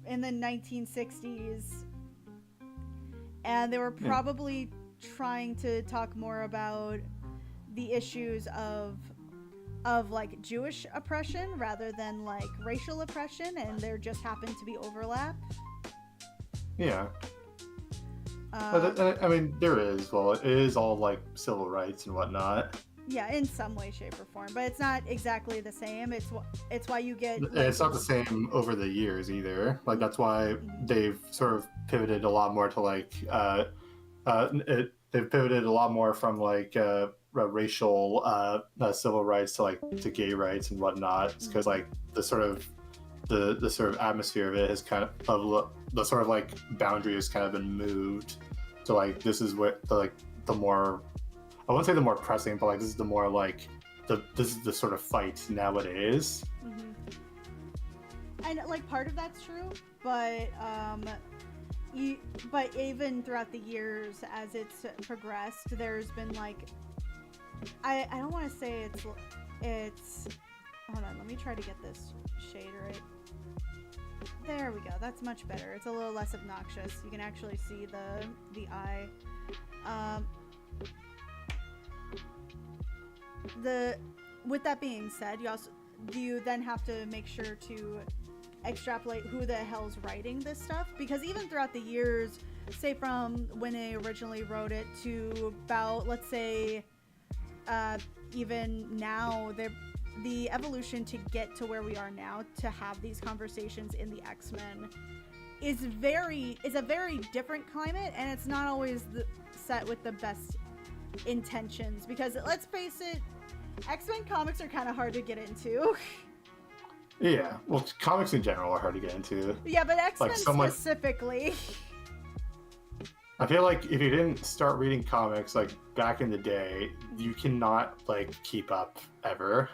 in the 1960s, and they were probably trying to talk more about the issues of like Jewish oppression rather than like racial oppression, and there just happened to be overlap. Yeah. I mean, there is. Well, it is all like civil rights and whatnot. Yeah, in some way, shape, or form, but it's not exactly the same. It's why you get. Like, it's not the same over the years either. Like that's why they've sort of pivoted a lot more to like they've pivoted a lot more from like racial civil rights to like to gay rights and whatnot. It's because like the sort of atmosphere of it has kind of the sort of like boundary has kind of been moved to like this is what the more, I wouldn't say the more pressing, but like this is the more like this is the sort of fight nowadays. And like part of that's true, but but even throughout the years as it's progressed, there's been like I don't want to say it's hold on, let me try to get this shade right. There we go. That's much better. It's a little less obnoxious. You can actually see the eye. With that being said, you then have to make sure to extrapolate who the hell's writing this stuff, because even throughout the years, say from when they originally wrote it to about, let's say, even now, the evolution to get to where we are now to have these conversations in the X-Men is a very different climate, and it's not always set with the best intentions, because let's face it, X-Men comics are kind of hard to get into. Yeah, well, comics in general are hard to get into. Yeah, but X-Men like specifically. I feel like if you didn't start reading comics like back in the day, you cannot like keep up ever.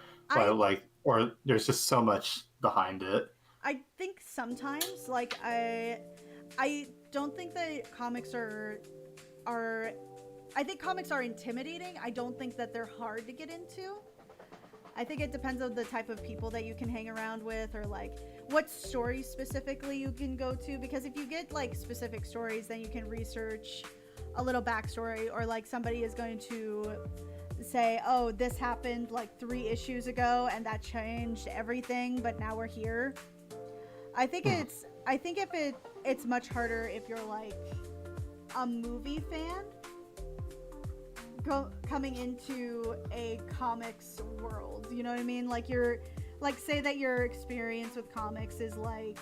Or there's just so much behind it. I think sometimes, like, I don't think that comics are I think comics are intimidating. I don't think that they're hard to get into. I think it depends on the type of people that you can hang around with, or like what stories specifically you can go to, because if you get like specific stories, then you can research a little backstory, or like somebody is going to say, oh, this happened like 3 issues ago and that changed everything, but now we're here. I think it's much harder if you're like a movie fan coming into a comics world, you know what I mean? Like you're like, say that your experience with comics is like,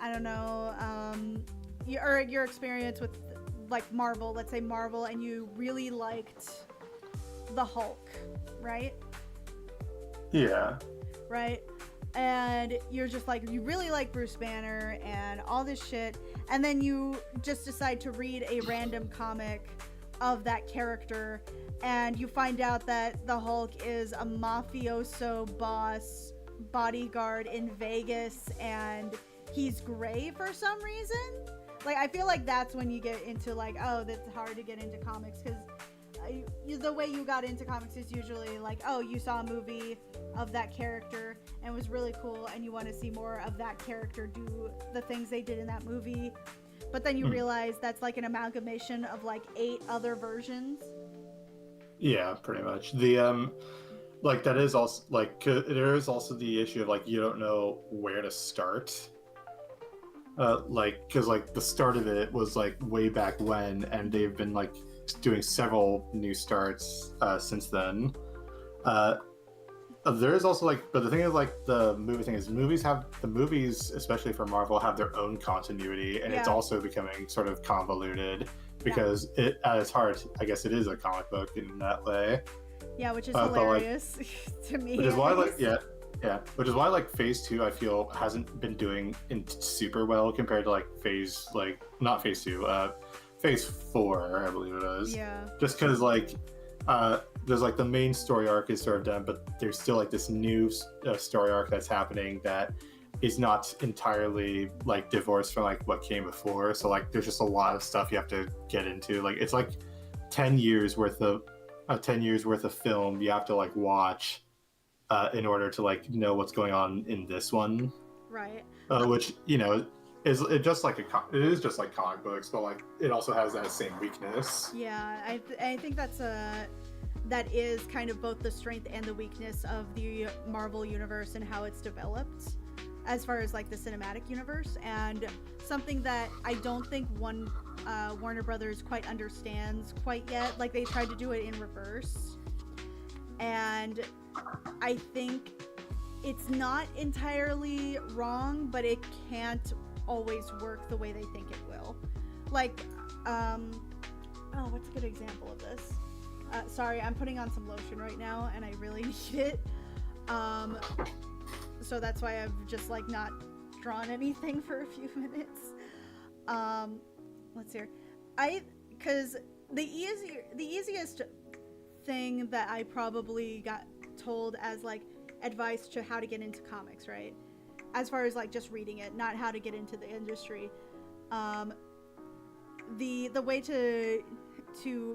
I don't know, your experience with like Marvel, let's say Marvel, and you really liked the Hulk, right? Yeah. Right? And you're just like, you really like Bruce Banner and all this shit, and then you just decide to read a random comic of that character, and you find out that the Hulk is a mafioso boss bodyguard in Vegas, and he's gray for some reason. Like, I feel like that's when you get into like, oh, that's hard to get into comics, because the way you got into comics is usually like, oh, you saw a movie of that character and it was really cool, and you want to see more of that character do the things they did in that movie. But then you realize that's like an amalgamation of like 8 other versions. Yeah, pretty much. The like that is also like there is also the issue of like you don't know where to start. Like because like the start of it was like way back when, and they've been like doing several new starts since then. There is also like, but the thing is like the movie thing is movies, especially for Marvel, have their own continuity, and it's also becoming sort of convoluted because it at its heart, I guess it is a comic book in that way. Yeah, which is hilarious to me. Which is why which is why like Phase 2 I feel hasn't been doing super well compared to like Phase 4 I believe it is. Yeah. Just because like there's like the main story arc is sort of done, but there's still like this new story arc that's happening that is not entirely like divorced from like what came before. So like there's just a lot of stuff you have to get into. Like it's like 10 years worth of film you have to like watch in order to like know what's going on in this one. Right. Which is just like comic books, but like it also has that same weakness. Yeah, I think that is kind of both the strength and the weakness of the Marvel universe and how it's developed as far as like the cinematic universe, and something that I don't think Warner Brothers quite understands quite yet. Like they tried to do it in reverse, and I think it's not entirely wrong, but it can't always work the way they think it will. Like, what's a good example of this? Sorry, I'm putting on some lotion right now, and I really need it. So that's why I've just like not drawn anything for a few minutes. Let's see here. Because the easiest thing that I probably got told as like advice to how to get into comics, right? As far as like just reading it, not how to get into the industry. The way to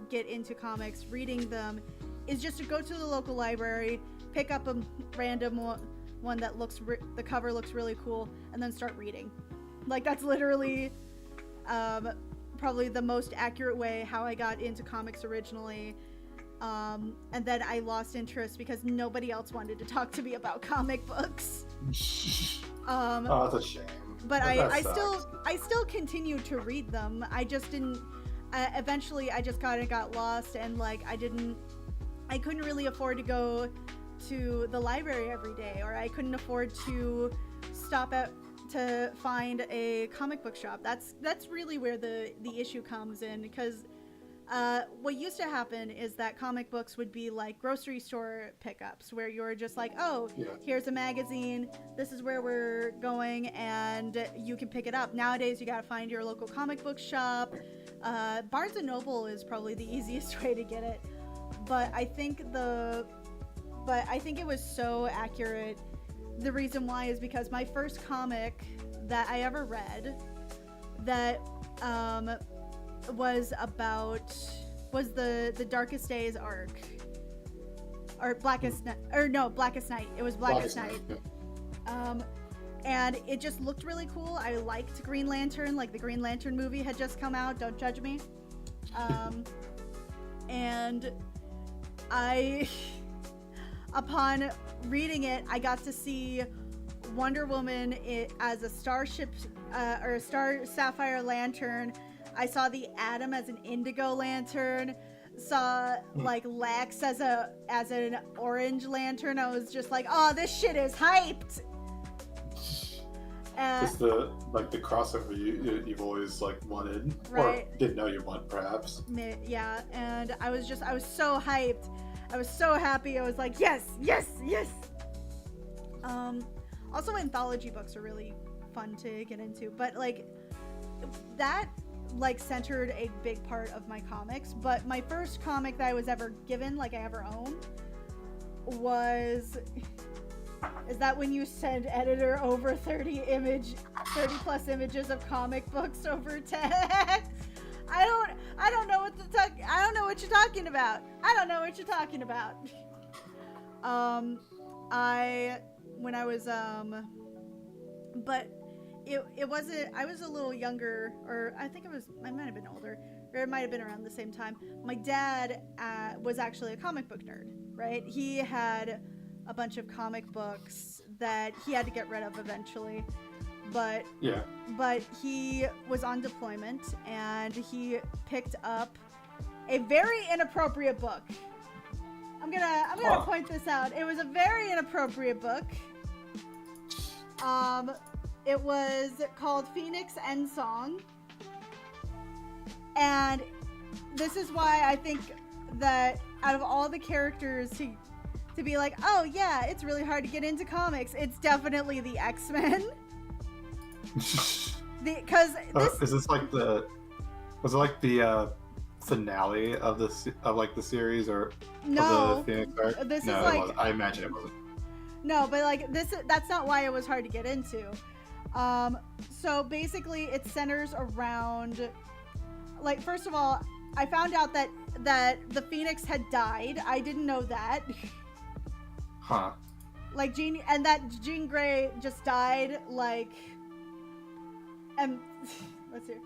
get into comics, reading them, is just to go to the local library, pick up a random one that the cover looks really cool, and then start reading. Like that's literally probably the most accurate way how I got into comics originally. And then I lost interest because nobody else wanted to talk to me about comic books. Oh, that's a shame. But I still continued to read them. I just didn't. Eventually, I just kind of got lost, and like I couldn't really afford to go to the library every day, or I couldn't afford to stop to find a comic book shop. That's really where the issue comes in, because what used to happen is that comic books would be like grocery store pickups, where you're just like, oh, here's a magazine, this is where we're going, and you can pick it up. Nowadays, you gotta find your local comic book shop. Barnes & Noble is probably the easiest way to get it, but I think it was so accurate. The reason why is because my first comic that I ever read that was the Darkest Days arc, or Blackest Night. It was Blackest Night. And it just looked really cool. I liked Green Lantern, like the Green Lantern movie had just come out, don't judge me. And upon reading it, I got to see Wonder Woman as a starship, or a Star Sapphire Lantern. I saw the Atom as an Indigo Lantern. Saw like Lex as an Orange Lantern. I was just like, oh, this shit is hyped. It's the crossover you've always like wanted, right? Or didn't know you want, perhaps. Yeah, and I was so hyped. I was so happy. I was like, yes. Also, anthology books are really fun to get into, but like that like centered a big part of my comics. But my first comic that I was ever given, like I ever owned, is that when you send editor over 30 plus images of comic books over text? I I don't know what I don't know what you're talking about. I don't know what you're talking about. When I was but it wasn't. I was a little younger, or I think I might have been older, or it might have been around the same time. My dad was actually a comic book nerd, right? He had a bunch of comic books that he had to get rid of eventually, but Yeah. but he was on deployment and he picked up a very inappropriate book. I'm gonna point this out. It was a very inappropriate book. It was called Phoenix End Song, and this is why I think that out of all the characters to be like, oh yeah, it's really hard to get into comics, it's definitely the X-Men. Because is this like was it like the finale of the series or no, of the Phoenix arc? This No, is it like wasn't. I imagine it wasn't. no, but like that's not why it was hard to get into. So basically it centers around, like, first of all, I found out that the Phoenix had died. I didn't know that. Huh. Like Jean Grey just died, like, and let's see.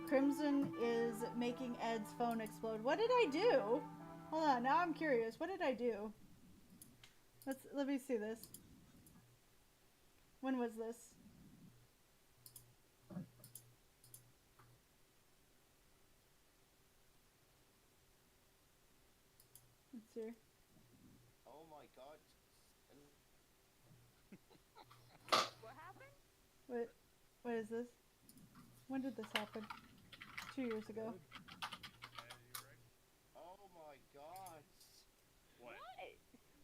Crimson is making Ed's phone explode. What did I do? Hold on, now I'm curious. What did I do? Let me see this. When was this? Let's see. Oh my god. What happened? What is this? When did this happen? 2 years ago. Oh my god. What?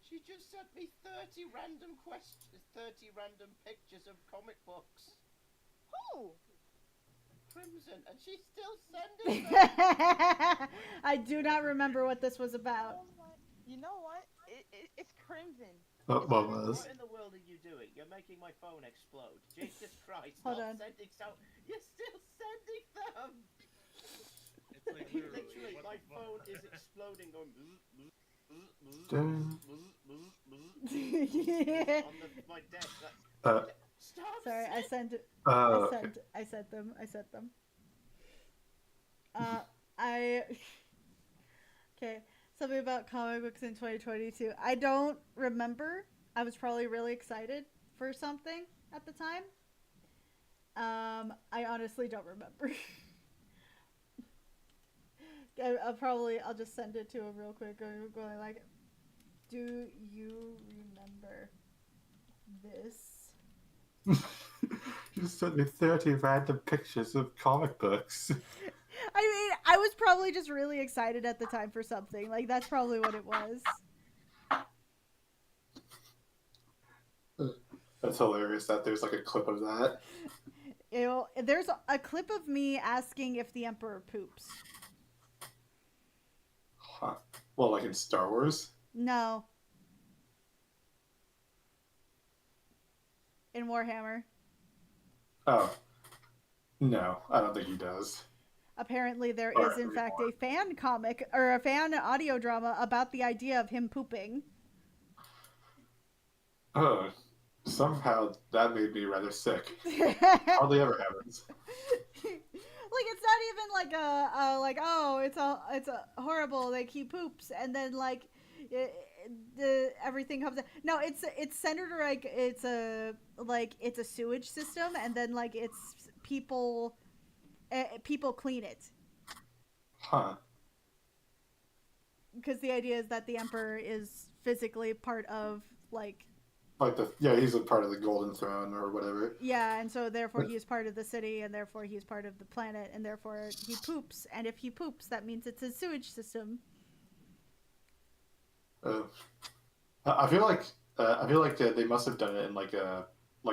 She just sent me 30 random questions, 30 random pictures of comic books. Who? Crimson, and she's still sending them. I do not remember what this was about. Oh my. You know what? It's Crimson. What was? What in the world are you doing? You're making my phone explode. Jesus Christ. Hold stop on. Sending so You're still sending them. It's like Literally, what my the fuck? phone is exploding on Yeah. my desk. Stop. Sorry, I sent it. Okay. I sent them. Okay. Something about comic books in 2022. I don't remember. I was probably really excited for something at the time. I honestly don't remember. I'll just send it to him real quick. Going like, do you remember this? You sent me 30 random pictures of comic books. I mean, I was probably just really excited at the time for something. Like, that's probably what it was. That's hilarious that there's like a clip of that. There's a clip of me asking if the Emperor poops. Huh. Well, like in Star Wars? No. In Warhammer. Oh. No, I don't think he does. Apparently there Or is in fact anymore. a fan comic or a fan audio drama about the idea of him pooping. Oh. Somehow that made me rather sick. Like, Hardly ever happens. it's not even like a like, oh, it's a horrible, like, he poops and then like everything comes out. No, it's centered like it's a sewage system, and then like it's people clean it. Huh. Because the idea is that the Emperor is physically part of, like He's a part of the Golden Throne or whatever. yeah, and so therefore he is part of the city, and therefore he's part of the planet, and therefore he poops, and if he poops, that means it's a sewage system. I feel like they must have done it in like a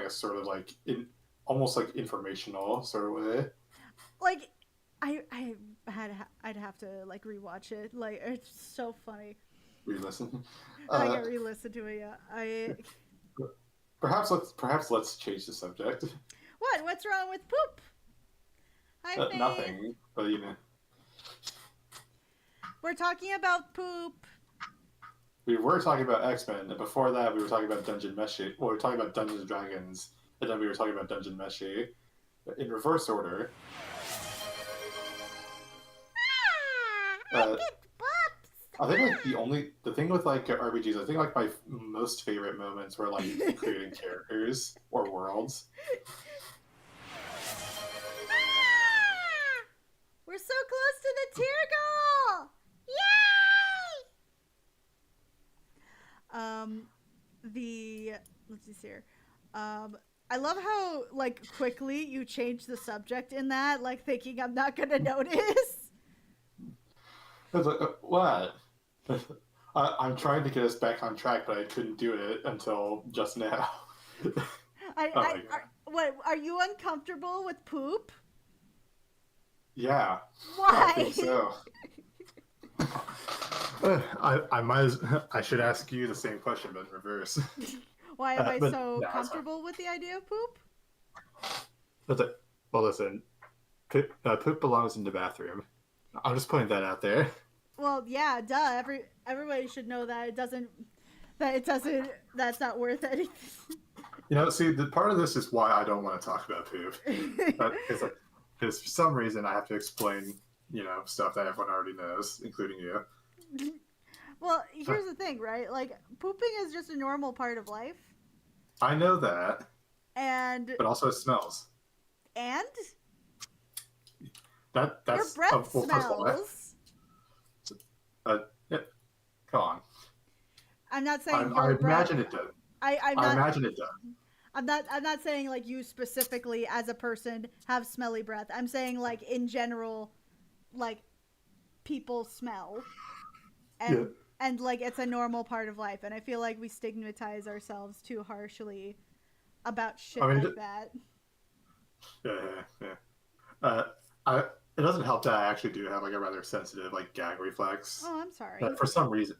sort of like in almost like informational sort of way. Like, I'd have to like rewatch it. Like, it's so funny. Re-listen. I gotta re-listen to it. Yeah, Perhaps let's change the subject. What's wrong with poop? Hi, Faith. Nothing, but you know. We're talking about poop. We were talking about X-Men, and before that we were talking about Dungeon Meshi. Well, we were talking about Dungeons and Dragons, and then we were talking about Dungeon Meshi. In reverse order. I think like the thing with like RPGs, I think like my most favorite moments were like creating characters or worlds. We're so close to the tier goal! Yay! Let's see here. I love how like quickly you change the subject in that, like thinking I'm not gonna notice. I was like, what? I'm trying to get us back on track, but I couldn't do it until just now. What? Are you uncomfortable with poop? Yeah. Why? I think so. I should ask you the same question, but in reverse. Why am I but so no, comfortable with the idea of poop? Well, listen, poop belongs in the bathroom. I'm just putting that out there. Well, yeah, duh. Everybody should know that it doesn't. That's not worth anything. You know, see, the part of this is why I don't want to talk about poop. Because for some reason I have to explain, stuff that everyone already knows, including you. Well, here's the thing, right? Like, pooping is just a normal part of life. I know that. But also it smells. And? That's your breath well, smells. Yeah, come on. I'm not saying I your breath. imagine it does. I imagine it does. I'm not saying like you specifically as a person have smelly breath. I'm saying like in general, like people smell, and like it's a normal part of life. And I feel like we stigmatize ourselves too harshly about shit like that. Yeah. It doesn't help that I actually do have like a rather sensitive like gag reflex. Oh, I'm sorry. For some reason,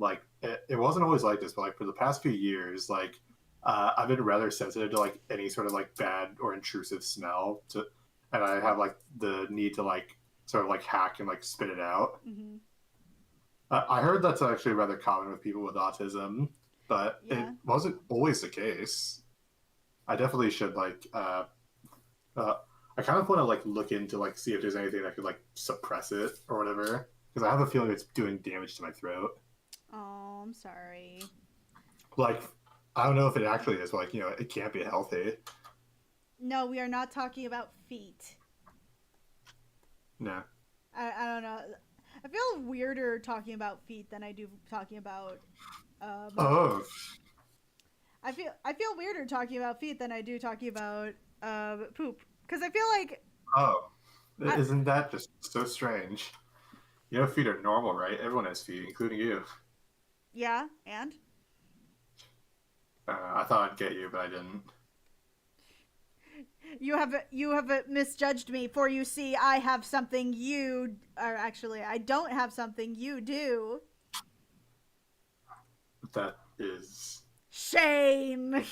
like it wasn't always like this, but like for the past few years, like I've been rather sensitive to like any sort of like bad or intrusive smell, and I have like the need to like sort of like hack and like spit it out. Mm-hmm. I heard that's actually rather common with people with autism, but it wasn't always the case. I definitely should like I kind of want to like look into like see if there's anything that could like suppress it or whatever, because I have a feeling it's doing damage to my throat. Oh, I'm sorry. Like, I don't know if it actually is, but like, it can't be healthy. No, we are not talking about feet. No. I don't know. I feel weirder talking about feet than I do talking about. Oh. I feel weirder talking about feet than I do talking about poop, because I feel like. Oh, isn't that just so strange? Feet are normal, right? Everyone has feet, including you. Yeah, and. I thought I'd get you, but I didn't. You have misjudged me, for you see, I have something I don't have something you do. That is... Shame!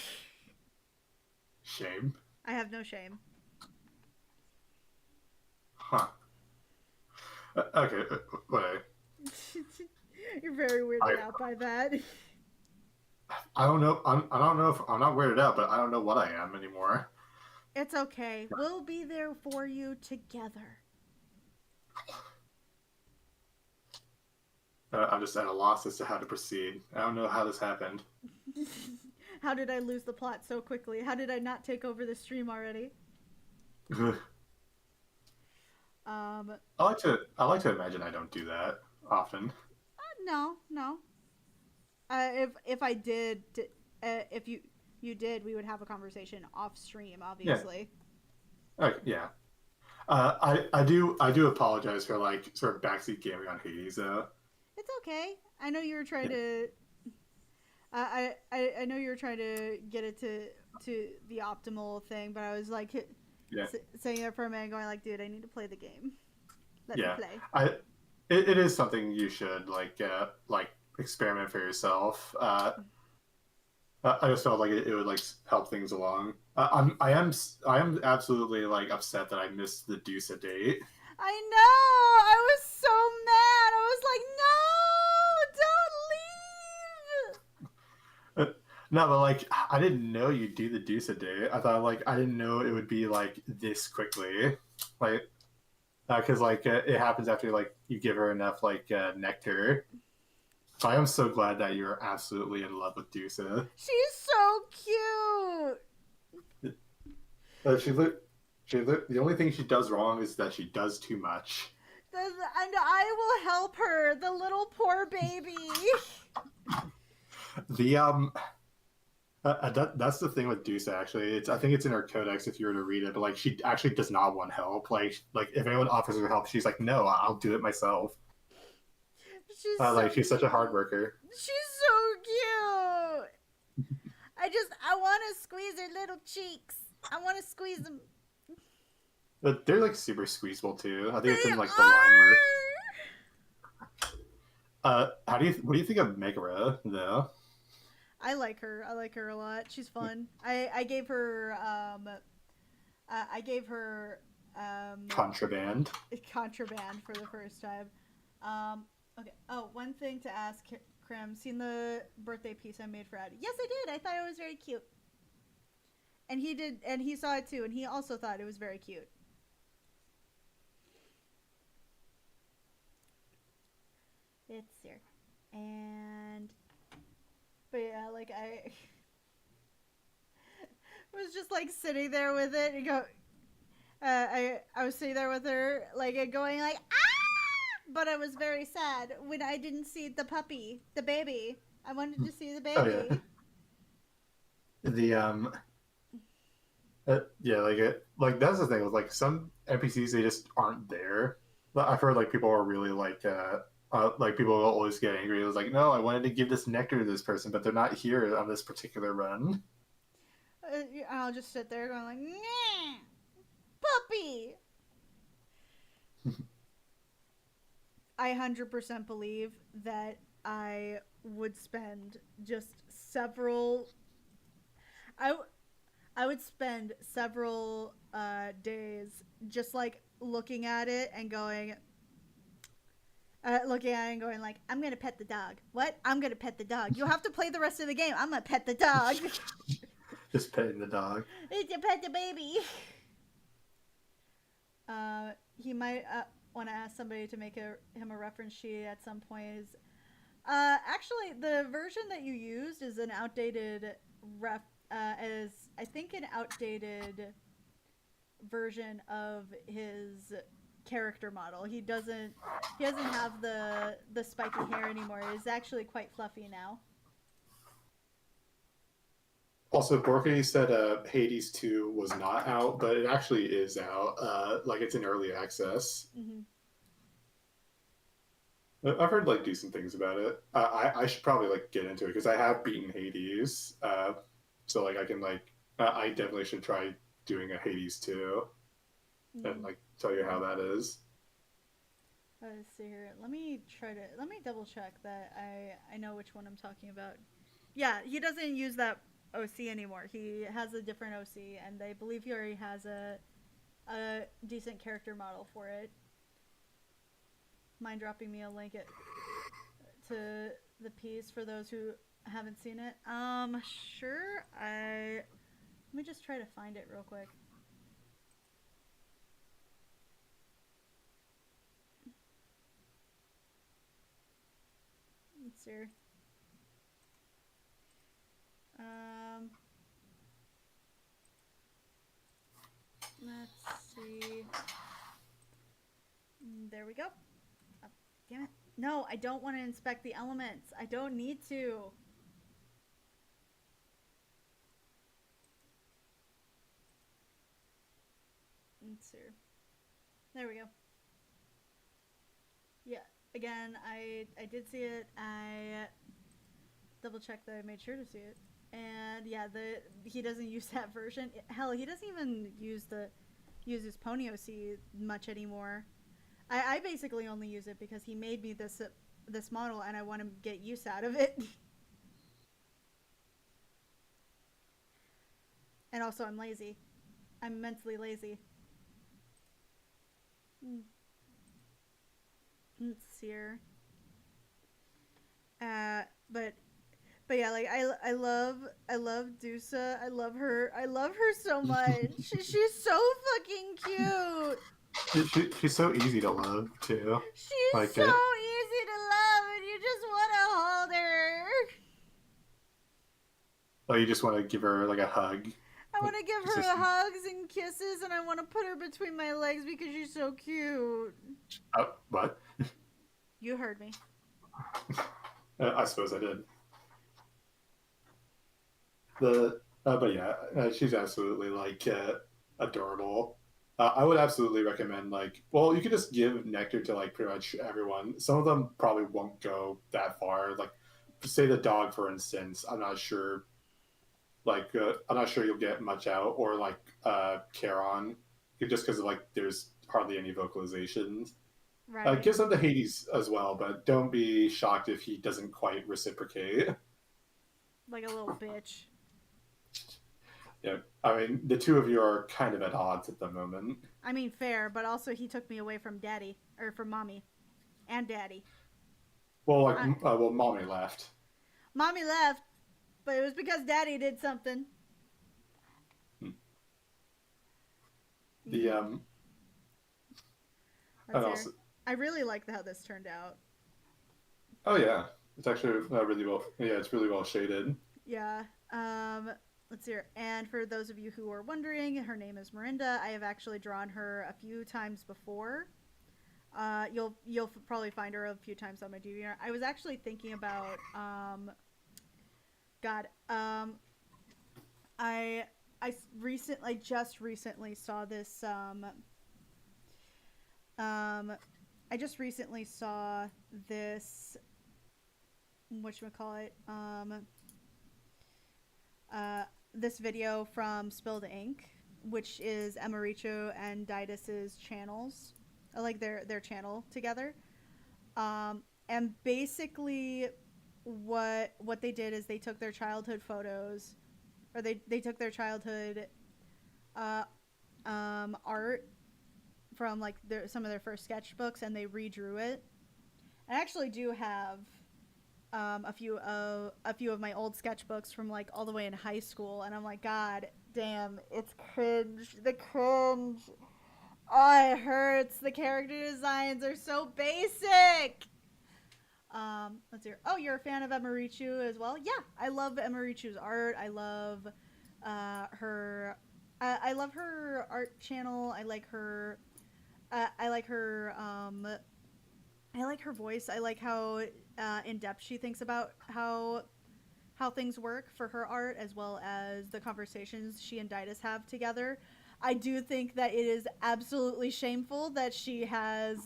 Shame? I have no shame. Huh. Okay, wait. You're very weirded out by that. I don't know. I don't know if I'm not weirded out, but I don't know what I am anymore. It's okay. We'll be there for you together. I'm just at a loss as to how to proceed. I don't know how this happened. How did I lose the plot so quickly? How did I not take over the stream already? I like to imagine I don't do that often. No. If I did, if you did, we would have a conversation off stream, obviously. Yeah. I do apologize for like sort of backseat gaming on Hades though. It's okay. I know you were trying to. I know you were trying to get it to the optimal thing, but I was like, sitting there for a minute, going like, dude, I need to play the game. Let me play. It is something you should like experiment for yourself. I just felt like it would like help things along. I am absolutely like upset that I missed the Deuce date. I know. I was so mad. I was like, no, don't leave. No, but like I didn't know you'd do the Deuce a day. I didn't know it would be like this quickly, like because it happens after like you give her enough nectar. So I am so glad that you're absolutely in love with Deuce. She's so cute. The only thing she does wrong is that she does too much. And I will help her, the little poor baby. That's the thing with Deuce. Actually, I think it's in her codex if you were to read it. But like, she actually does not want help. Like if anyone offers her help, she's like, no, I'll do it myself. She's such a hard worker. She's so cute. I want to squeeze her little cheeks. I want to squeeze them. But they're like super squeezable too. I think it's in like the are! line work. What do you think of Megara though? I like her. I like her a lot. She's fun. I gave her Contraband. Contraband for the first time. Okay. Oh, one thing to ask, Krim. Seen the birthday piece I made for Addie? Yes, I did. I thought it was very cute. And he did, and he saw it too, and he also thought it was very cute. It's here. But yeah, like I was just like sitting there with it and I was sitting there with her like going like ah, but I was very sad when I didn't see the puppy, the baby. I wanted to see the baby. Oh, yeah. Like that's the thing with like some NPCs, they just aren't there. I've heard like people are really like people will always get angry. It was like, no, I wanted to give this nectar to this person, but they're not here on this particular run. I'll just sit there going like, nah, puppy. I 100% believe that I would spend just several. I would spend several days just like looking at it and going. Looking at it and going like, I'm gonna pet the dog. What? I'm gonna pet the dog. You'll have to play the rest of the game. I'm gonna pet the dog. Just petting the dog. It's a pet the baby. He might want to ask somebody to make him a reference sheet at some point. Actually, the version that you used is an outdated is I think an outdated version of his character model. He doesn't have the spiky hair anymore. It's actually quite fluffy now. Also, Borky said Hades 2 was not out, but it actually is out. Like it's in early access. Mm-hmm. I've heard like decent things about it. I should probably like get into it because I have beaten Hades. So like I can like I definitely should try doing a Hades 2 and like tell you how that is. Let's see here. Let me double check that I know which one I'm talking about. Yeah, he doesn't use that OC anymore. He has a different OC, and I believe he already has a decent character model for it. Mind dropping me a link to the piece for those who haven't seen it? Sure. Let me just try to find it real quick. Let's see. Let's see. There we go. Oh, damn it. No, I don't want to inspect the elements. I don't need to. Let's see. There we go. Yeah, again, I did see it. I double checked that I made sure to see it. And yeah, he doesn't use that version. Hell, he doesn't even use his Pony OC much anymore. I basically only use it because he made me this model and I want to get use out of it. And also I'm lazy. I'm mentally lazy. Let's see here. But yeah, like I love Dusa. I love her. I love her so much. She's so fucking cute. She's so easy to love too. She's Like so easy to love, and you just want to hold her. you just want to give her like a hug. I want to give her Just- hugs and kisses, and I want to put her between my legs because she's so cute. What? You heard me. I suppose I did. But yeah, she's absolutely like adorable. I would absolutely recommend like, well, you could just give nectar to like pretty much everyone. Some of them probably won't go that far. Like, say the dog, for instance. I'm not sure. Like, I'm not sure you'll get much out, or like Charon, just because like there's hardly any vocalizations. Right. Give some to Hades as well, but don't be shocked if he doesn't quite reciprocate. Like a little bitch. Yeah, I mean, the two of you are kind of at odds at the moment. I mean, fair, but also he took me away from daddy, or from mommy, and daddy. Well, like, well, mommy left. Mommy left, but it was because daddy did something. The Let's and hear. also, I really like how this turned out. oh yeah, it's actually really well. Yeah, it's really well shaded. Yeah. Let's hear. And for those of you who are wondering, her name is Miranda. I have actually drawn her a few times before. You'll probably find her a few times on my DVR. I was actually thinking about I just recently saw this I just recently saw this whatchamacallit, this video from Spilled Ink, which is Emaricho and Didas's channels. I like their channel together. And basically what they did is they took their childhood photos, or they took their childhood art from like some of their first sketchbooks, and they redrew it. I actually do have a few of my old sketchbooks from like all the way in high school, and I'm like, God damn, it's cringe. The cringe. Oh, it hurts. The character designs are so basic. Let's hear. Oh, you're a fan of Emarichu as well? Yeah, I love Emarichu's art. I love her. I love her art channel. I like her. I like her. I like her voice. I like how in depth she thinks about how things work for her art, as well as the conversations she and Didas have together. I do think that it is absolutely shameful that she had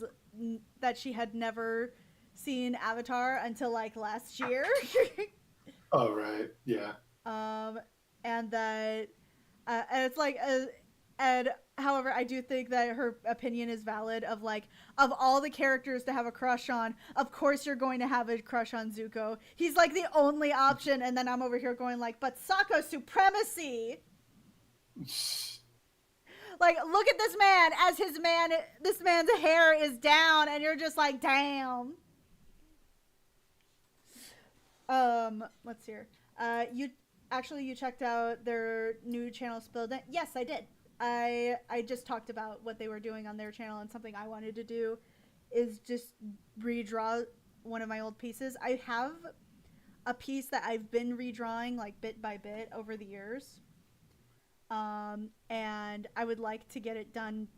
never seen Avatar until like last year. Oh right, yeah. And that and it's like and however, I do think that her opinion is valid of like, of all the characters to have a crush on, of course you're going to have a crush on Zuko. He's like the only option, and then I'm over here going like, but Sako supremacy. Like, look at this man as this man's hair is down, and you're just like, damn. Let's hear. You checked out their new channel, Spilled Ink? Yes, I did. I just talked about what they were doing on their channel, and something I wanted to do is just redraw one of my old pieces. I have a piece that I've been redrawing like bit by bit over the years. And I would like to get it done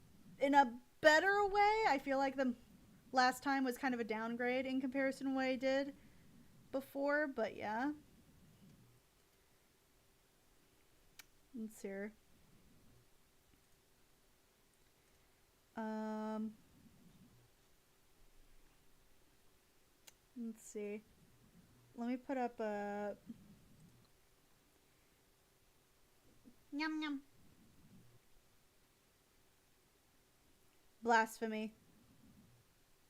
in a better way. I feel like the last time was kind of a downgrade in comparison to what I did before, but yeah. Let's see here. Let's see. Let me put up a... Yum yum. Blasphemy.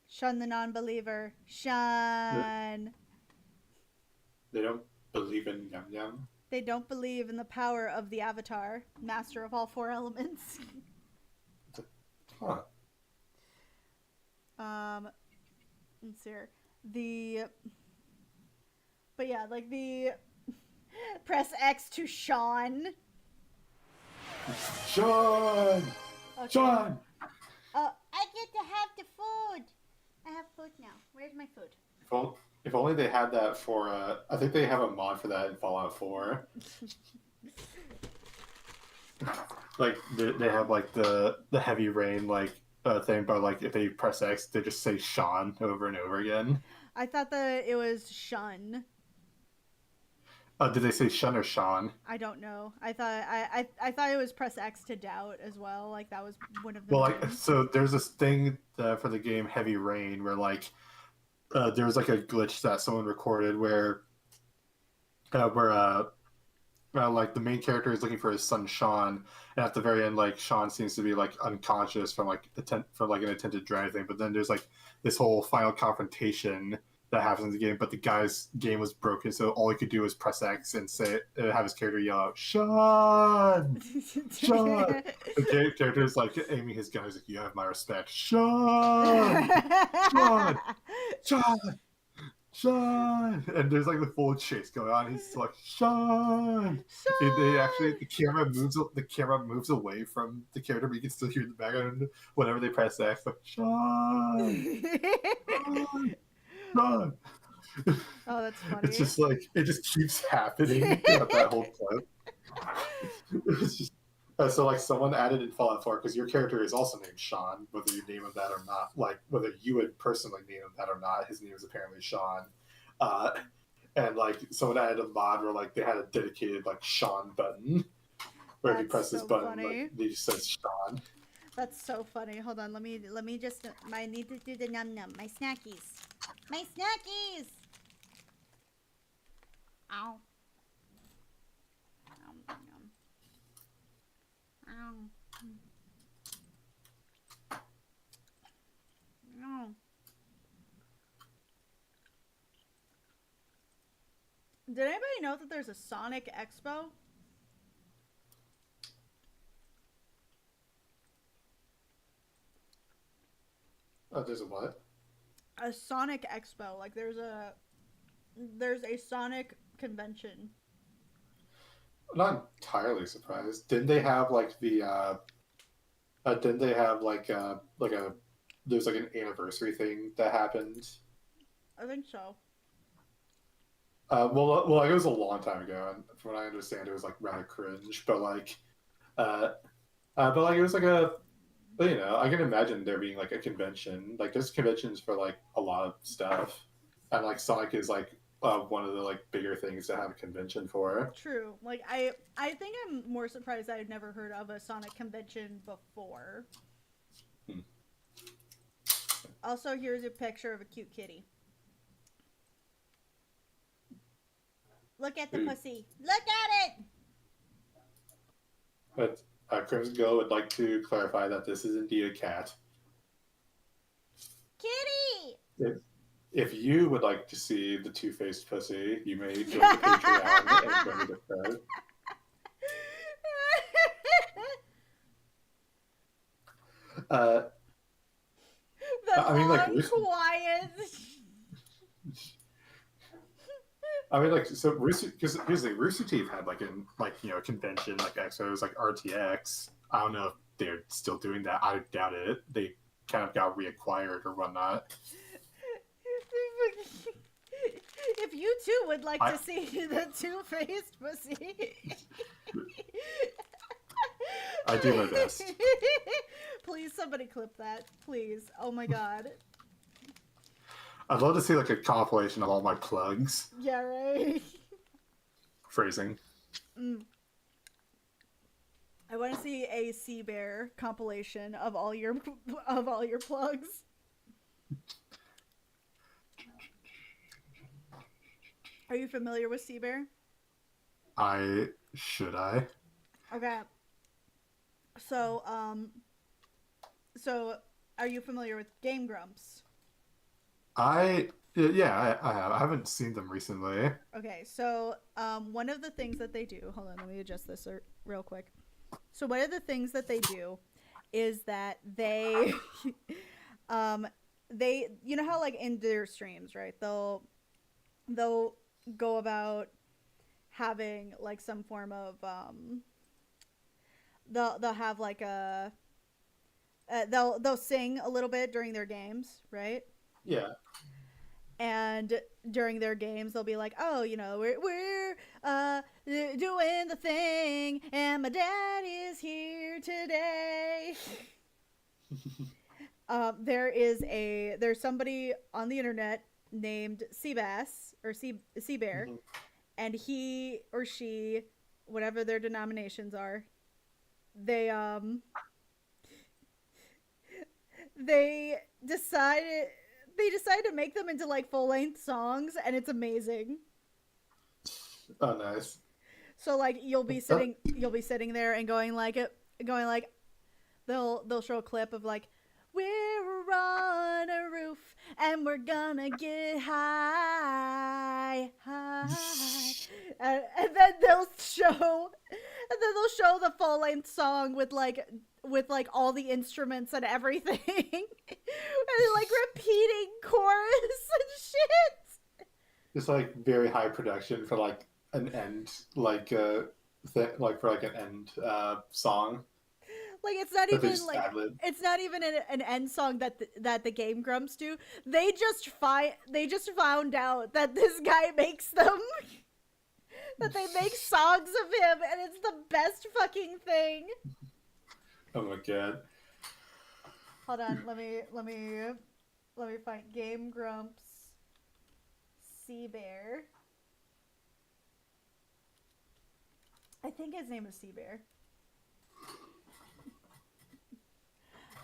Shun the non-believer. Shun. They don't believe in yum yum. They don't believe in the power of the Avatar, master of all four elements. Huh. Let's see here. But yeah, like the press X to Sean. Sean! Okay. Sean! I get to have the food. I have food now. Where's my food? If only they had that for, I think they have a mod for that in Fallout 4. Like, they have, like, the heavy rain, like, thing, but, like, if they press X, they just say Sean over and over again. I thought that it was Shun. Did they say Shun or Sean? I don't know. I thought it was press X to doubt as well. Like that was one of the. Well, like, so there's this thing for the game Heavy Rain where, like, there was, like, a glitch that someone recorded where like, the main character is looking for his son Sean, and at the very end, like, Sean seems to be, like, unconscious from, like, an attempted drag thing, but then there's, like, this whole final confrontation that happens in the game, but the guy's game was broken, so all he could do was press X and say, have his character yell out, Sean! Sean! The character is, like, aiming his gun, he's like, you have my respect. Sean! Sean! Sean! Sean! And there's, like, the full chase going on. He's like, Sean! They actually, the camera moves away from the character, but you can still hear the background whenever they press X, like, Sean! Sean! Sean! Oh, that's funny. It's just like, it just keeps happening throughout that whole clip. It's just, so, like, someone added in Fallout 4, because your character is also named Sean, whether you name him that or not. Like, whether you would personally name him that or not, his name is apparently Sean. And, like, someone added a mod where, like, they had a dedicated, like, Sean button. Where if you press this button, like, they just says Sean. That's so funny. Hold on, let me just. I need to do the num num. My snackies. My snackies. Ow. Nom, nom, nom. Ow. No. Did anybody know that there's a Sonic Expo? Oh, there's a what? A Sonic Expo. Like there's a Sonic convention. I'm not entirely surprised. Didn't they have, like, the didn't they have, like a there's, like, an anniversary thing that happened? I think so. Well, like, it was a long time ago, and from what I understand, it was, like, rather cringe. But like, it was like a, you know, I can imagine there being, like, a convention. Like, there's conventions for, like, a lot of stuff, and, like, Sonic is, like, one of the, like, bigger things to have a convention for. True. Like I think I'm more surprised I've never heard of a Sonic convention before. Also, here's a picture of a cute kitty. Look at the pussy. Look at it! But Crimson Girl would like to clarify that this is indeed a cat. Kitty! If you would like to see the two-faced pussy, you may join the Patreon and join the thread. The I mean, like, quiet. I mean, like, so Rooster, because here's the thing, Rooster Teeth had, like, you know, a convention, like Exos, like RTX. I don't know if they're still doing that. I doubt it. They kind of got reacquired or whatnot. If you too would like to see the two-faced pussy, I do my best. Please, somebody clip that, please. Oh my god. I'd love to see, like, a compilation of all my plugs. Yeah, right. Phrasing. I want to see a Sea Bear compilation of all your plugs. Are you familiar with Sea Bear? Should I? Okay. So are you familiar with Game Grumps? I have. I haven't seen them recently. Okay, so one of the things that they do, hold on, let me adjust this real quick. So one of the things that they do is that they they, you know how like in their streams, right? They'll go about having like some form of they'll have like a they'll sing a little bit during their games, right? Yeah. And during their games they'll be like, oh, you know, we're doing the thing and my dad is here today. There's somebody on the internet named Seabass or Sea Bear, and he or she, whatever their denominations are, they decided to make them into like full-length songs, and it's amazing. Oh, nice. So like you'll be sitting there and going like they'll show a clip of like, we're on a roof and we're gonna get high, and then they'll show the full length song with like all the instruments and everything, and like repeating chorus and shit. It's like very high production for like an end, like for like an end song. Like it's not even an end song that the Game Grumps do. They just found out that this guy makes them. That they make songs of him, and it's the best fucking thing. Oh my god. Hold on, let me find Game Grumps Sea Bear. I think his name is Sea Bear.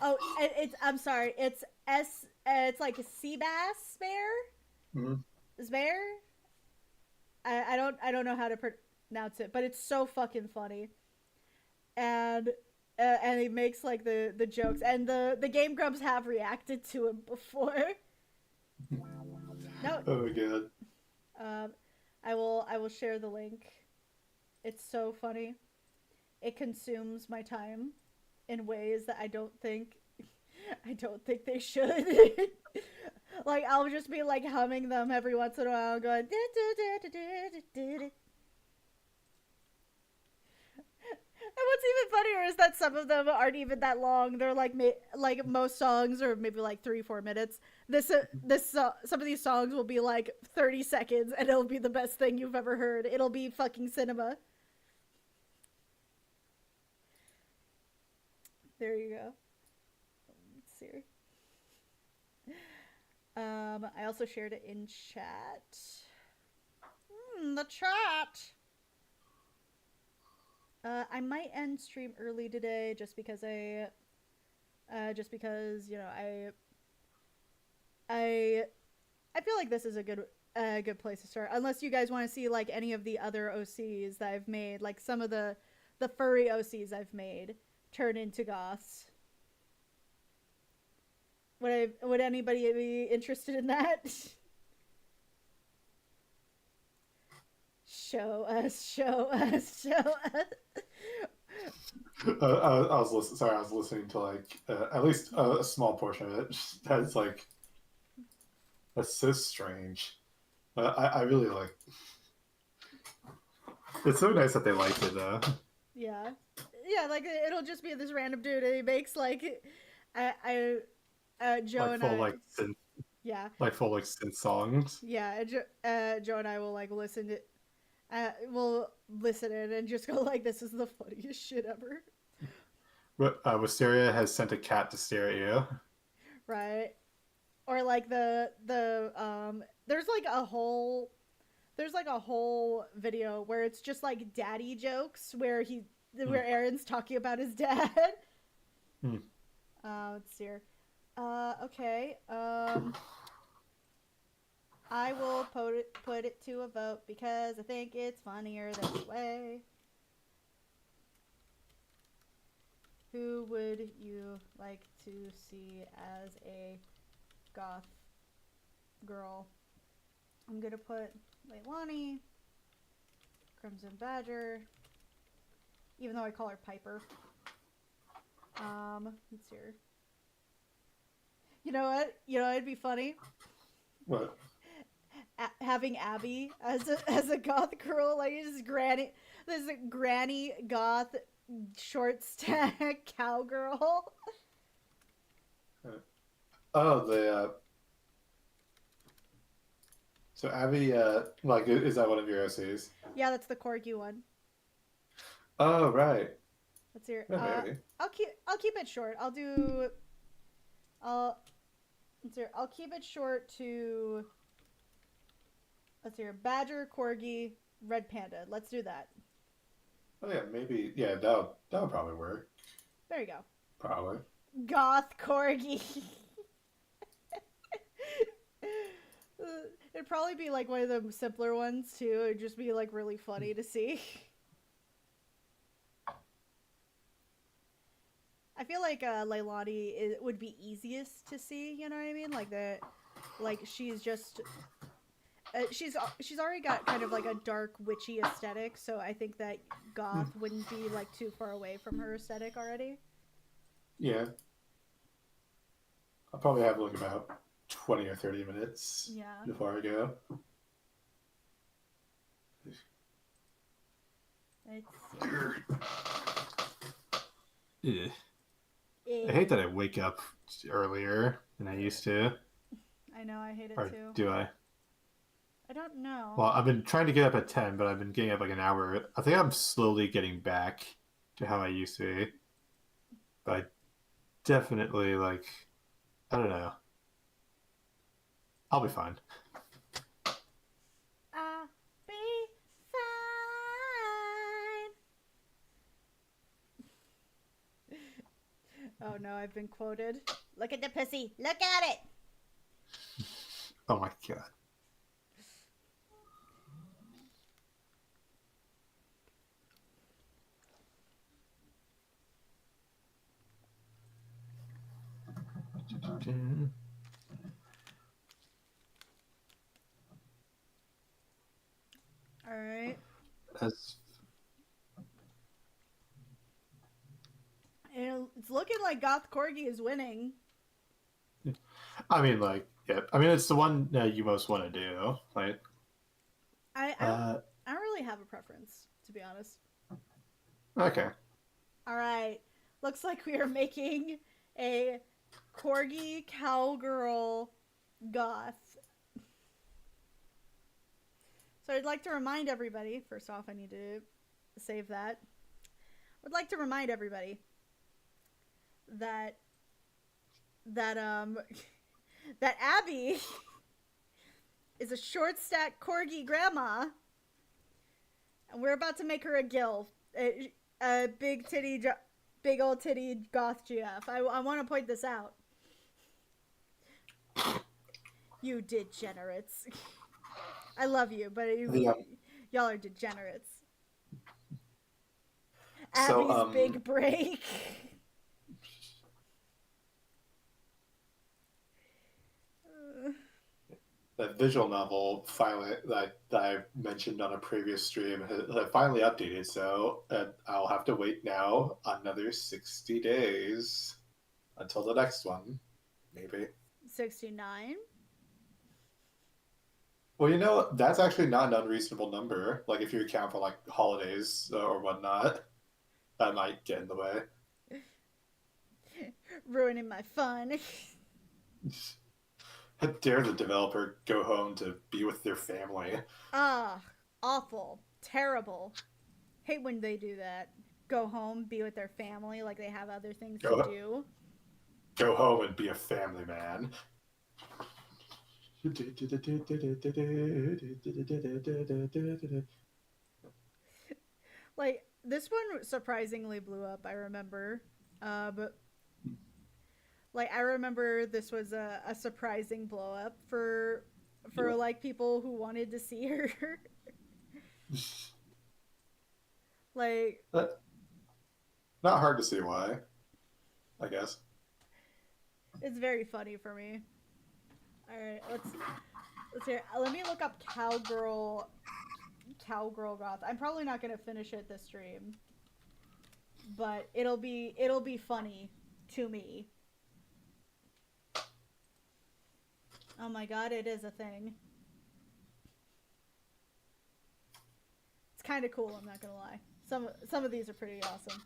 Oh, I'm sorry. It's it's like a sea bass bear. Mm-hmm. Bear. I don't know how to pronounce it, but it's so fucking funny. And he makes like the jokes, and the Game Grumps have reacted to him before. No. Oh my god. I will share the link. It's so funny. It consumes my time in ways that I don't think they should. Like I'll just be like humming them every once in a while, going. And what's even funnier is that some of them aren't even that long. They're like most songs are maybe like 3-4 minutes. Some of these songs will be like 30 seconds, and it'll be the best thing you've ever heard. It'll be fucking cinema. There you go. Let's see. I also shared it in chat. The chat. I might end stream early today just because you know I feel like this is a good place to start. Unless you guys want to see like any of the other OCs that I've made, like some of the furry OCs I've made turn into goths. Would anybody be interested in that? Show us. I was listening to like at least a small portion of it. That's like, that's so strange. I really like. It's so nice that they liked it though. Yeah, like it'll just be this random dude, and he makes like, Joe like and full I, like synth, yeah, like full like synth songs. yeah. Joe and I will like listen to. We'll listen in and just go like, this is the funniest shit ever. But Wisteria has sent a cat to stare at you. Right. Or like there's like a whole video where it's just like daddy jokes where Aaron's talking about his dad. Let's see here. Okay. I will put it to a vote because I think it's funnier this way. Who would you like to see as a goth girl? I'm gonna put Leilani, Crimson Badger, even though I call her Piper. Let's see her. You know what? You know it'd be funny What? having Abby as a goth girl, like this granny goth short stack cowgirl. Oh, so Abby, like, is that one of your OCs? Yeah, that's the corgi one. Oh, right. Let's hear. Yeah, maybe. I'll keep it short. Let's hear. I'll keep it short to. Let's hear. Badger, corgi, red panda. Let's do that. Oh yeah, maybe. Yeah, that would probably work. There you go. Probably. Goth corgi. It'd probably be like one of the simpler ones too. It'd just be like really funny to see. I feel like Leilani would be easiest to see. You know what I mean? Like she's just she's already got kind of like a dark witchy aesthetic. So I think that goth wouldn't be like too far away from her aesthetic already. Yeah. I'll probably have like about 20 or 30 minutes before I go. Yeah. I hate that I wake up earlier than I used to. I know, I hate it Or too. do I? I don't know. Well, I've been trying to get up at 10, but I've been getting up like an hour. I think I'm slowly getting back to how I used to be. But I definitely, like, I don't know. I'll be fine. I'll be fine. Oh no, I've been quoted. Look at the pussy. Look at it. Oh my god. All right. That's... And it's looking like Goth Corgi is winning. I mean, like, yeah. I mean, it's the one that you most want to do, right? I don't really have a preference, to be honest. Okay. All right. Looks like we are making a Corgi Cowgirl Goth. So I'd like to remind everybody, first off, I need to save that. I'd like to remind everybody that that Abby is a short stack corgi grandma, and we're about to make her a gilf, a big old titty goth GF. I want to point this out. You degenerates. I love you, but y'all are degenerates. Abby's big break. That visual novel finally that I mentioned on a previous stream has finally updated, so I'll have to wait now another 60 days until the next one, maybe. 69? Well, you know, that's actually not an unreasonable number. Like, if you account for, like, holidays or whatnot, that might get in the way. Ruining my fun. How dare the developer go home to be with their family? Ah, awful. Terrible. Hate when they do that. Go home, be with their family like they have other things to do. Go home and be a family man. Like, this one surprisingly blew up, I remember. But like, I remember this was a surprising blow up for like people who wanted to see her. Like, not hard to see why, I guess. It's very funny for me. All right, let's hear. Let me look up cowgirl goth. I'm probably not gonna finish it this stream, but it'll be funny to me. Oh my god, it is a thing. It's kind of cool, I'm not gonna lie. Some of these are pretty awesome.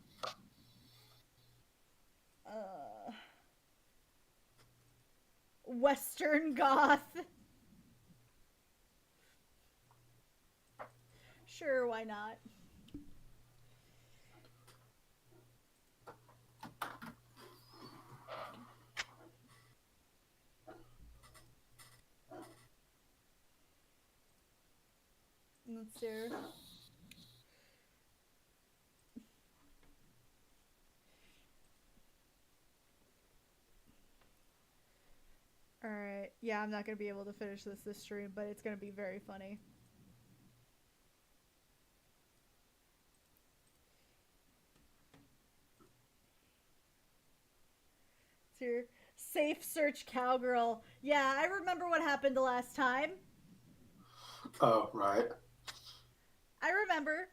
Western Goth. Sure, why not? Let's see. Alright, yeah, I'm not gonna be able to finish this stream, but it's gonna be very funny. It's here. Safe search cowgirl. Yeah, I remember what happened the last time. Oh, right. I remember.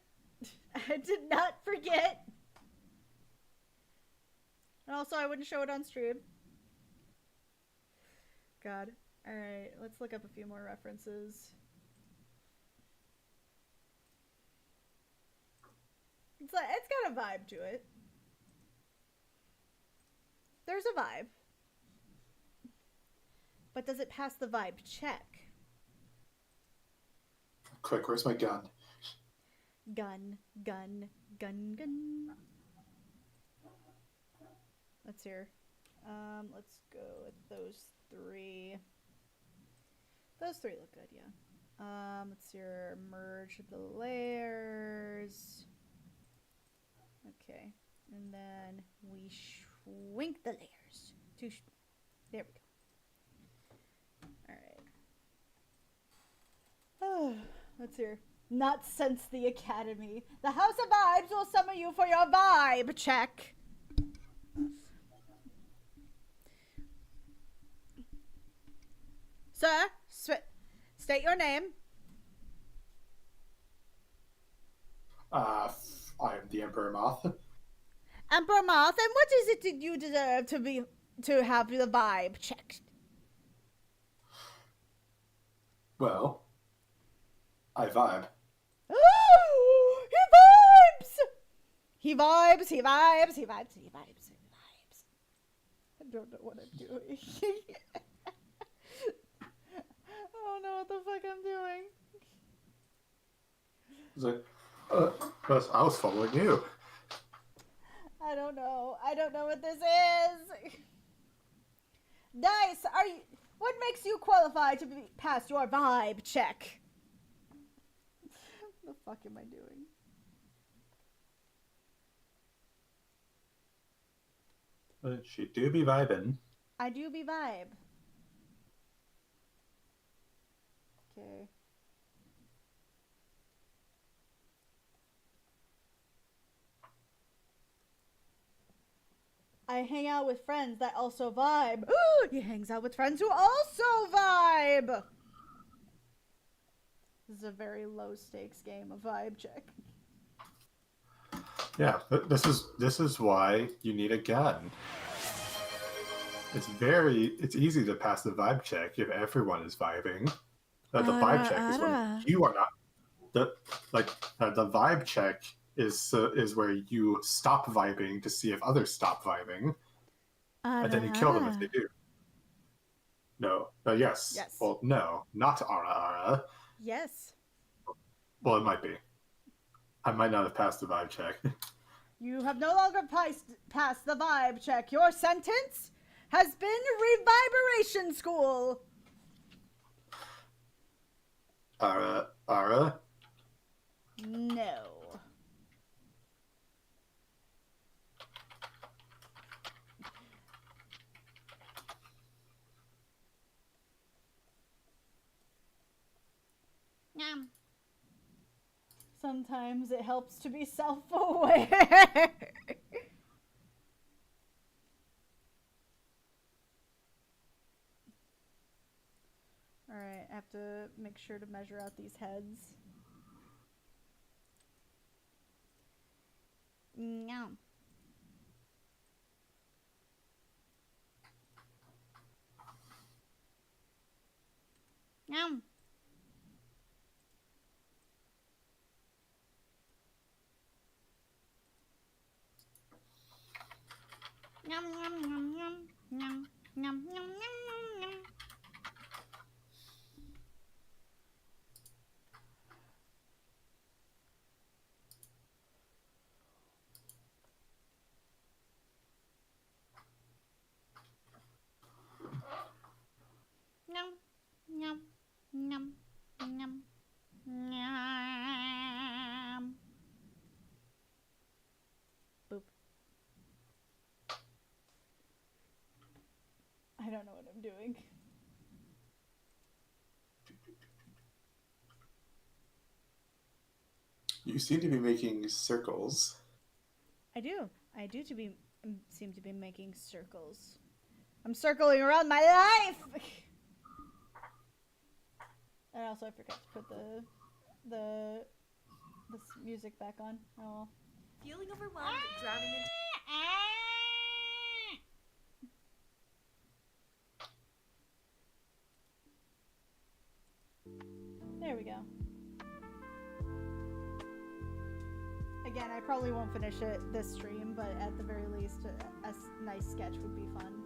I did not forget. And also, I wouldn't show it on stream. God. Alright, let's look up a few more references. It's got a vibe to it. There's a vibe. But does it pass the vibe check? Quick, where's my gun? Gun, gun, gun, gun. Let's hear. Let's go with those three. Those three look good, yeah. Let's hear. Merge the layers. Okay. And then we shrink the layers. There we go. Alright. Let's hear. Not since the academy. The House of Vibes will summon you for your vibe check. Sir, state your name. I am the Emperor Moth. Emperor Moth, and what is it that you deserve to have the vibe checked? Well, I vibe. Oh, he vibes! He vibes, he vibes, he vibes, he vibes, he vibes. I don't know what I'm doing. I don't know what the fuck I'm doing. It's like, I was following you. I don't know. I don't know what this is. Dice, what makes you qualify to pass your vibe check? What the fuck am I doing? She do be vibing. I do be vibe. Okay. I hang out with friends that also vibe. He hangs out with friends who also vibe. This is a very low stakes game of vibe check. Yeah, this is why you need a gun. It's easy to pass the vibe check if everyone is vibing. The vibe check is when you are not. The vibe check is where you stop vibing to see if others stop vibing, and then you kill them if they do. No. Yes. Yes. Well, no, not ara ara. Yes. Well, it might be. I might not have passed the vibe check. You have no longer passed the vibe check. Your sentence has been reviberation school. Ara? No. Sometimes it helps to be self-aware. Alright, I have to make sure to measure out these heads. Nyam. Yum. Yum yum yum yum yum yum yum yum yum. Yum yum yum yum yum. Boop. I don't know what I'm doing. You seem to be making circles. I do seem to be making circles. I'm circling around my life. And also I forgot to put this music back on. Oh. Feeling overwhelmed, drowning in. There we go. Again, I probably won't finish it this stream, but at the very least, a nice sketch would be fun.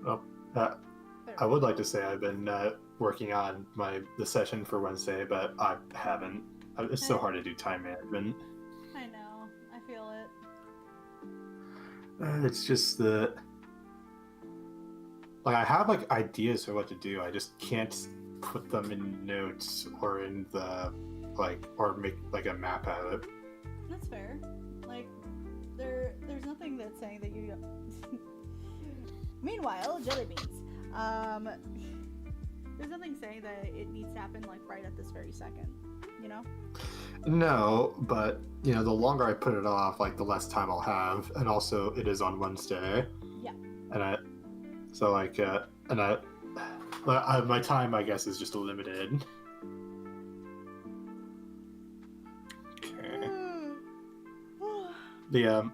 Well, I would like to say I've been working on the session for Wednesday, but I haven't. It's so hard to do time management. I know. I feel it. It's just that, like, I have like ideas for what to do. I just can't put them in notes or in the or make like a map out of it. That's fair. Like, there's nothing that's saying that you. Meanwhile, jelly beans. There's nothing saying that it needs to happen like right at this very second. You know? No, but the longer I put it off, like the less time I'll have, and also it is on Wednesday. Yeah. And my time, I guess, is just limited. Okay. Yeah,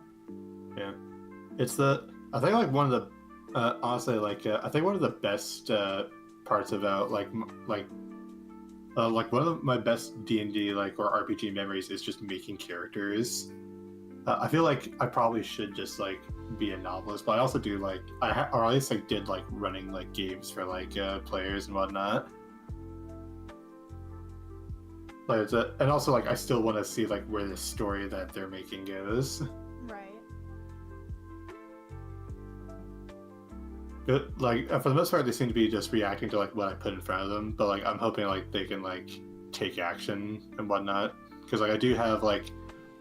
it's I think like one of the honestly, I think one of the best parts about one of my best D&D or RPG memories is just making characters. I feel like I probably should just be a novelist, but I also do or at least did running games for players and whatnot. And also I still want to see where the story that they're making goes. Right. But, for the most part, they seem to be just reacting to what I put in front of them. But I'm hoping they can take action and whatnot. Because I do have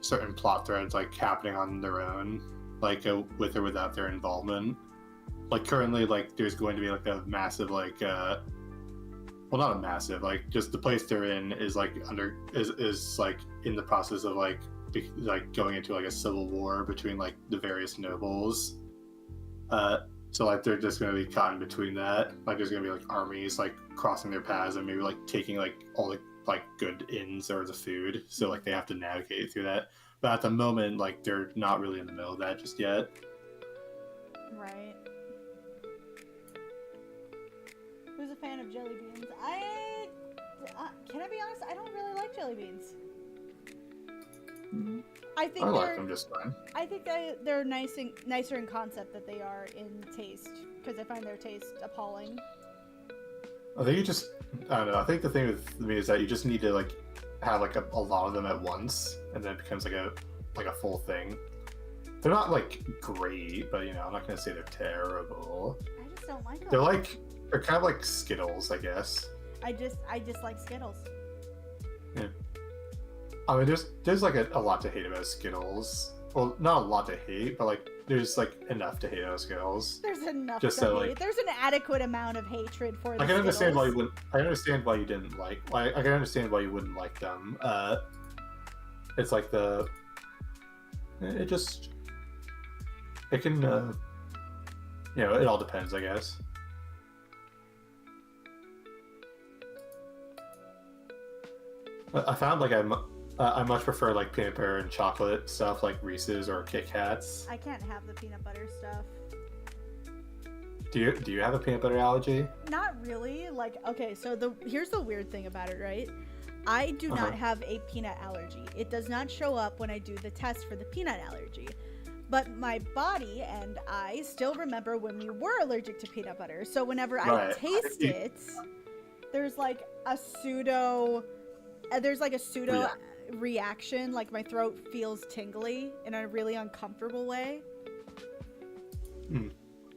certain plot threads happening on their own, with or without their involvement. Currently, there's going to be a massive well, not a massive, just the place they're in is is in the process of like going into like a civil war between like the various nobles. So like they're just gonna be caught in between that. Like there's gonna be like armies like crossing their paths and maybe like taking like all the like good inns or the food. So like they have to navigate through that. But at the moment, like they're not really in the middle of that just yet. Right. Who's a fan of jelly beans? Can I be honest? I don't really like jelly beans. I think I like they're them just fine. I think they're nicer in concept than they are in taste, because I find their taste appalling. I think I don't know. I think the thing with me is that you just need to like have like a lot of them at once, and then it becomes like a full thing. They're not like great, but you know, I'm not gonna say they're terrible. I just don't like them. They're kind of like Skittles, I guess. I just like Skittles. Yeah. I mean, there's like a lot to hate about Skittles. Well, not a lot to hate, but like there's like enough to hate about Skittles. There's enough Just to so, hate. like, There's an adequate amount of hatred for the I can understand why you Skittles. wouldn't. I understand why you didn't like. I can understand why you wouldn't like them. It's like it can. You know, it all depends, I guess. I found like I much prefer like peanut butter and chocolate stuff like Reese's or Kit Kats. I can't have the peanut butter stuff. Do you have a peanut butter allergy? Not really. Like, okay, so here's the weird thing about it, right? I do not have a peanut allergy. It does not show up when I do the test for the peanut allergy. But my body and I still remember when we were allergic to peanut butter. So whenever I Right. taste it, there's like a pseudo Yeah. reaction. Like my throat feels tingly in a really uncomfortable way.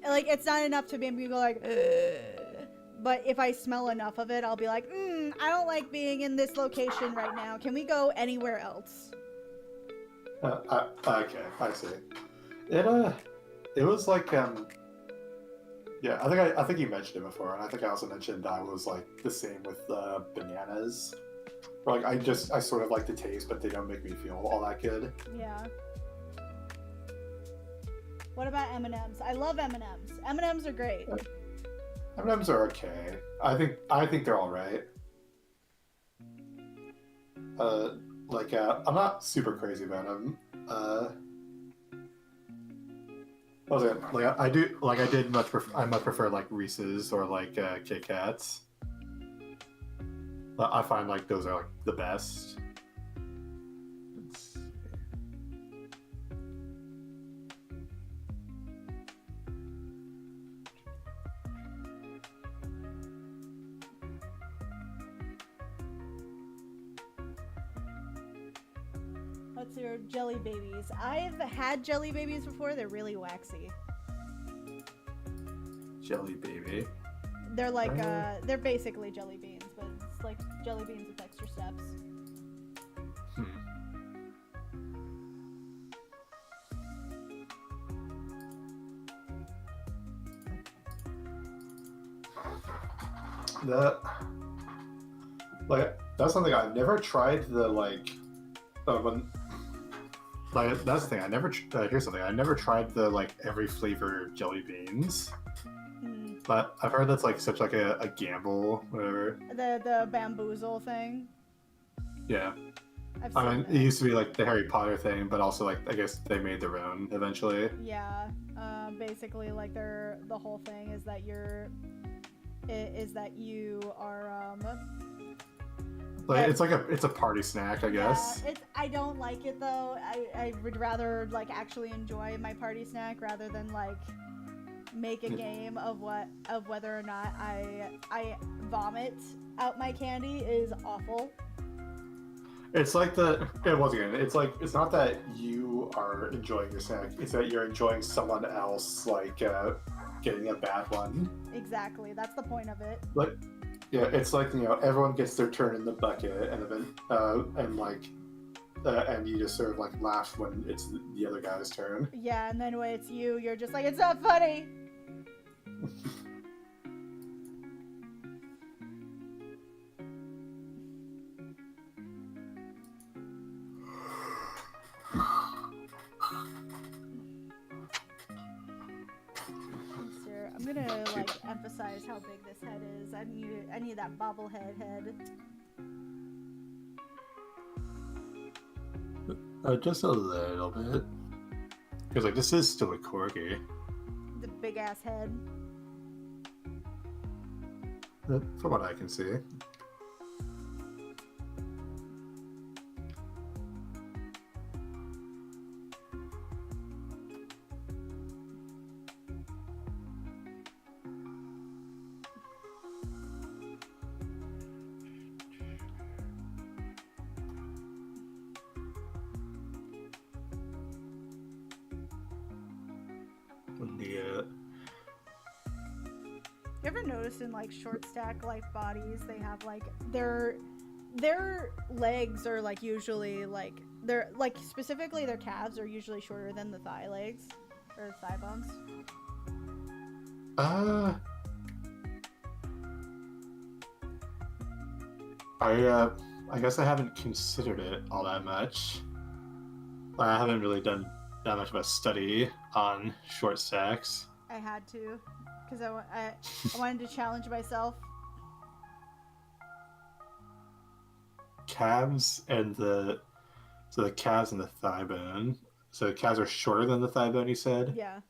Like, it's not enough to make me go like, ugh. But if I smell enough of it, I'll be like, I don't like being in this location right now. Can we go anywhere else? Okay, I see. It was like yeah, I think you mentioned it before, and I think I also mentioned I was like the same with bananas. Or, like I sort of like the taste, but they don't make me feel all that good. Yeah. What about M&Ms? I love M&Ms. M&Ms are great. M&Ms are okay. I think they're all right. I'm not super crazy about them. What was it? Like I much prefer like Reese's or like Kit Kats. I find like those are like the best. What's your jelly babies? I've had jelly babies before. They're really waxy. Jelly baby. They're like, they're basically jelly beans, but it's like jelly beans with extra steps. That's something I've never tried. That's the thing. Here's something. I never tried the like every flavor jelly beans. But I've heard that's like such like a gamble, whatever. The bamboozle thing. Yeah. I've seen It used to be like the Harry Potter thing, but also like I guess they made their own eventually. Yeah. Basically, like the whole thing is that you are Like it's a party snack, I guess. Yeah, I don't like it though. I would rather like actually enjoy my party snack rather than like make a game of whether or not I vomit out my candy is awful. It's like it's not that you are enjoying your snack, it's that you're enjoying someone else like getting a bad one. Exactly, that's the point of it. But yeah, it's like, you know, everyone gets their turn in the bucket, and and you just sort of like laugh when it's the other guy's turn. Yeah, and then when it's you, you're just like, it's not funny. to like emphasize how big this head is. I need that bobblehead head. Just a little bit. Because like this is still a corgi. The big ass head. From what I can see. You ever notice in like short stack like bodies, they have like their legs are like usually like they're like specifically their calves are usually shorter than the thigh legs or thigh bones. I guess I haven't considered it all that much. I haven't really done that much of a study on short stacks. I had to, because I wanted to challenge myself. Calves and the calves and the thigh bone. So the calves are shorter than the thigh bone, you said? Yeah.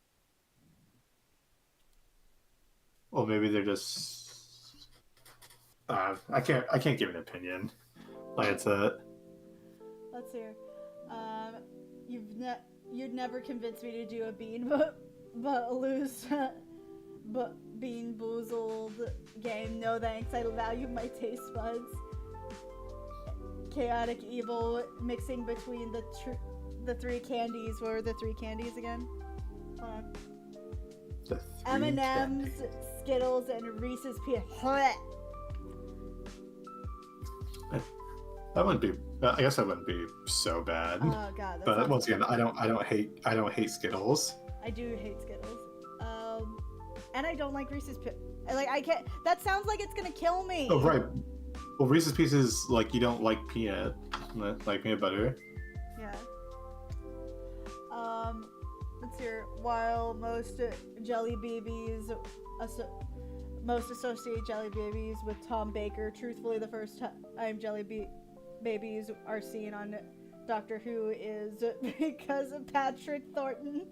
Well, maybe they're just. I can't give an opinion. Like it's a. Let's hear. You'd never convince me to do a bean, but lose, but bean boozled game. No thanks. I value my taste buds. Chaotic evil mixing between the three candies. What were the three candies again? Hold on. M&M's, Skittles, and Reese's Pieces. That wouldn't be. I guess that wouldn't be so bad. Oh god. But once again, I don't hate Skittles. I do hate Skittles. And I don't like Reese's Pieces. Like I can't. That sounds like it's gonna kill me. Oh right. Well, Reese's Pieces, like you don't like peanut butter. Yeah. Let's hear. While most Jelly Babies, most associate Jelly Babies with Tom Baker. Truthfully, the first time Jelly Babies are seen on Doctor Who is because of Patrick Thornton.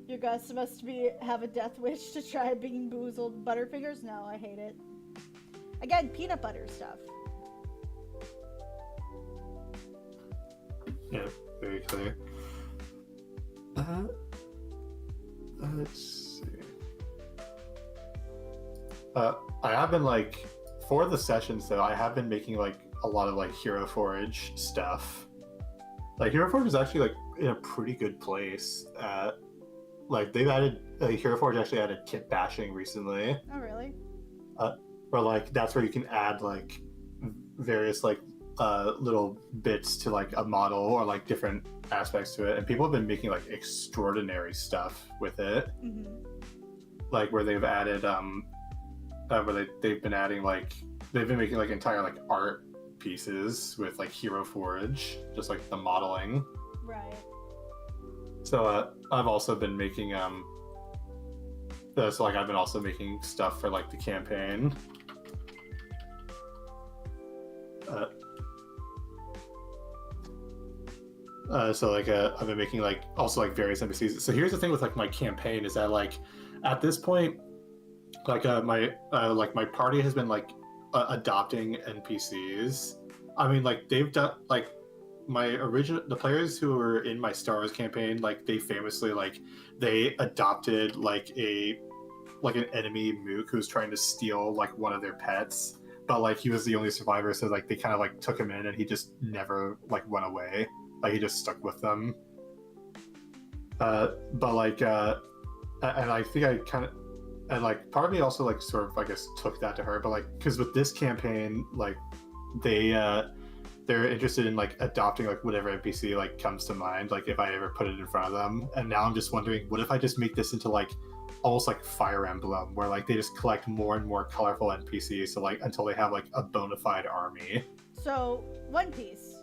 Your Gus must have a death wish to try being boozled Butterfingers. No, I hate it. Again, peanut butter stuff. Yeah, very clear. Let's see. I have been like, for the sessions though, I have been making like a lot of like Hero Forge stuff. Like Hero Forge is actually like in a pretty good place. Like they've added Hero Forge actually added kit bashing recently. Oh really? Where like that's where you can add like various like little bits to like a model or like different aspects to it, and people have been making like extraordinary stuff with it. Mm-hmm. Like where they've added where they've been adding like they've been making like entire like art pieces with like Hero Forge, just like the modeling. Right. So I've also been making so like I've been also making stuff for like the campaign. So like I've been making like also like various NPCs. So here's the thing with like my campaign is that like at this point like my party has been like adopting NPCs. I mean like they've done like the players who were in my Star Wars campaign, like they famously like they adopted like an enemy mook who was trying to steal like one of their pets, but like he was the only survivor, so like they kind of like took him in and he just never like went away. Like he just stuck with them. But like and I think I kind of and like part of me also like sort of I guess took that to her, but like because with this campaign like they're interested in like adopting like whatever NPC like comes to mind, like if I ever put it in front of them. And now I'm just wondering, what if I just make this into like almost like Fire Emblem, where like they just collect more and more colorful NPCs, so like until they have like a bona fide army. So One Piece.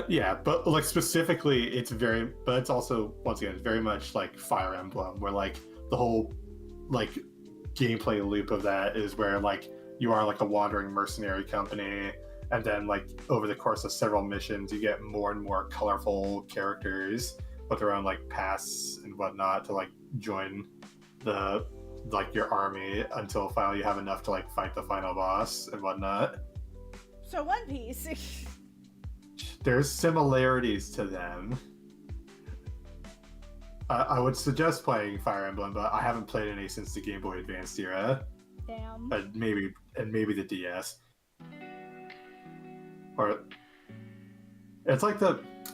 Yeah, but like specifically, it's also once again it's very much like Fire Emblem, where like the whole like gameplay loop of that is where like you are like a wandering mercenary company, and then like over the course of several missions you get more and more colorful characters with their own like pasts and whatnot to like join the like your army until finally you have enough to like fight the final boss and whatnot. So One Piece. There's similarities to them. I would suggest playing Fire Emblem, but I haven't played any since the Game Boy Advanced era. Damn. Maybe the DS. Or it's like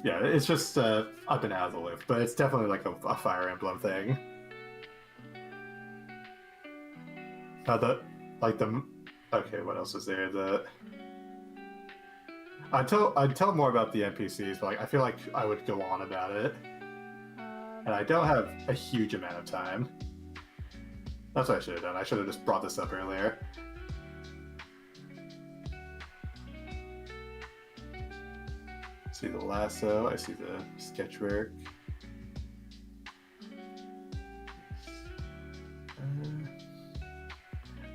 it's just up and out of the loop, but it's definitely like a Fire Emblem thing. Okay, what else is there? I'd tell more about the NPCs, but like I feel like I would go on about it. And I don't have a huge amount of time. That's what I should have done. I should have just brought this up earlier. See the lasso, I see the sketch work.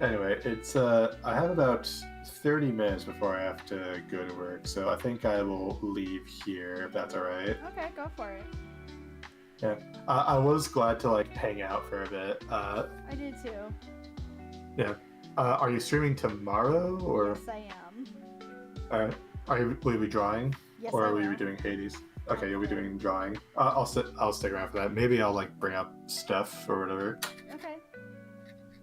Anyway, it's I have about 30 minutes before I have to go to work, so I think I will leave here if that's alright. Okay, go for it. Yeah, I was glad to like hang out for a bit. I did too. Yeah. Are you streaming tomorrow or? Yes, I am. Will you be drawing? Yes, or I will you will. be doing Hades? Okay, you'll be doing drawing. I'll stick around for that. Maybe I'll like bring up stuff or whatever. Okay.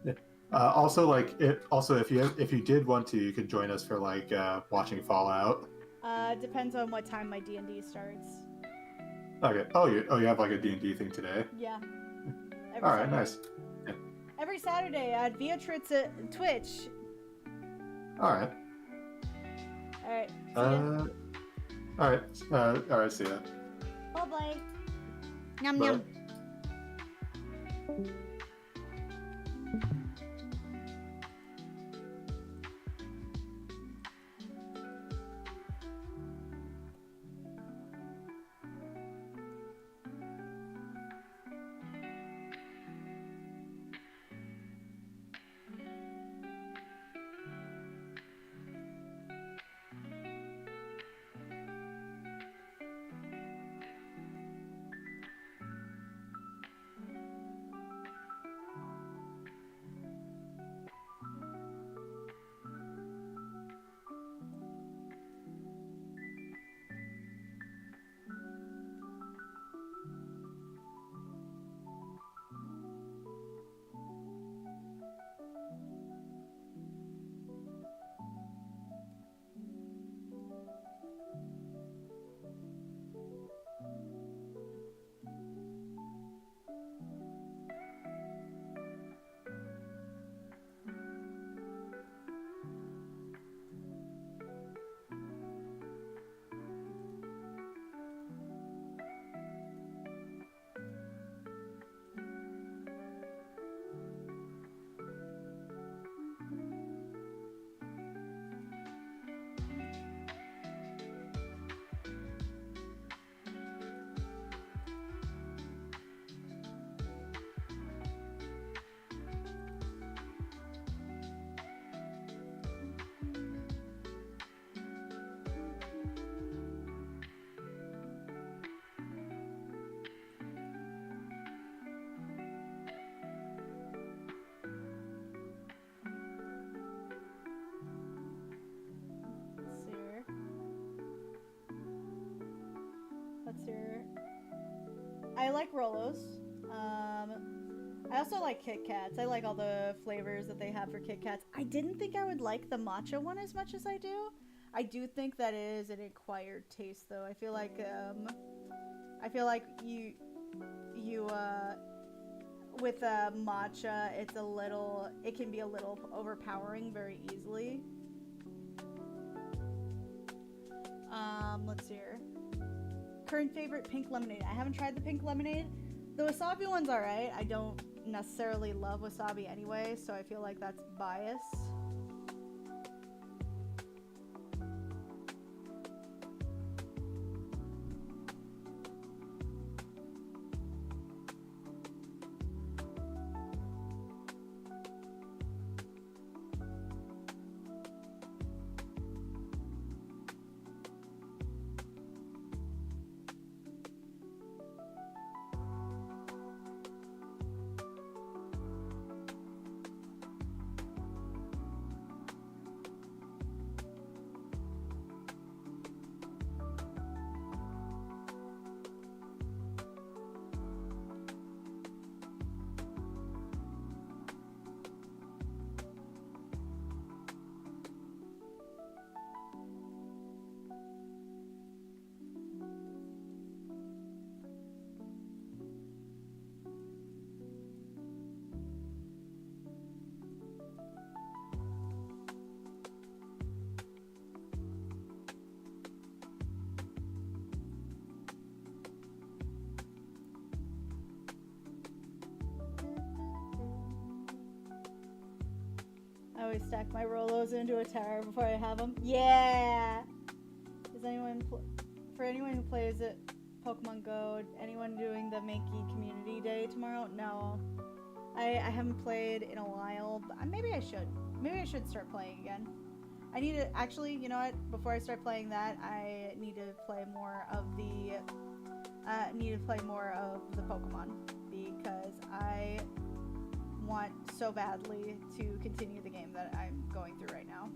Yeah. Also, if you did want to, you could join us for like watching Fallout. Depends on what time my D&D starts. Okay. Oh, you have like a D&D thing today. Yeah. All right, nice. Yeah. Every Saturday at Beatrice at Twitch. All right. All right. All right. See ya. Bye bye. Yum Bye. yum. I like Rolos. I also like Kit Kats. I like all the flavors that they have for Kit Kats. I didn't think I would like the matcha one as much as I do. I do think that it is an acquired taste, though. I feel like you with matcha, it can be a little overpowering very easily. Let's see here. Current favorite pink lemonade. I haven't tried the pink lemonade. The wasabi one's alright. I don't necessarily love wasabi anyway, so I feel like that's bias. always stack my Rolos into a tower before I have them. Yeah! Does anyone, for anyone who plays it, Pokemon Go, anyone doing the Mankey Community Day tomorrow? No. I haven't played in a while, but maybe I should. Maybe I should start playing again. I need to, actually, you know what? Before I start playing that, I need to play more of the, Pokemon. Because I want so badly to continue the game that I'm going through right now.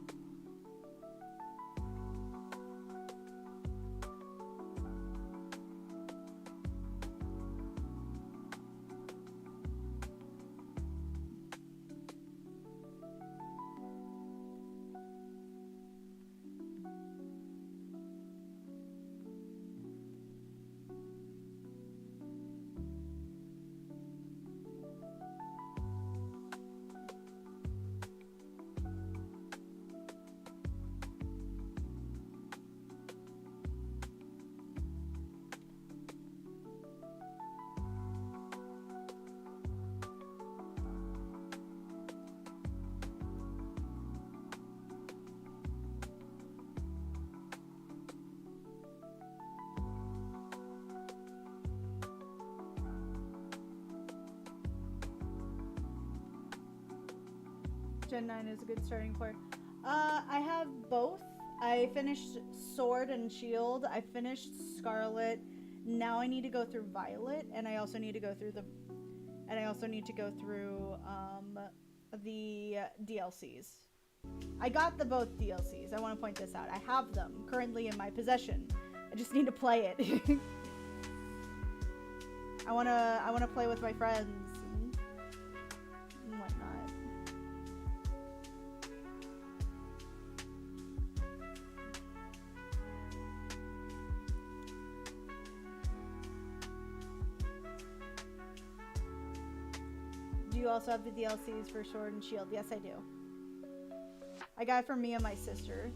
Gen 9 is a good starting point. I have both. I finished Sword and Shield. I finished Scarlet. Now I need to go through Violet, and I also need to go through the DLCs. I got both DLCs. I want to point this out. I have them currently in my possession. I just need to play it. I wanna play with my friends and whatnot. Do you also have the DLCs for Sword and Shield? Yes, I do. I got it for me and my sister.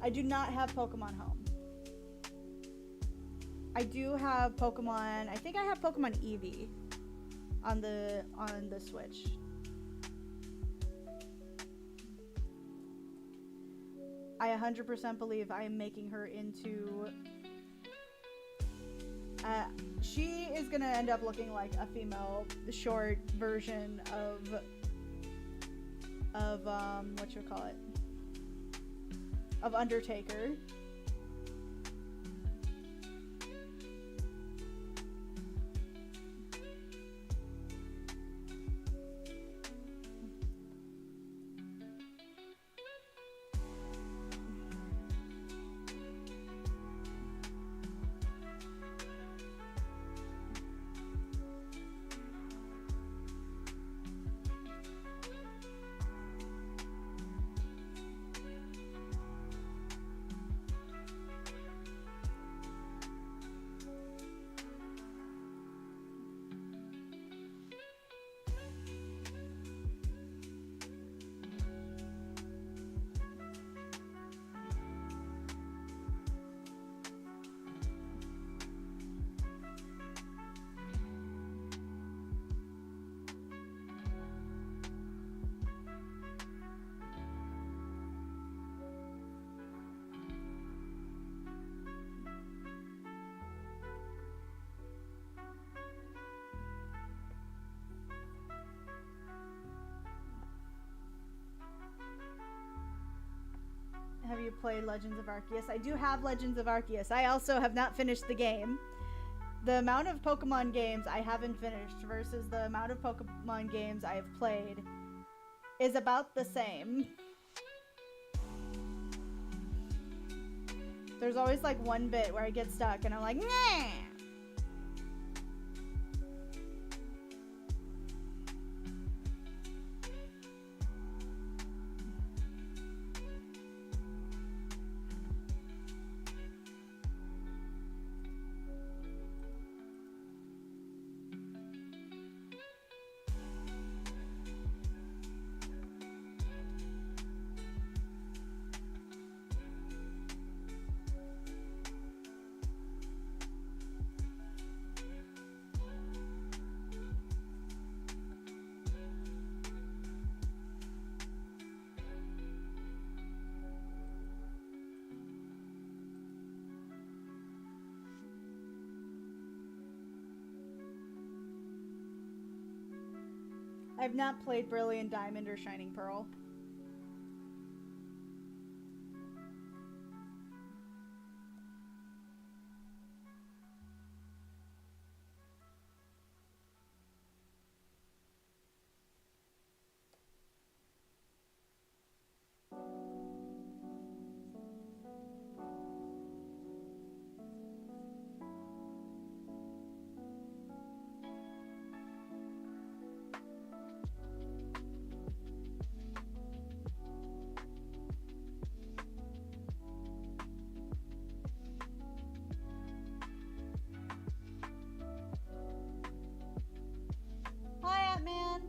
I do not have Pokemon Home. I do have Pokemon. I think I have Pokemon Eevee on the Switch. I 100% believe I am making her into. She is gonna end up looking like a female short version of whatchamacallit, of Undertaker. Have you played Legends of Arceus? I do have Legends of Arceus. I also have not finished the game. The amount of Pokemon games I haven't finished versus the amount of Pokemon games I have played is about the same. There's always like one bit where I get stuck and I'm like, nah! I've not played Brilliant Diamond or Shining Pearl. Hi, Atman.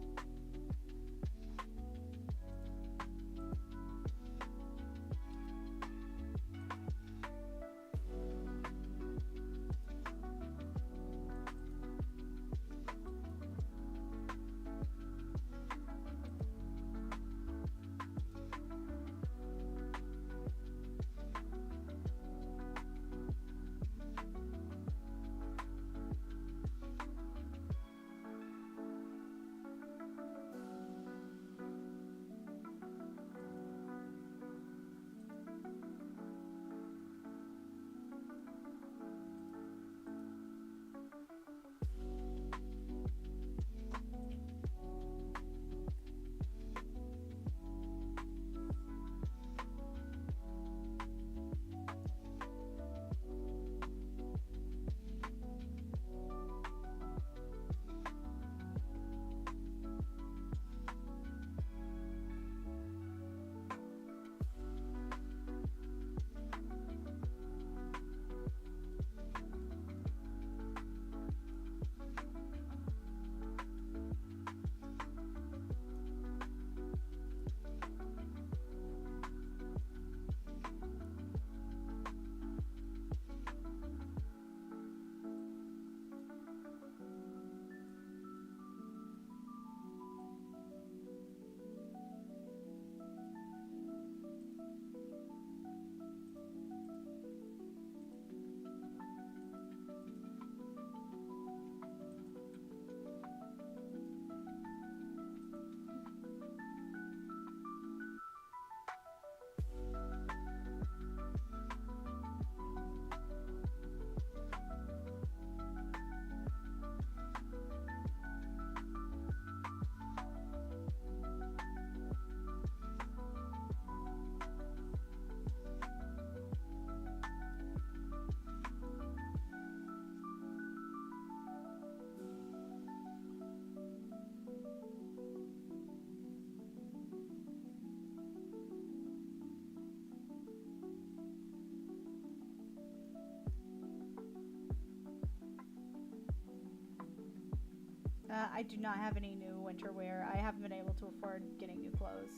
I do not have any new winter wear. I haven't been able to afford getting new clothes.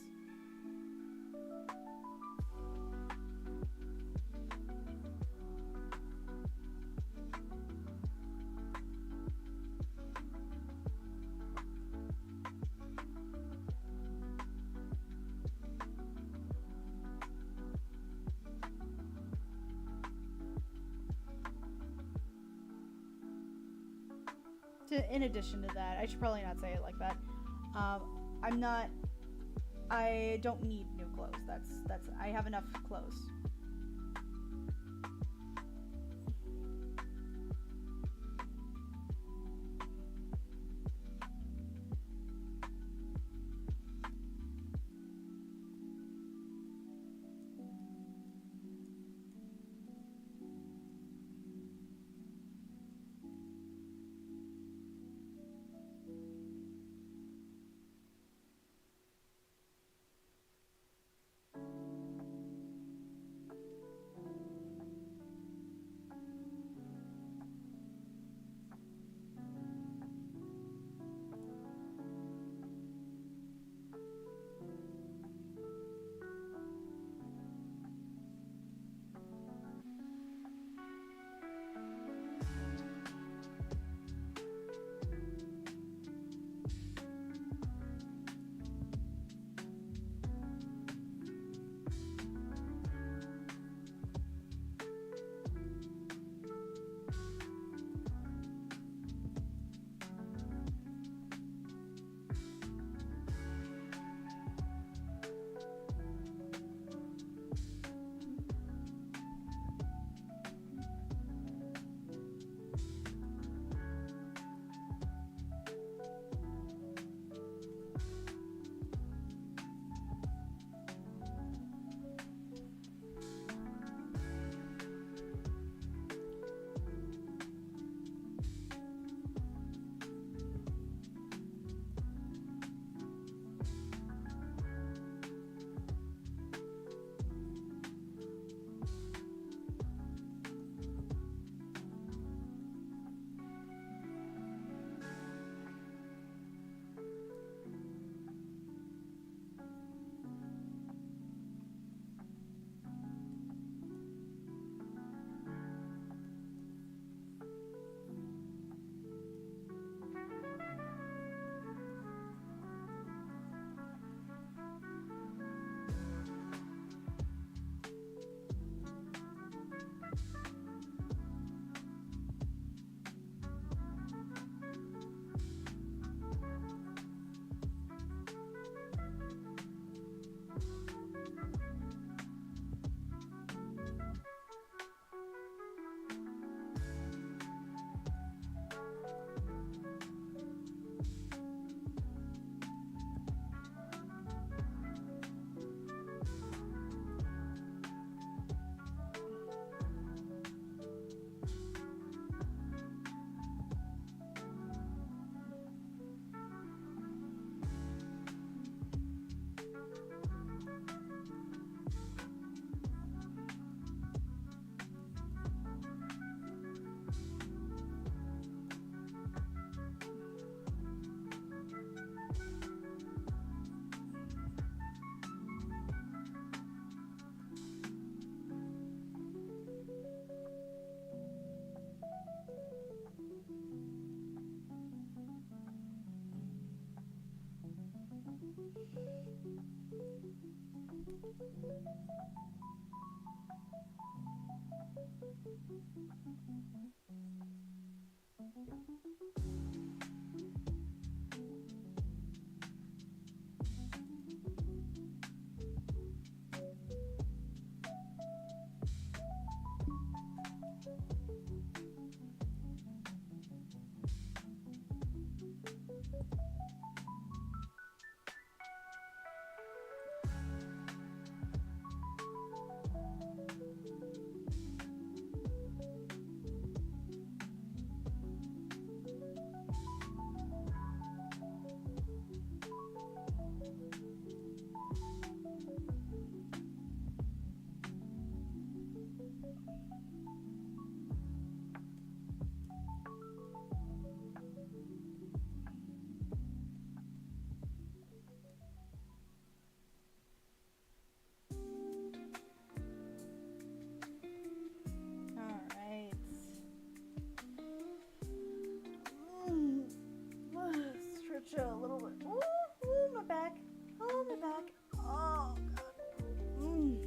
In addition to that, I should probably not say it like that. I don't need new clothes. I have enough clothes. Alright. Stretch out a little bit. Ooh, ooh, my back. Oh, my back. Oh, God. Mm.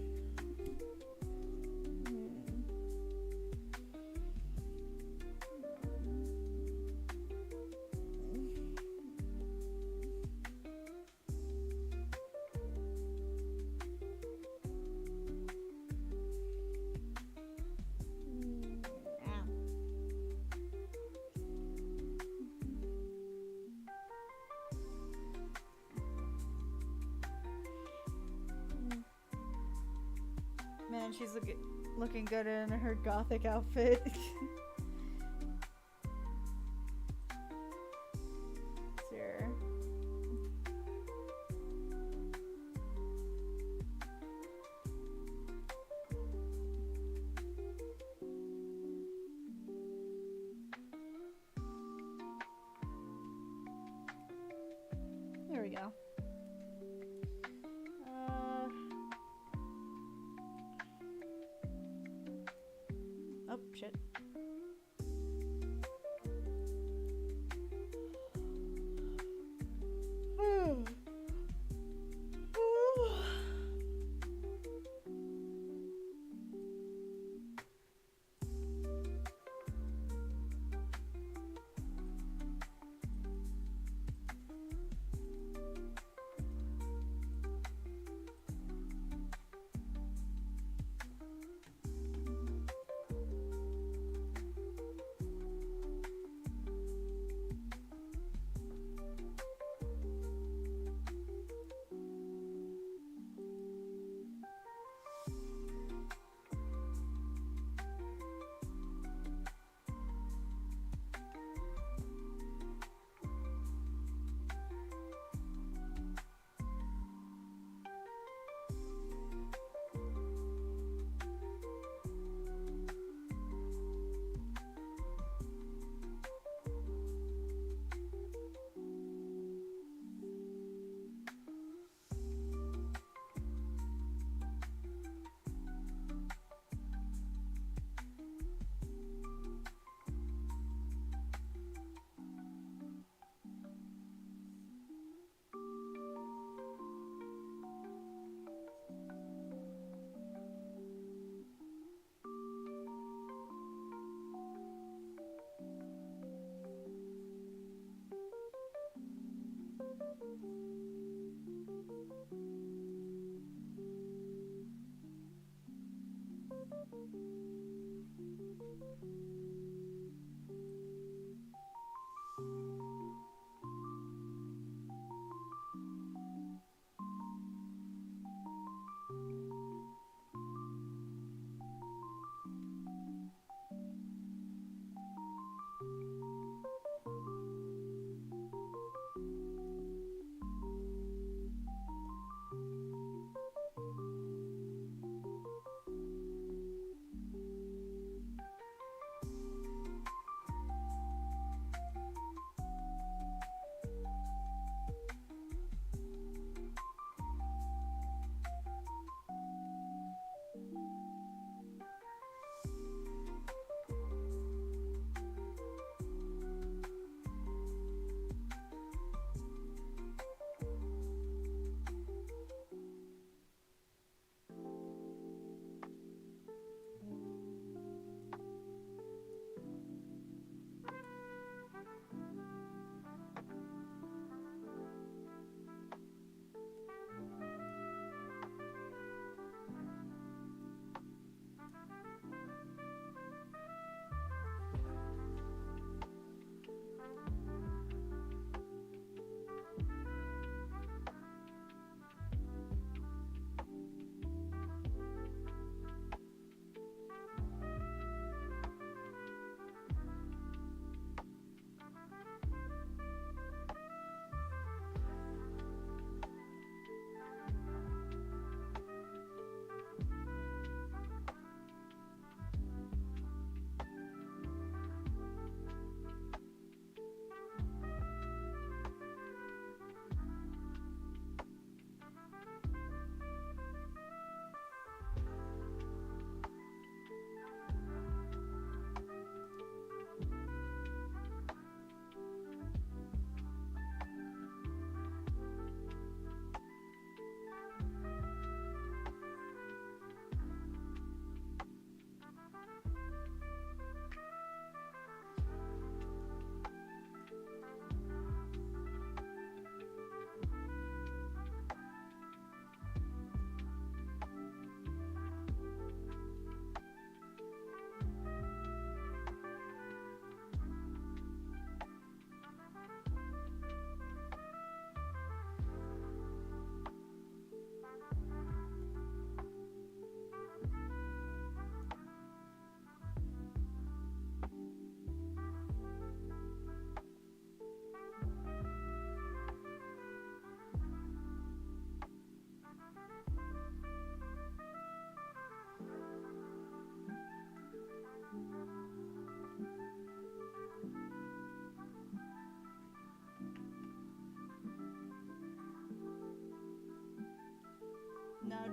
Man, she's looking good in her gothic outfit. Sure. There we go. Oh, shit.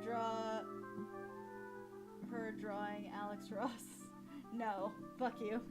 draw her drawing Alex Ross. No, fuck you.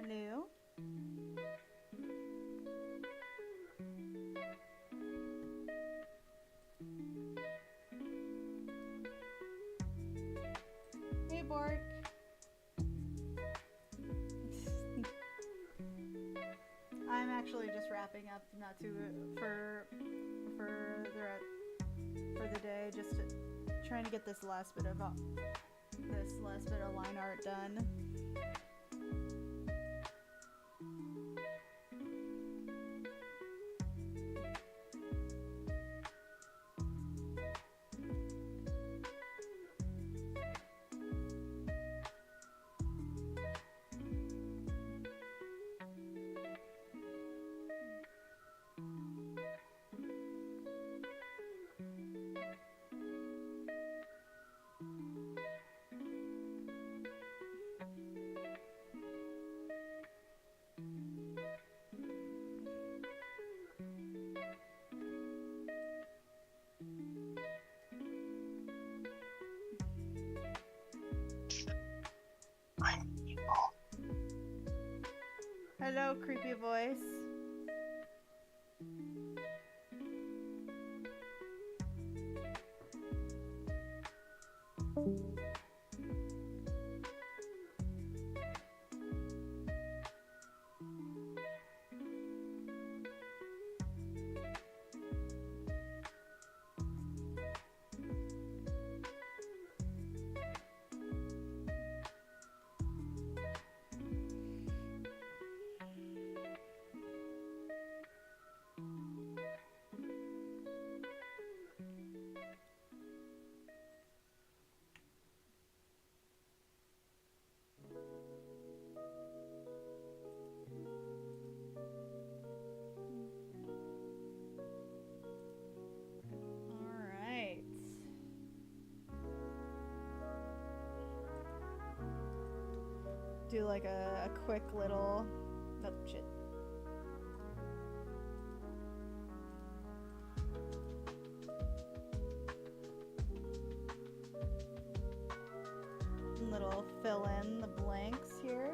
Hello? Hey, Bork. I'm actually just wrapping up, not too for the day, just trying to get this last bit of line art done. Hello, creepy voice. do like a quick little. Oh shit. Little fill in the blanks here.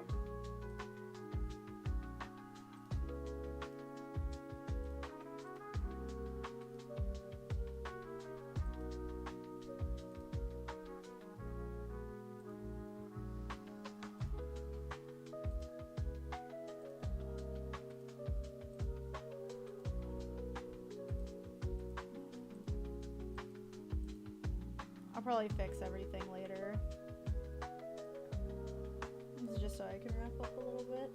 I'll probably fix everything later. This is just so I can wrap up a little bit.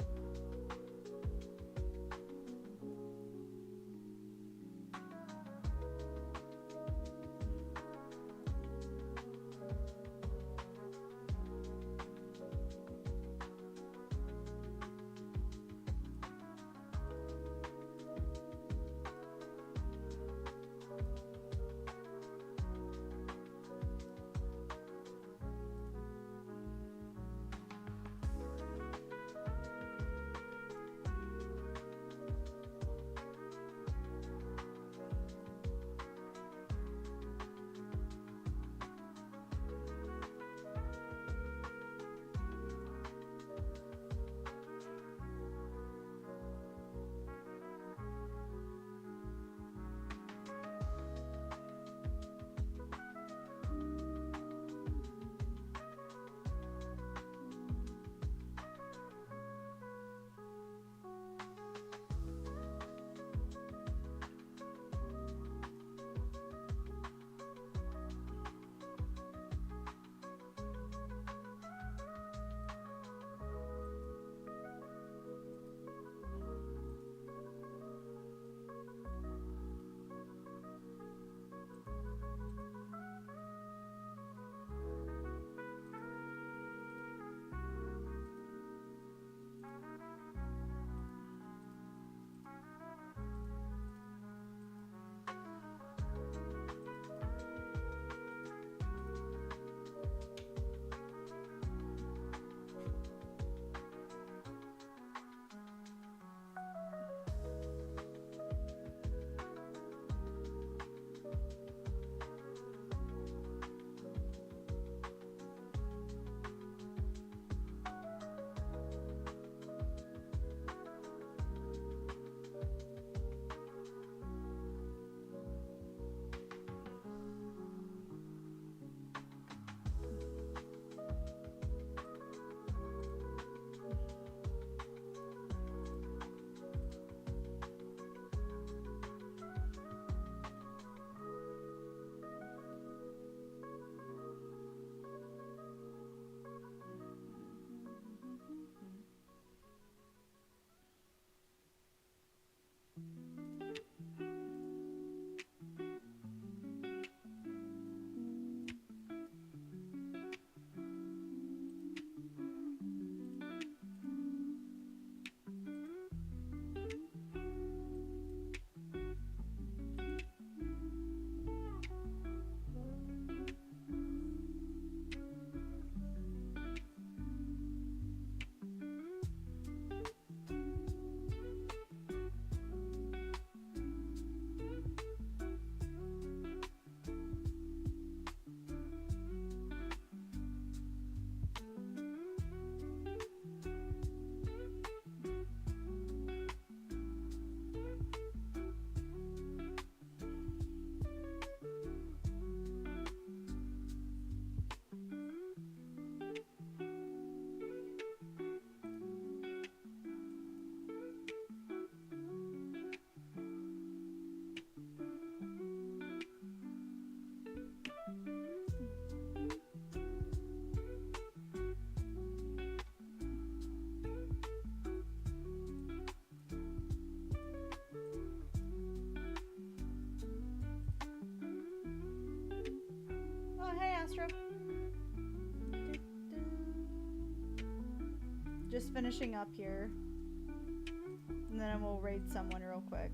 Astro. Just finishing up here. And then we'll raid someone real quick.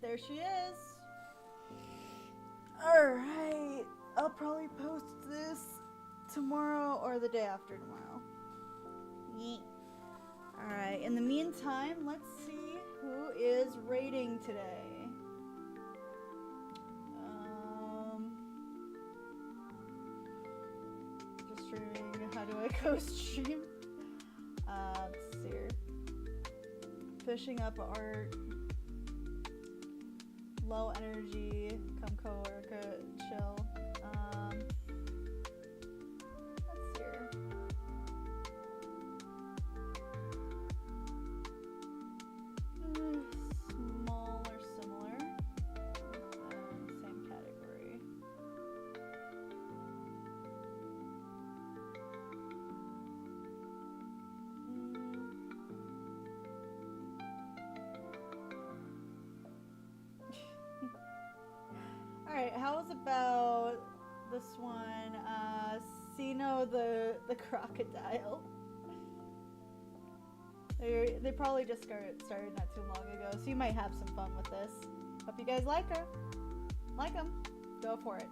there she is. Alright, I'll probably post this tomorrow or the day after tomorrow. Yeet. Alright, in the meantime, let's see who is raiding today. Just streaming. How do I co-stream? Let's see here. Fishing up art. Low energy. Come co-worker. Chill. Let's see here. Small or similar. Same category. Alright, how's about this one? Sino the crocodile. They probably just started not too long ago, so you might have some fun with this. Hope you guys like her. Like them. Go for it.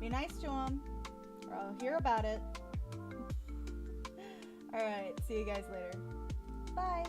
Be nice to them, or I'll hear about it. Alright, see you guys later. Bye.